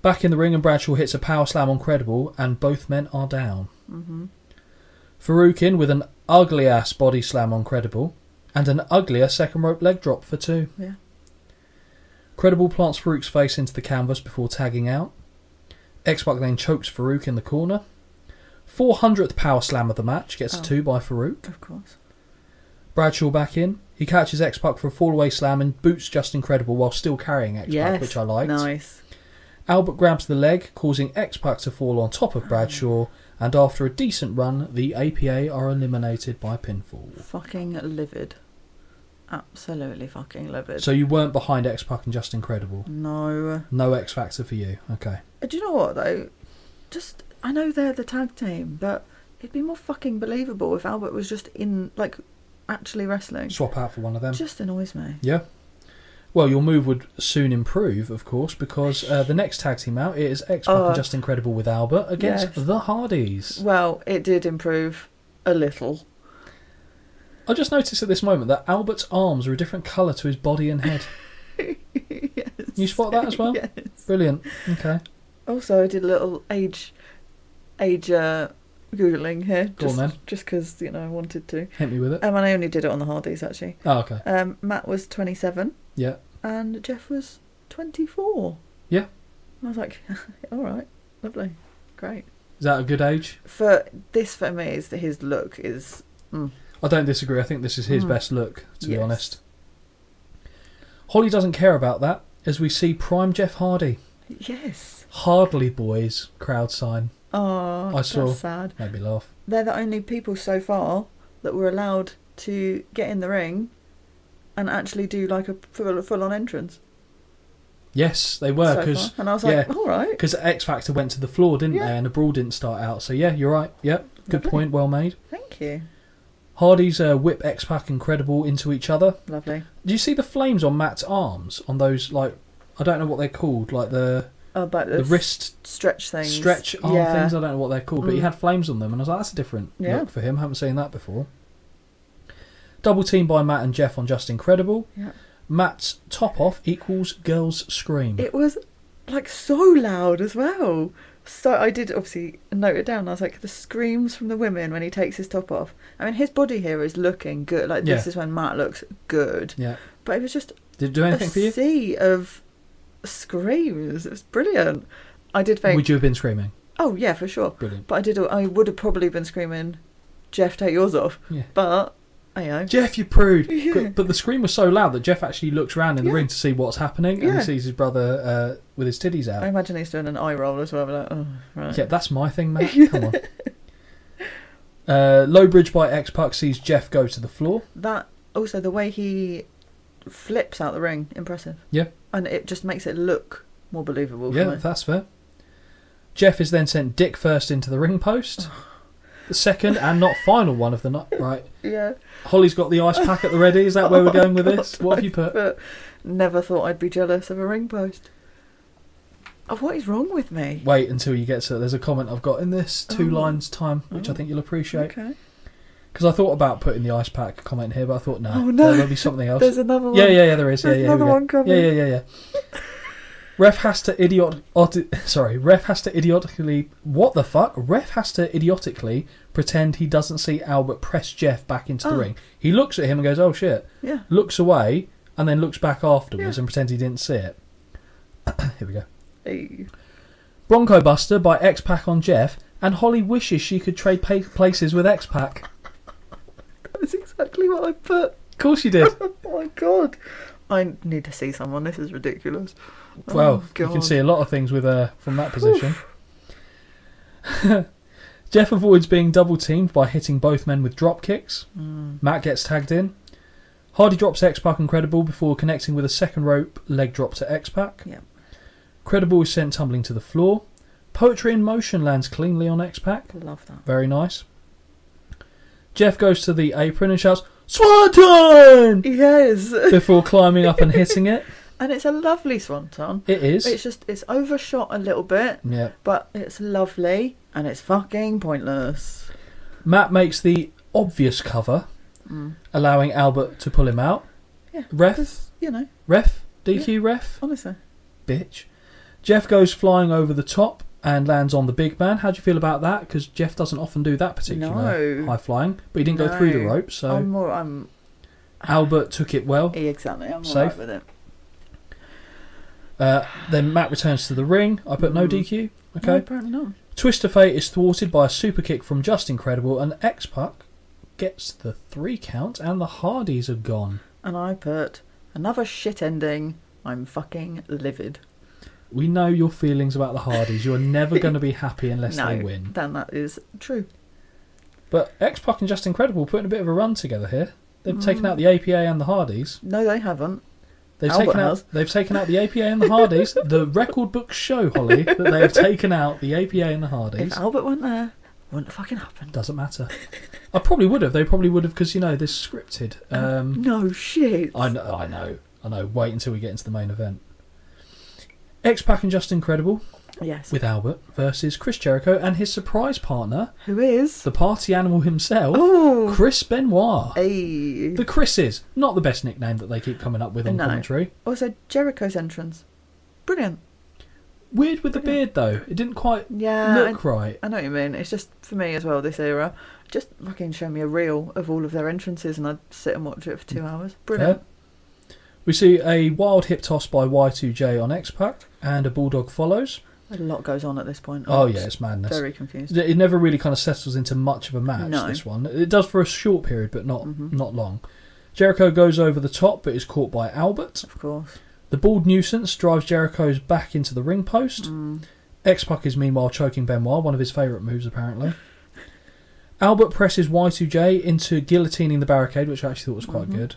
Back in the ring, and Bradshaw hits a power slam on Credible, and both men are down. Mm-hmm. Farouk in with an ugly ass body slam on Credible, and an uglier second rope leg drop for 2. Yeah. Credible plants Farouk's face into the canvas before tagging out. X-Pac then chokes Farouk in the corner. 400th power slam of the match gets a 2 by Farouk. Of course. Bradshaw back in. He catches X-Pac for a fallaway slam and boots Justin Credible while still carrying X-Pac, which I liked. Nice. Albert grabs the leg, causing X-Pac to fall on top of Bradshaw, and after a decent run, the APA are eliminated by pinfall. Fucking livid. Absolutely fucking livid. So you weren't behind X-Pac and Justin Credible? No. No X-Factor for you, okay. Do you know what, though? I know they're the tag team, but it'd be more fucking believable if Albert was just in, like, actually wrestling. Swap out for one of them. Just annoys me. Yeah. Well, your move would soon improve, of course, because the next tag team out is X-Pac and Justin Credible with Albert against the Hardys. Well, it did improve a little. I just noticed at this moment that Albert's arms are a different colour to his body and head. Yes. You spot that as well? Yes. Brilliant. Okay. Also, I did a little age Googling here. Go on then. Just because, I wanted to. Hit me with it. And I only did it on the Hardys, actually. Oh, okay. Matt was 27. Yeah. And Jeff was 24. Yeah. I was like, all right, lovely, great. Is that a good age? For me, is that his look is... I don't disagree. I think this is his best look, to be honest. Holly doesn't care about that, as we see prime Jeff Hardy. Yes. Hardly boys, crowd sign. Oh, that's sad. Made me laugh. They're the only people so far that were allowed to get in the ring and actually do like a full-on entrance. Yes, they were. And I was like, all right. Because X Factor went to the floor, didn't they? And the brawl didn't start out. So, yeah, you're right. Yep, good point. Well made. Thank you. Hardy's whip X-Pac and Credible into each other. Lovely. Do you see the flames on Matt's arms? On those, like, I don't know what they're called, like the wrist stretch things. Stretch arm things, I don't know what they're called, but he had flames on them, and I was like, that's a different look for him. Haven't seen that before. Double team by Matt and Jeff on Justin Credible. Yeah. Matt's top off equals girls scream. It was, like, so loud as well. So I did obviously note it down. I was like, the screams from the women when he takes his top off. I mean, his body here is looking good. Like, this is when Matt looks good. Yeah. But it was just did it do anything for you? A sea of screams. It was brilliant. I did think... Would you have been screaming? Oh, yeah, for sure. Brilliant. But I would have probably been screaming, Jeff, take yours off. Yeah. But... Jeff, you prude. Yeah. But the scream was so loud that Jeff actually looks around in the ring to see what's happening, and he sees his brother with his titties out. I imagine he's doing an eye roll as well. Like, oh, right. Yeah, that's my thing, mate. Come on. Low bridge by X-Pac sees Jeff go to the floor. That also, the way he flips out the ring, impressive. Yeah. And it just makes it look more believable. Yeah, that's fair. Jeff is then sent dick first into the ring post. The second and not final one of the night. Right. Yeah. Holly's got the ice pack at the ready. Is that where we're going with this? What have you put? Never thought I'd be jealous of a ring post. Oh, what is wrong with me? Wait until you get to it. There's a comment I've got in this 2 lines time, which I think you'll appreciate. Okay. Because I thought about putting the ice pack comment here, but I thought, no, there'll be something else. There's another one. Yeah, there is. There's another one coming. Yeah. Ref has to idiotically... What the fuck? Ref has to idiotically pretend he doesn't see Albert press Jeff back into the ring. He looks at him and goes, oh shit. Yeah. Looks away and then looks back afterwards and pretends he didn't see it. Here we go. Hey. Bronco Buster by X-Pac on Jeff, and Holly wishes she could trade places with X-Pac. That's exactly what I put. Of course you did. Oh my god. I need to see someone. This is ridiculous. Well, you can see a lot of things with from that position. Jeff avoids being double teamed by hitting both men with drop kicks. Matt gets tagged in. Hardy drops X-Pac and Credible before connecting with a second rope leg drop to X-Pac. Yeah. Credible is sent tumbling to the floor. Poetry in Motion lands cleanly on X-Pac. Love that. Very nice. Jeff goes to the apron and shouts, "Swanton!" Yes. Before climbing up and hitting it. And it's a lovely swanton. It is. It's overshot a little bit. Yeah. But it's lovely and it's fucking pointless. Matt makes the obvious cover, allowing Albert to pull him out. Yeah. Ref? You know. Ref? DQ ref? Honestly. Bitch. Jeff goes flying over the top and lands on the big man. How do you feel about that? Because Jeff doesn't often do that particular high flying, but he didn't go through the ropes. So Albert took it well. Exactly. I'm safe. all right with it. Then Matt returns to the ring. I put no DQ. Okay. No, apparently not. Twist of Fate is thwarted by a super kick from Just Incredible, and X-Pac gets the 3 count, and the Hardys are gone. And I put another shit ending. I'm fucking livid. We know your feelings about the Hardys. You're never going to be happy unless they win. Then that is true. But X-Pac and Just Incredible putting a bit of a run together here. They've taken out the APA and the Hardys. No, they haven't. They've taken out the APA and the Hardys. The record books show, Holly, that they have taken out the APA and the Hardys. If Albert weren't there, it wouldn't fucking happen. Doesn't matter. I probably would have. They probably would have because, this is scripted. No shit. I know. Wait until we get into the main event. X-Pac and Just Incredible. Yes. With Albert versus Chris Jericho and his surprise partner. Who is? The party animal himself. Ooh. Chris Benoit. Hey. The Chris's. Not the best nickname that they keep coming up with on commentary. Also, Jericho's entrance. Brilliant. Weird with the beard, though. It didn't quite look right. I know what you mean. It's just, for me as well, this era, just fucking show me a reel of all of their entrances and I'd sit and watch it for 2 hours. Brilliant. Yeah. We see a wild hip toss by Y2J on X-Pac and a Bulldog follows. A lot goes on at this point. It's madness. Very confused. It never really kind of settles into much of a match, this one. It does for a short period, but not long. Jericho goes over the top, but is caught by Albert. Of course. The Bald Nuisance drives Jericho's back into the ring post. X-Pac is meanwhile choking Benoit, one of his favourite moves, apparently. Albert presses Y2J into guillotining the barricade, which I actually thought was quite good.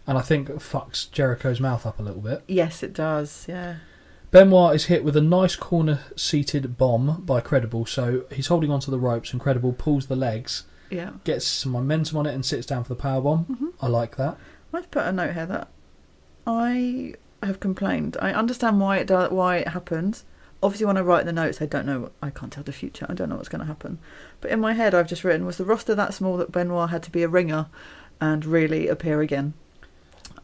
And I think fucks Jericho's mouth up a little bit. Yes, it does, yeah. Benoit is hit with a nice corner-seated bomb by Credible, so he's holding onto the ropes and Credible pulls the legs, gets some momentum on it and sits down for the powerbomb. I like that. I've put a note here that I have complained. I understand why it happens. Obviously, when I write the notes, I can't tell the future. I don't know what's going to happen. But in my head, I've just written, was the roster that small that Benoit had to be a ringer and really appear again?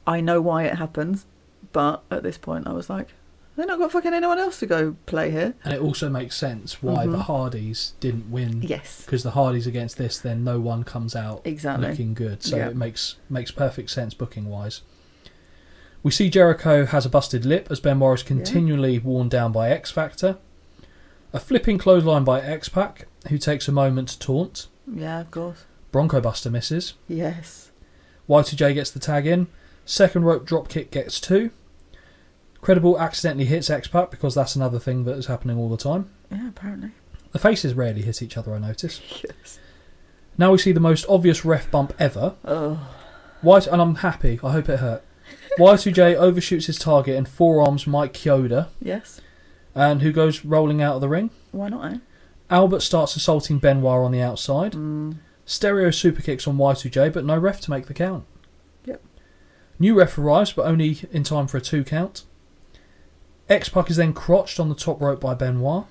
I know why it happens, but at this point I was like, they've not got fucking anyone else to go play here. And it also makes sense why the Hardys didn't win. Yes. Because the Hardys against this, then no one comes out looking good. So it makes perfect sense booking-wise. We see Jericho has a busted lip as Benoit is continually worn down by X-Factor. A flipping clothesline by X-Pac, who takes a moment to taunt. Yeah, of course. Bronco Buster misses. Yes. Y2J gets the tag in. Second rope dropkick gets 2. Credible accidentally hits X-Pac because that's another thing that is happening all the time. Yeah, apparently. The faces rarely hit each other, I notice. Yes. Now we see the most obvious ref bump ever. Oh. And I'm happy. I hope it hurt. Y2J overshoots his target and forearms Mike Chioda. Yes. And who goes rolling out of the ring? Why not, eh? Albert starts assaulting Benoit on the outside. Stereo super kicks on Y2J, but no ref to make the count. Yep. New ref arrives, but only in time for a 2 count. X-Pac is then crotched on the top rope by Benoit.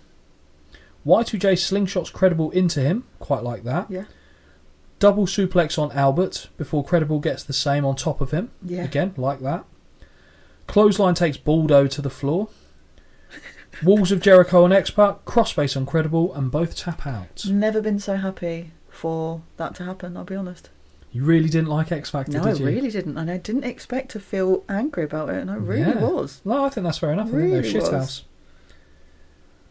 Y2J slingshots Credible into him, quite like that. Yeah. Double suplex on Albert before Credible gets the same on top of him. Yeah. Again, like that. Clothesline takes Baldo to the floor. Walls of Jericho and X-Pac, crossface on Credible, and both tap out. Never been so happy for that to happen, I'll be honest. You really didn't like X-Factor, did you? No, I really didn't. And I didn't expect to feel angry about it, and I really was. No, I think that's fair enough. Really I think they're shithouse.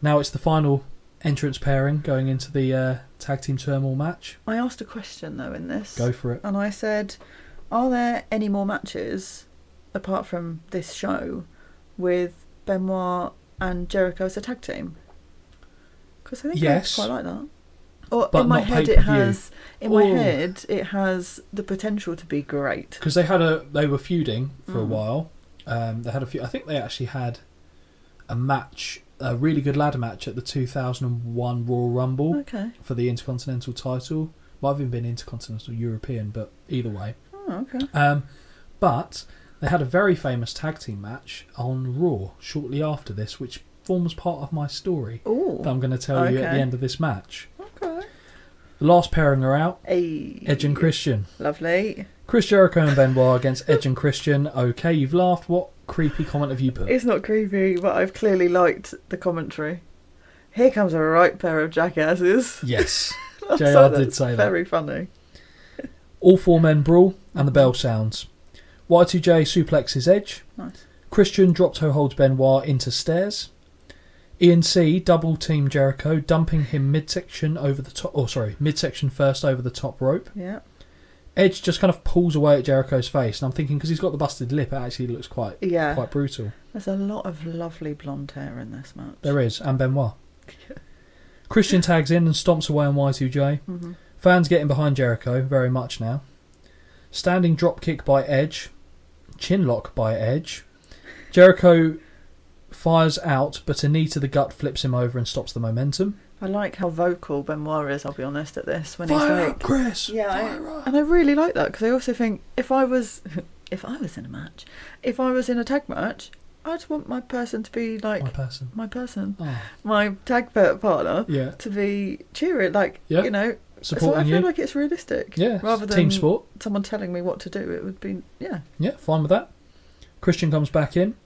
Now it's the final entrance pairing going into the Tag Team Turmoil match. I asked a question, though, in this. Go for it. And I said, are there any more matches, apart from this show, with Benoit and Jericho as a tag team? Because I think I quite like that. Or but in my head it has. In my head it has the potential to be great. Because they were feuding for a while. They had a few. I think they actually had a match, a really good ladder match at the 2001 Royal Rumble for the Intercontinental title. Might have even been Intercontinental European, but either way. Oh, okay. But they had a very famous tag team match on Raw shortly after this, which forms part of my story that I'm going to tell you at the end of this match. Okay. The last pairing are out. Hey. Edge and Christian. Lovely. Chris Jericho and Benoit against Edge and Christian. Okay, you've laughed. What creepy comment have you put? It's not creepy, but I've clearly liked the commentary. Here comes a right pair of jackasses. Yes, JR did say that. Very funny. All four men brawl and the bell sounds. Y2J suplexes Edge. Nice. Christian drop toe holds Benoit into stairs. ENC double team Jericho, dumping him midsection over the top. Oh, sorry, midsection first over the top rope. Yeah. Edge just kind of pulls away at Jericho's face, and I'm thinking because he's got the busted lip, it actually looks quite brutal. There's a lot of lovely blonde hair in this match. There is, and Benoit. Christian tags in and stomps away on Y2J. Mm-hmm. Fans getting behind Jericho very much now. Standing drop kick by Edge, chin lock by Edge. Jericho fires out, but a knee to the gut flips him over and stops the momentum. I like how vocal Benoit is, I'll be honest, at this. When Fire he's up, like, Chris! Yeah, Fire up. and I really like that, because I also think if I was in a match, if I was in a tag match, I'd want my person to be like... My tag partner to be cheering, like, you know... Supporting so I feel you. like it's realistic. Yeah, rather than team sport. Someone telling me what to do, it would be... Yeah, fine with that. Christian comes back in.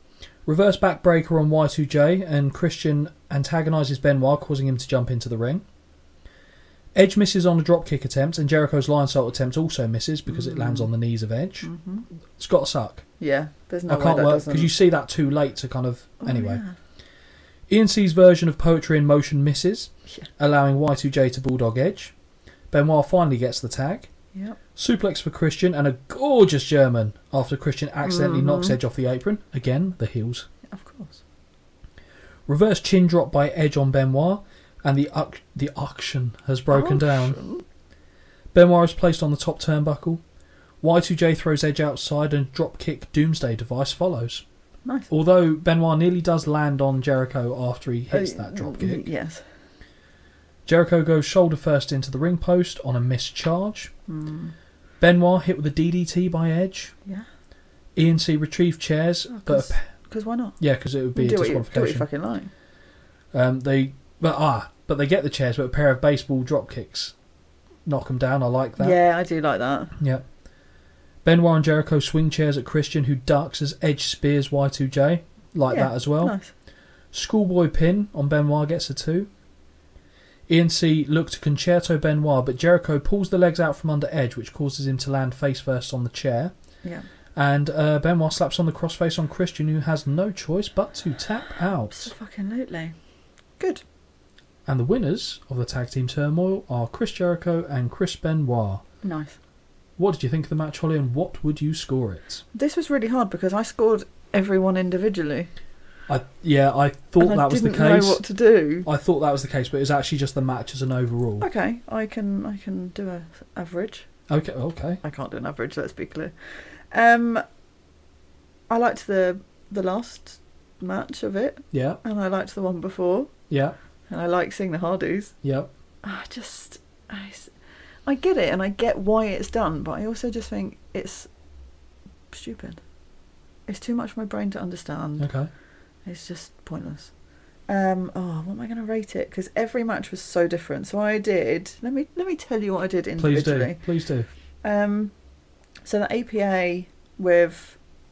Reverse backbreaker on Y2J, and Christian antagonises Benoit, causing him to jump into the ring. Edge misses on a dropkick attempt, and Jericho's lion salt attempt also misses because it lands on the knees of Edge. Mm-hmm. It's got to suck. Yeah, there's no I can't way that work doesn't... because you see that too late to kind of... Anyway. Yeah. ENC's version of poetry in motion misses, allowing Y2J to bulldog Edge. Benoit finally gets the tag. Yep. Suplex for Christian and a gorgeous German after Christian accidentally knocks Edge off the apron. Again, the heels. Of course. Reverse chin drop by Edge on Benoit, and the auction has broken down. Benoit is placed on the top turnbuckle. Y2J throws Edge outside and drop kick Doomsday device follows. Nice. Although Benoit nearly does land on Jericho after he hits that drop kick. Yes. Jericho goes shoulder first into the ring post on a missed charge. Benoit hit with a DDT by Edge. Yeah. ENC retrieve chairs, but because why not? Yeah, because it would be a disqualification. Do what you fucking like. But they get the chairs, but a pair of baseball drop kicks knock them down. I like that. Yeah, I do like that. Yeah. Benoit and Jericho swing chairs at Christian, who ducks as Edge spears Y2J. Like that as well. Nice. Schoolboy pin on Benoit gets a 2. ENC look to concerto Benoit, but Jericho pulls the legs out from under Edge, which causes him to land face first on the chair. Yeah. And Benoit slaps on the crossface on Christian, who has no choice but to tap out. Absolutely. Good. And the winners of the tag team turmoil are Chris Jericho and Chris Benoit. Nice. What did you think of the match, Holly, and what would you score it? This was really hard because I scored everyone individually. I thought that was the case. I didn't know what to do. I thought that was the case, but it was actually just the match as an overall. Okay, I can do an average. Okay. I can't do an average, let's be clear. I liked the last match of it. Yeah. And I liked the one before. Yeah. And I like seeing the Hardys. Yeah. I get it and I get why it's done, but I also just think it's stupid. It's too much for my brain to understand. Okay. It's just pointless. What am I going to rate it? Because every match was so different. So I did... Let me tell you what I did individually. Please do. So the APA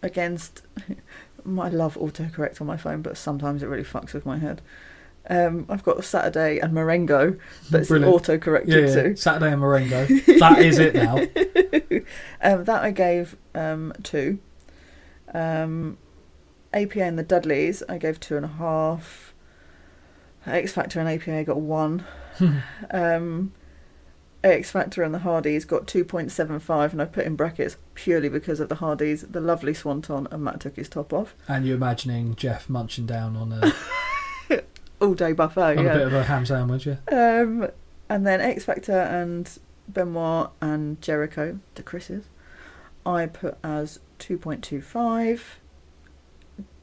against... I love autocorrect on my phone, but sometimes it really fucks with my head. I've got Saturday and Marengo that's auto-corrected to. Saturday and Marengo. That is it now. That I gave 2. APA and the Dudleys I gave 2.5. X Factor and APA got 1. X Factor and the Hardys got 2.75, and I put in brackets purely because of the Hardys, the lovely swanton, and Matt took his top off. And you're imagining Jeff munching down on a all-day buffet, on a bit of a ham sandwich, yeah. And then X Factor and Benoit and Jericho, the Chris's, I put as 2.25.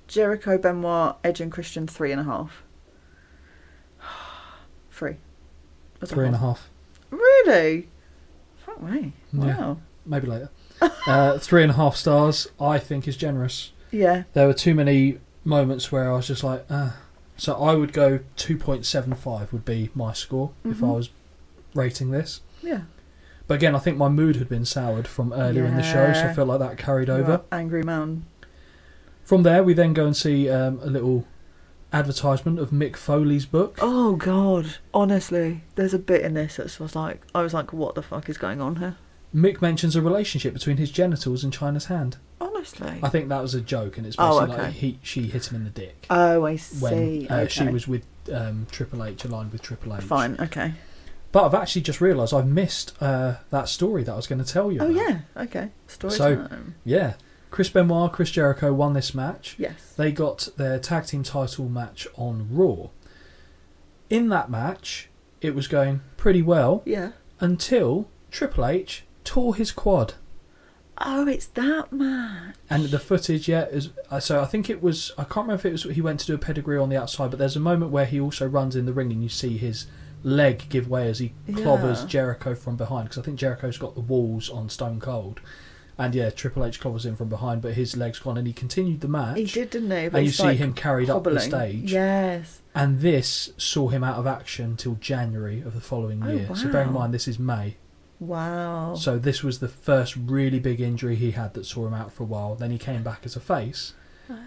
Jericho, Benoit, Edge and Christian 3.5. 3. 3.5. Really? Fuck me. Wow. Yeah, maybe later. 3.5 stars, I think, is generous. Yeah. There were too many moments where I was just like, So I would go 2.75 would be my score if I was rating this. Yeah. But again, I think my mood had been soured from earlier in the show, so I felt like that carried over. Angry man. From there, we then go and see a little advertisement of Mick Foley's book. Oh God, honestly, there's a bit in this that I was like, what the fuck is going on here? Mick mentions a relationship between his genitals and Chyna's hand. Honestly, I think that was a joke, and it's basically like she hit him in the dick. Oh, I see. When she was with Triple H, aligned with Triple H. Fine, okay. But I've actually just realised I've missed that story that I was going to tell you about. Yeah, okay. Story time. Yeah. Chris Benoit, Chris Jericho won this match. Yes. They got their tag team title match on Raw. In that match, it was going pretty well. Yeah. Until Triple H tore his quad. Oh, it's that match. And the footage, is so I think it was, I can't remember if it was he went to do a pedigree on the outside, but there's a moment where he also runs in the ring and you see his leg give way as he clobbers Jericho from behind, because I think Jericho's got the walls on Stone Cold, and Triple H clobbers in from behind, but his leg's gone, and he continued the match. He did, didn't he? But and you see him carried hobbling up the stage. Yes. And this saw him out of action till January of the following year. Wow. So bear in mind, this is May. Wow. So this was the first really big injury he had that saw him out for a while. Then he came back as a face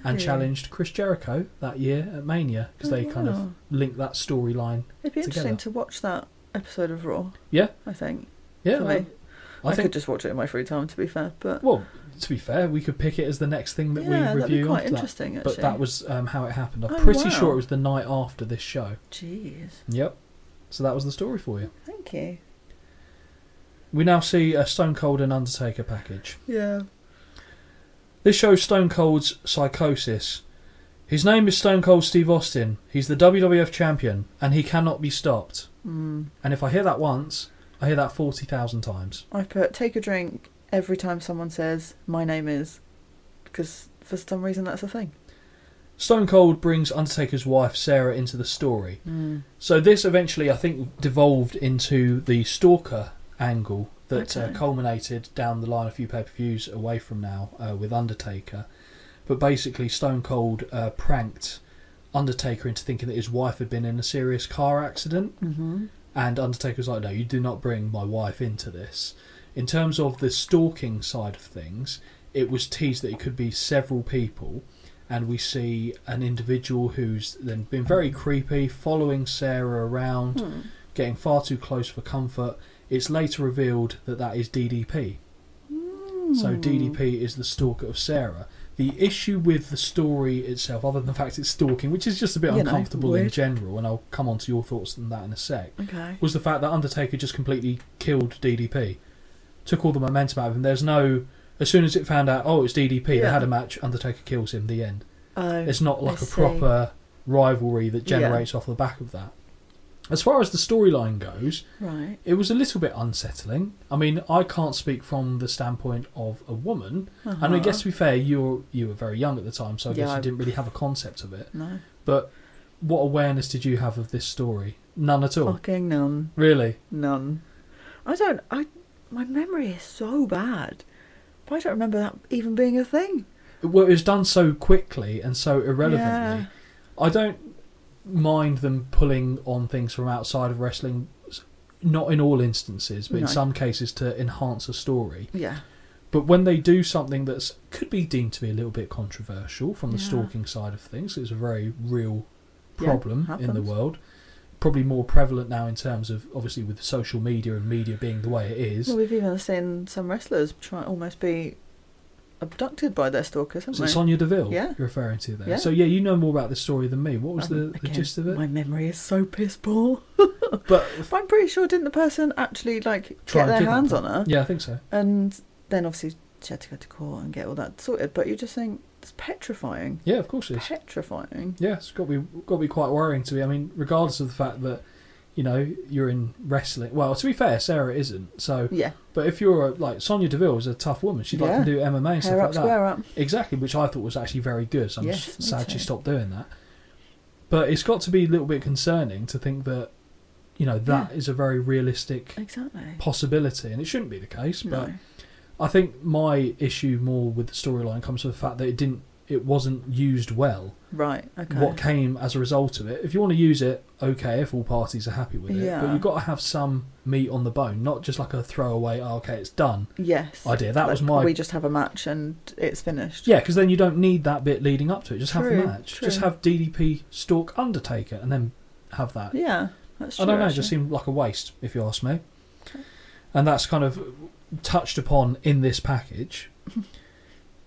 and challenged Chris Jericho that year at Mania, because they kind of linked that storyline. It'd be interesting to watch that episode of Raw. Yeah, I think. Yeah, I could just watch it in my free time, to be fair. But to be fair, we could pick it as the next thing that we review. That'd be quite after interesting, that. actually. But that was how it happened. I'm pretty sure it was the night after this show. Jeez. Yep. So that was the story for you. Thank you. We now see a Stone Cold and Undertaker package. Yeah. This shows Stone Cold's psychosis. His name is Stone Cold Steve Austin. He's the WWF champion, and he cannot be stopped. And if I hear that once, I hear that 40,000 times. I put take a drink every time someone says my name is, because for some reason that's a thing. Stone Cold brings Undertaker's wife Sarah into the story. So this eventually, I think, devolved into the stalker angle that culminated down the line a few pay-per-views away from now with Undertaker. But basically Stone Cold pranked Undertaker into thinking that his wife had been in a serious car accident, and Undertaker was like, no, you do not bring my wife into this. In terms of the stalking side of things, it was teased that it could be several people, and we see an individual who's then been very creepy, following Sarah around, getting far too close for comfort. It's later revealed that that is DDP. So DDP is the stalker of Sarah. The issue with the story itself, other than the fact it's stalking, which is just a bit uncomfortable in general, and I'll come on to your thoughts on that in a sec, was the fact that Undertaker just completely killed DDP. Took all the momentum out of him. There's no... As soon as it found out, it's DDP, they had a match, Undertaker kills him, the end. It's not like a proper rivalry that generates off the back of that. As far as the storyline goes, it was a little bit unsettling. I mean, I can't speak from the standpoint of a woman. And I guess, to be fair, you were very young at the time, so I guess you didn't really have a concept of it. No. But what awareness did you have of this story? None at all? Fucking none. Really? None. My memory is so bad. But I don't remember that even being a thing. Well, it was done so quickly and so irrelevantly. I don't mind them pulling on things from outside of wrestling, not in all instances, but in some cases to enhance a story. Yeah. But when they do something that could be deemed to be a little bit controversial from the stalking side of things, it's a very real problem in the world. Probably more prevalent now in terms of, obviously, with social media and media being the way it is. Well, we've even seen some wrestlers try almost be abducted by their stalkers, haven't they? Sonya Deville you're referring to there. So you know more about this story than me. What was the gist of it? My memory is so piss poor. But I'm pretty sure, didn't the person actually get their hands on her? Yeah, I think so. And then obviously she had to go to court and get all that sorted. But you just think it's petrifying. Yeah, of course it is. Petrifying. Yeah, it's got to be quite worrying to me. I mean, regardless of the fact that you're in wrestling. Well, to be fair, Sarah isn't. So but if you're Sonya Deville is a tough woman. She'd like to do MMA and stuff like that. Square up. Exactly, which I thought was actually very good. So I'm sad she stopped doing that. But it's got to be a little bit concerning to think that that is a very realistic possibility, and it shouldn't be the case. But I think my issue more with the storyline comes from the fact that it didn't it wasn't used well. Right, okay. What came as a result of it. If you want to use it, okay, if all parties are happy with it. Yeah. But you've got to have some meat on the bone, not just like a throwaway, oh, okay, it's done Yes. idea. That Like, was my... We just have a match and it's finished. Yeah, because then you don't need that bit leading up to it. Just have the True, match. true. Just have DDP stalk Undertaker and then have that. Yeah, that's true. I don't know, it actually. just seemed like a waste, if you ask me. Okay. And that's kind of touched upon in this package.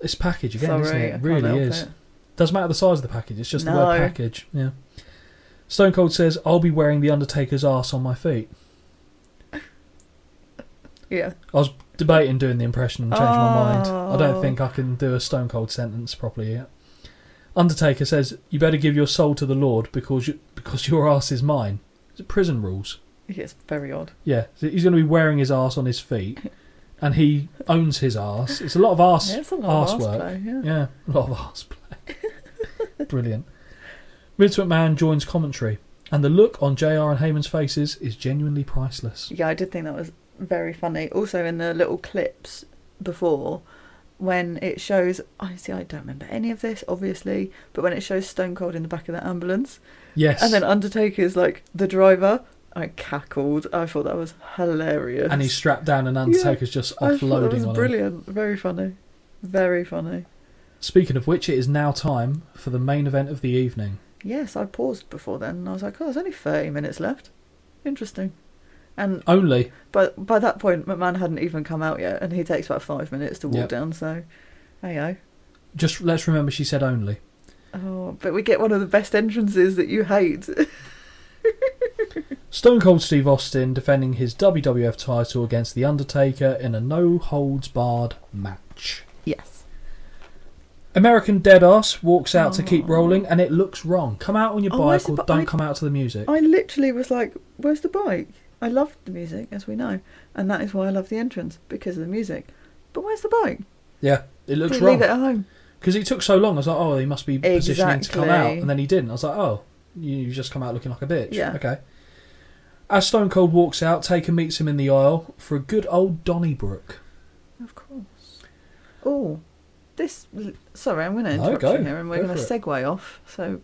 This package again, Sorry, isn't I it? can't Really help is. it. Doesn't matter the size of the package, it's just the No. word package. Yeah. Stone Cold says, I'll be wearing the Undertaker's arse on my feet. Yeah. I was debating doing the impression and changed my mind. I don't Oh. think I can do a Stone Cold sentence properly yet. Undertaker says, you better give your soul to the Lord because your arse is mine. Is it prison rules? It's very odd. Yeah, so he's going to be wearing his arse on his feet, and he owns his arse. It's a lot of arse, Yeah, it's a lot of arse work. play, yeah. Yeah, a lot of arse play. Brilliant. Vince McMahon joins commentary, and the look on JR and Heyman's faces is genuinely priceless. Yeah, I did think that was very funny. Also, in the little clips before, when it shows... I don't remember any of this, obviously, but when it shows Stone Cold in the back of the ambulance, Yes. and then Undertaker's like the driver, I cackled. I thought that was hilarious. And he's strapped down and Undertaker's just I thought offloading that was on him. brilliant. Very funny. Very funny. Speaking of which, it is now time for the main event of the evening. Yes, I paused before then and I was like, oh, there's only 30 minutes left. Interesting. And Only. but by that point, McMahon hadn't even come out yet, and he takes about 5 minutes to walk Yep. down, so hey-o. Just let's remember she said only. Oh, but we get one of the best entrances that you hate. Stone Cold Steve Austin defending his WWF title against The Undertaker in a no-holds-barred match. Yes. American Deadass walks out to keep rolling, and it looks wrong. Come out on your where's bike the or bi- don't come out to the music. I literally was like, where's the bike? I love the music, as we know, and that is why I love the entrance, because of the music. But where's the bike? Yeah, it looks Did he wrong. leave it at home? Because he took so long, I was like, oh, he must be positioning to come out. Exactly. And then he didn't. I was like, oh, you just come out looking like a bitch. Yeah. Okay. As Stone Cold walks out, Taker meets him in the aisle for a good old Donnybrook. Of course. Oh, this... Sorry, I'm going to No, interrupt go. you here, and we're Go going to for it. segue off, so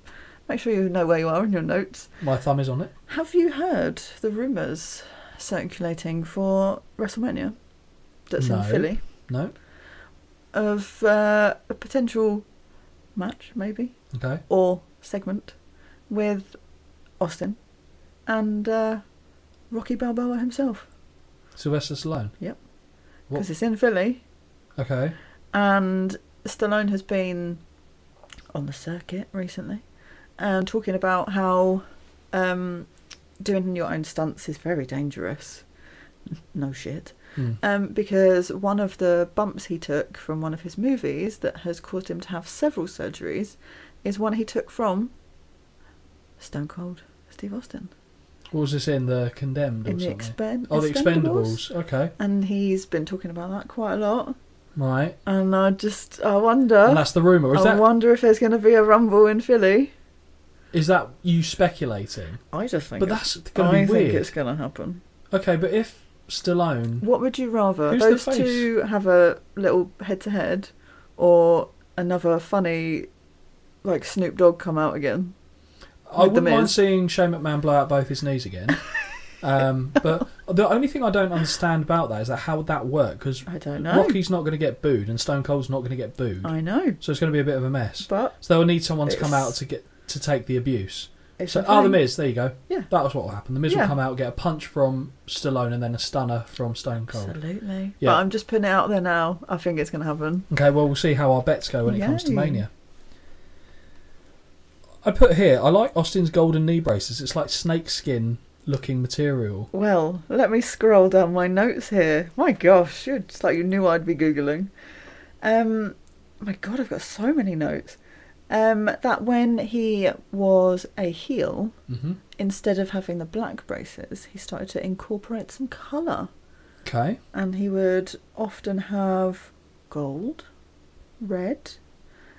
make sure you know where you are in your notes. My thumb is on it. Have you heard the rumours circulating for WrestleMania that's No. in Philly No? of a potential match, maybe, Okay. or segment with Austin and Rocky Balboa himself? Sylvester Stallone? Yep. What? Because it's in Philly, Okay. and Stallone has been on the circuit recently and talking about how doing your own stunts is very dangerous. No shit. Because one of the bumps he took from one of his movies that has caused him to have several surgeries is one he took from Stone Cold Steve Austin. What was this in? The Condemned or In the something? The Expendables. Okay. And he's been talking about that quite a lot. Right. And I wonder... And that's the rumour. I wonder if there's going to be a Rumble in Philly. Is that you speculating? I just think But that's going to be I weird. think it's going to happen. Okay, but if Stallone... What would you rather? Who's Those the face? two have a little head-to-head, or another funny, like, Snoop Dogg come out again? I with The wouldn't mind Miz? seeing Shane McMahon blow out both his knees again. But the only thing I don't understand about that is that how would that work? Because I don't know. Rocky's not going to get booed and Stone Cold's not going to get booed. I know. So it's going to be a bit of a mess. But So they'll need someone to come It's- out to take the abuse. it's So, a The thing. Miz, there you go. Yeah. That was what will happen. The Miz Yeah. will come out, get a punch from Stallone and then a stunner from Stone Cold. Absolutely. Yeah. But I'm just putting it out there now. I think it's going to happen. Okay, well, we'll see how our bets go when it comes to Yay. Mania. I put here, I like Austin's golden knee braces. It's like snakeskin looking material. Well, let me scroll down my notes here. My gosh, it's like you knew I'd be Googling. My God, I've got so many notes. That when he was a heel, Hmm. instead of having the black braces, he started to incorporate some colour. Okay. And he would often have gold, red,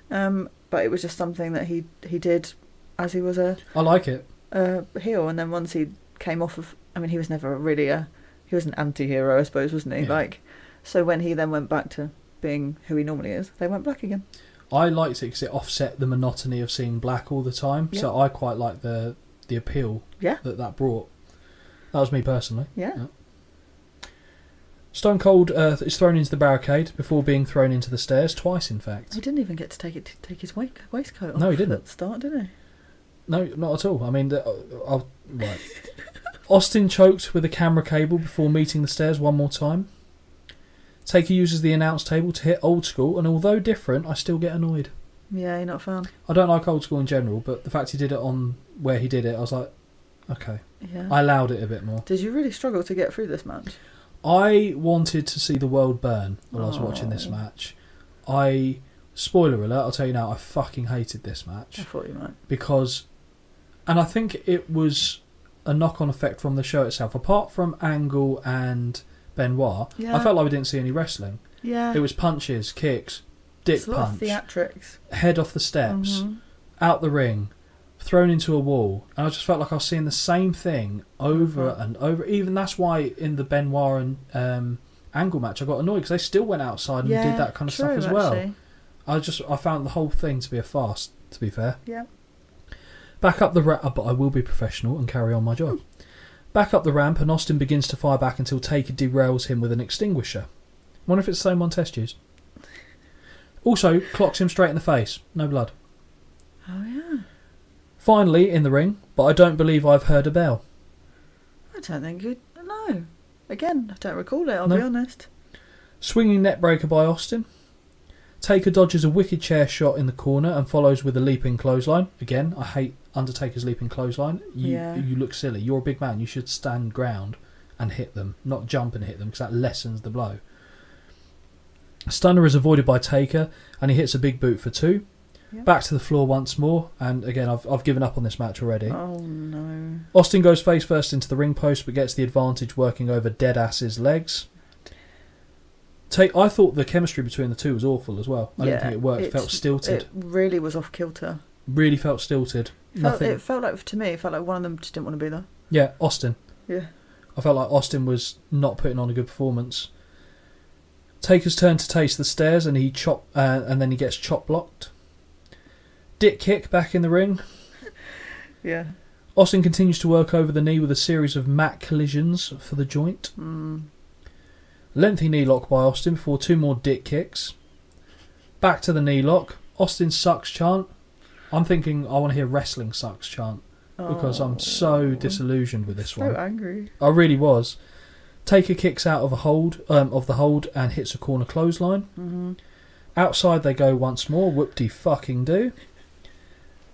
but it was just something that he did as he was a I like it. heel. And then once he came off of, I mean, he was never really he was an anti-hero, I suppose, wasn't he? Yeah. Like, so when he then went back to being who he normally is, they went black again. I liked it because it offset the monotony of seeing black all the time. Yeah. So I quite like the appeal that brought. That was me personally. Yeah. Stone Cold is thrown into the barricade before being thrown into the stairs twice. In fact, He didn't even get to take his waistcoat off. No, he didn't. At the start, did he? no, not at all. I mean, right. Austin choked with a camera cable before meeting the stairs one more time. Taker uses the announce table to hit Old School, and although different, I still get annoyed. Yeah, you're not a fan. I don't like Old School in general, but the fact he did it on where he did it, I was like, okay. Yeah. I allowed it a bit more. Did you really struggle to get through this match? I wanted to see the world burn while I was watching this match. Spoiler alert, I'll tell you now, I fucking hated this match. I thought you might. Because, and I think it was a knock-on effect from the show itself. Apart from Angle and Benoit, I felt like we didn't see any wrestling. Yeah. It was punches, kicks, dick It's a lot of punch, theatrics. head off the steps, out the ring, thrown into a wall, and I just felt like I was seeing the same thing over and over. Even that's why in the Benoit and Angle match I got annoyed because they still went outside and did that kind of stuff as well. Actually. I found the whole thing to be a farce, to be fair. Yeah. Back up the ramp, but I will be professional and carry on my job. Back up the ramp, and Austin begins to fire back until Taker derails him with an extinguisher. Wonder if it's the same one Test used. Also, clocks him straight in the face. No blood. Oh yeah. Finally, in the ring, but I don't believe I've heard a bell. I don't think you. No. Again, I don't recall it. I'll be honest. Swinging neckbreaker by Austin. Taker dodges a wicked chair shot in the corner and follows with a leaping clothesline. Again, I hate Undertaker's leaping clothesline. You look silly. You're a big man. You should stand ground and hit them, not jump and hit them, because that lessens the blow. Stunner is avoided by Taker, and he hits a big boot for 2. Yep. Back to the floor once more, and again, I've given up on this match already. Oh no. Austin goes face first into the ring post, but gets the advantage working over Deadass's legs. I thought the chemistry between the two was awful as well. I didn't think it worked. It felt stilted. It really was off kilter. Really felt stilted. It felt like, to me, it felt like one of them just didn't want to be there. Yeah, Austin. Yeah. I felt like Austin was not putting on a good performance. Taker's turn to taste the stairs, and and then he gets chop blocked. Dick kick back in the ring. Yeah. Austin continues to work over the knee with a series of mat collisions for the joint. Lengthy knee lock by Austin before 2 more dick kicks. Back to the knee lock. Austin sucks chant. I'm thinking I want to hear wrestling sucks chant because I'm so disillusioned with this one. So angry. I really was. Taker kicks out of the hold and hits a corner clothesline. Outside they go once more. Whoop-de-fucking-do.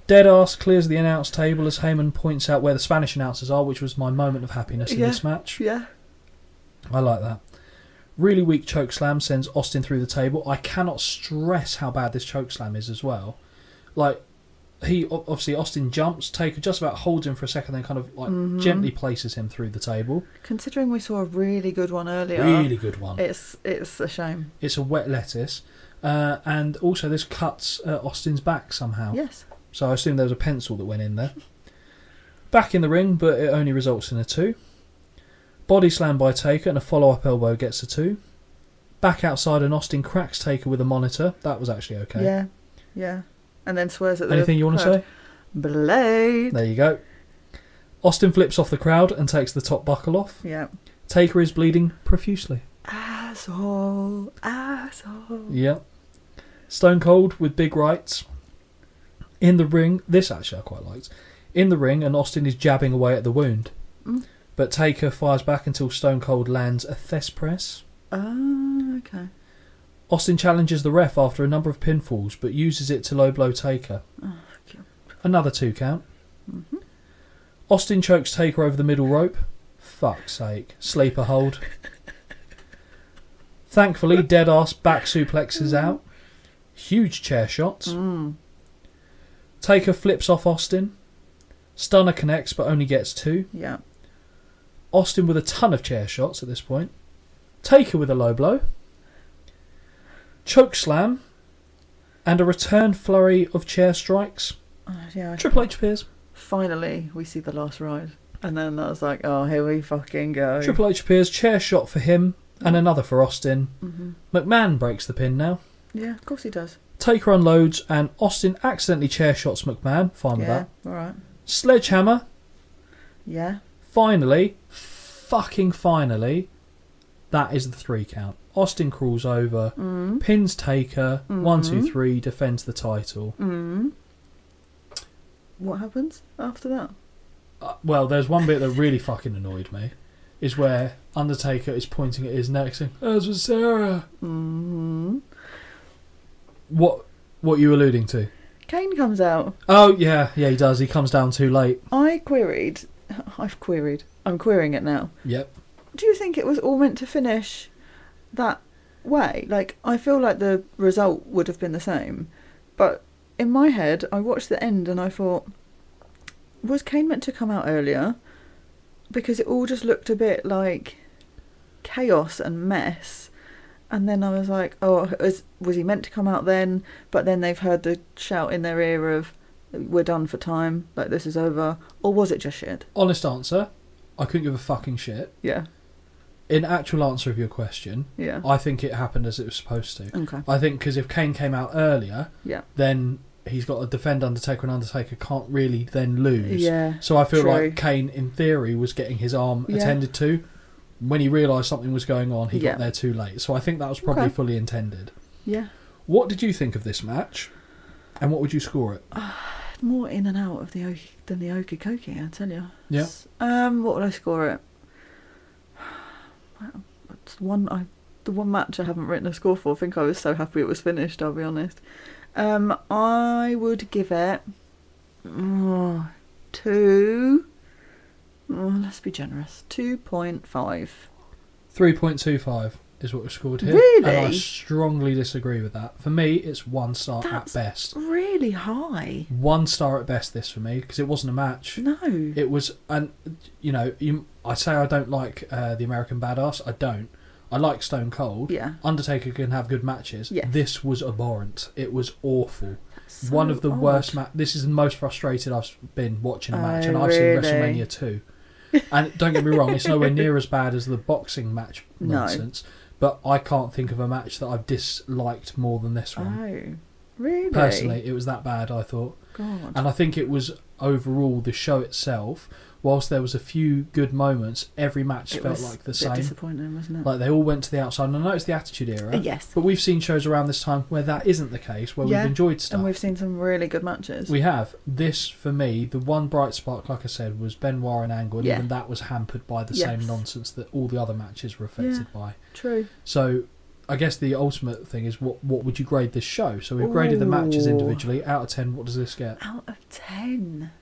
Deadass clears the announce table as Heyman points out where the Spanish announcers are, which was my moment of happiness in this match. Yeah. I like that. Really weak chokeslam sends Austin through the table. I cannot stress how bad this chokeslam is as well. Like, Austin jumps, Taker just about holds him for a second, then kind of gently places him through the table. Considering we saw a really good one earlier. Really good one. It's a shame. It's a wet lettuce. And also this cuts Austin's back somehow. Yes. So I assume there was a pencil that went in there. Back in the ring, but it only results in a 2. Body slam by Taker and a follow-up elbow gets a 2. Back outside and Austin cracks Taker with a monitor. That was actually okay. Yeah, yeah. And then swears at the Anything you want to say? Blade. There you go. Austin flips off the crowd and takes the top buckle off. Yeah. Taker is bleeding profusely. Asshole. Yeah. Stone Cold with big rights. In the ring, this actually I quite liked. In the ring, and Austin is jabbing away at the wound. But Taker fires back until Stone Cold lands a Thesz press. Oh, okay. Austin challenges the ref after a number of pinfalls, but uses it to low blow Taker. Oh, God. Another 2 count. Austin chokes Taker over the middle rope. Fuck's sake. Sleeper hold. Thankfully, Deadass back suplexes out. Huge chair shots. Taker flips off Austin. Stunner connects, but only gets 2. Yeah. Austin with a ton of chair shots at this point. Taker with a low blow. Choke slam. And a return flurry of chair strikes. Yeah. Triple H appears. Finally, we see the last ride. And then I was like, oh, here we fucking go. Triple H appears. Chair shot for him. And another for Austin. McMahon breaks the pin now. Yeah, of course he does. Taker unloads and Austin accidentally chair shots McMahon. Fine with that. All right. Sledgehammer. Yeah. Finally, fucking finally, that is the 3 count. Austin crawls over, pins Taker, 1, 2, 3, defends the title. What happens after that? Well, there's one bit that really fucking annoyed me, is where Undertaker is pointing at his neck saying, "As was Sarah." What you alluding to? Kane comes out. Oh, yeah, he does. He comes down too late. I'm querying it now. Yep. Do you think it was all meant to finish that way? Like, I feel like the result would have been the same. But in my head, I watched the end and I thought, was Kane meant to come out earlier? Because it all just looked a bit like chaos and mess. And then I was like, oh, was he meant to come out then? But then they've heard the shout in their ear of, we're done for time, like this is over. Or was it just shit? Honest answer, I couldn't give a fucking shit. Yeah. In actual answer of your question, yeah, I think it happened as it was supposed to. Okay. I think because if Kane came out earlier, yeah, then he's got to defend Undertaker, and Undertaker can't really then lose. Yeah. So I feel true. like Kane, in theory, was getting his arm attended to. When he realised something was going on, he got there too late. So I think that was probably fully intended. Yeah. What did you think of this match? And what would you score it? More in and out of than the Okie Kokie, I tell you. Yeah. What would I score it? It's the one match I haven't written a score for. I think I was so happy it was finished, I'll be honest. I would give it 2. Let's be generous. 2.5. 3.25 is what we scored here. Really? And I strongly disagree with that. For me, it's 1 star That's at best. Really high. 1 star at best, this for me, because it wasn't a match. No. It was, and I say I don't like the American Badass. I don't. I like Stone Cold. Yeah. Undertaker can have good matches. Yeah. This was abhorrent. It was awful. So One of the odd. worst This is the most frustrated I've been watching a match, and I've really? seen WrestleMania 2. And don't get me wrong, it's nowhere near as bad as the boxing match nonsense, but I can't think of a match that I've disliked more than this one. Oh, really? Personally, it was that bad, I thought. God. And I think it was overall the show itself. Whilst there was a few good moments, every match felt like the same. Disappointing, wasn't it? Like they all went to the outside. And I know it's the Attitude Era. Yes. But we've seen shows around this time where that isn't the case, where we've enjoyed stuff. And we've seen some really good matches. We have. This, for me, the one bright spark, like I said, was Benoit and Angle, and even that was hampered by the same nonsense that all the other matches were affected by. True. So, I guess the ultimate thing is, what would you grade this show? So we've graded the matches individually. Out of 10, what does this get? Out of 10?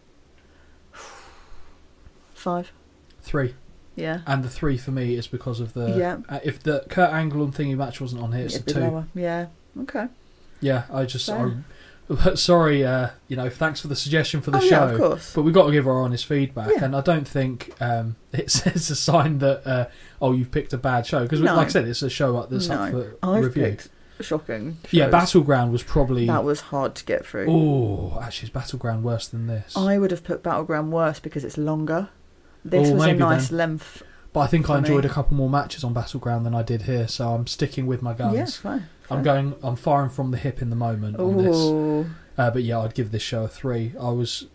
5. 3. Yeah. And the 3 for me is because of the... if the Kurt Angle and Thingy match wasn't on here, it's a 2. Lower. Yeah. Okay. Yeah, sorry, thanks for the suggestion for the show. Yeah, of course. But we've got to give our honest feedback, Yeah. and I don't think it's a sign that you've picked a bad show, because like I said, it's a show that's up for review. Picked shocking shows. Yeah, Battleground was probably... That was hard to get through. Oh, actually, is Battleground worse than this? I would have put Battleground worse because it's longer. This was a nice length. But I think I enjoyed a couple more matches on Battleground than I did here, so I'm sticking with my guns. Yeah, fine. I'm firing from the hip in the moment on this. But yeah, I'd give this show a 3. I was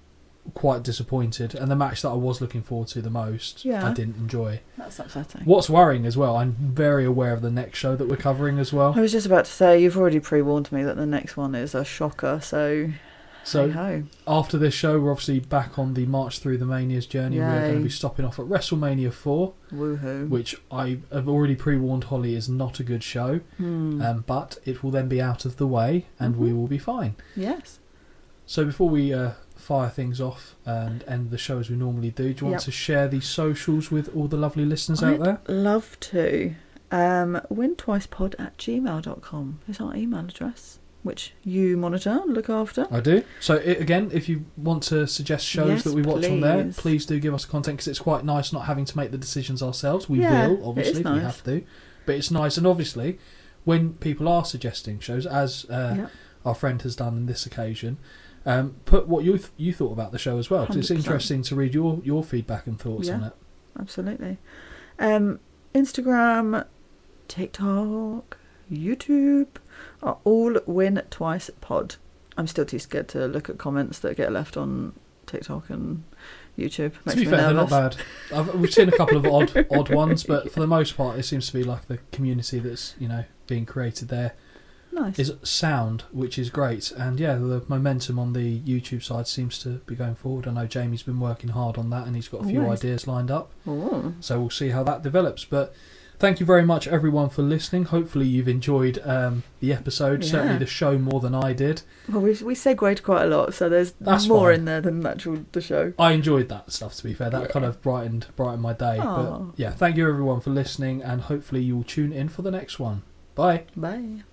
quite disappointed, and the match that I was looking forward to the most, I didn't enjoy. That's upsetting. What's worrying as well, I'm very aware of the next show that we're covering as well. I was just about to say, you've already pre-warned me that the next one is a shocker, so hey-ho. After this show, we're obviously back on the March Through the Mania's journey. We're going to be stopping off at WrestleMania 4, woohoo, which I have already pre-warned Holly is not a good show, but it will then be out of the way, and we will be fine. Yes. So before we fire things off and end the show as we normally do you want to share the socials with all the lovely listeners out there? I'd love to. wintwicepod@gmail.com is our email address, which you monitor and look after. I do. So again, if you want to suggest shows that we watch on there, please do give us content, because it's quite nice not having to make the decisions ourselves. We will, obviously, if we have to. But it's nice, and obviously, when people are suggesting shows, as our friend has done on this occasion, put what you thought about the show as well, because it's interesting to read your feedback and thoughts on it. Absolutely. Instagram, TikTok, YouTube are all Win Twice Pod. I'm still too scared to look at comments that get left on TikTok and YouTube. Makes to be fair, they're not bad. We've seen a couple of odd ones, but for the most part, it seems to be like the community that's being created there. Nice. Is sound, which is great, and the momentum on the YouTube side seems to be going forward. I know Jamie's been working hard on that, and he's got a few ideas lined up. Ooh. So we'll see how that develops. But thank you very much, everyone, for listening. Hopefully you've enjoyed the episode. Yeah. Certainly the show more than I did. Well, we segued quite a lot, so that's more in there than the show. I enjoyed that stuff, to be fair. That kind of brightened my day. Aww. But thank you everyone for listening, and hopefully you'll tune in for the next one. Bye. Bye.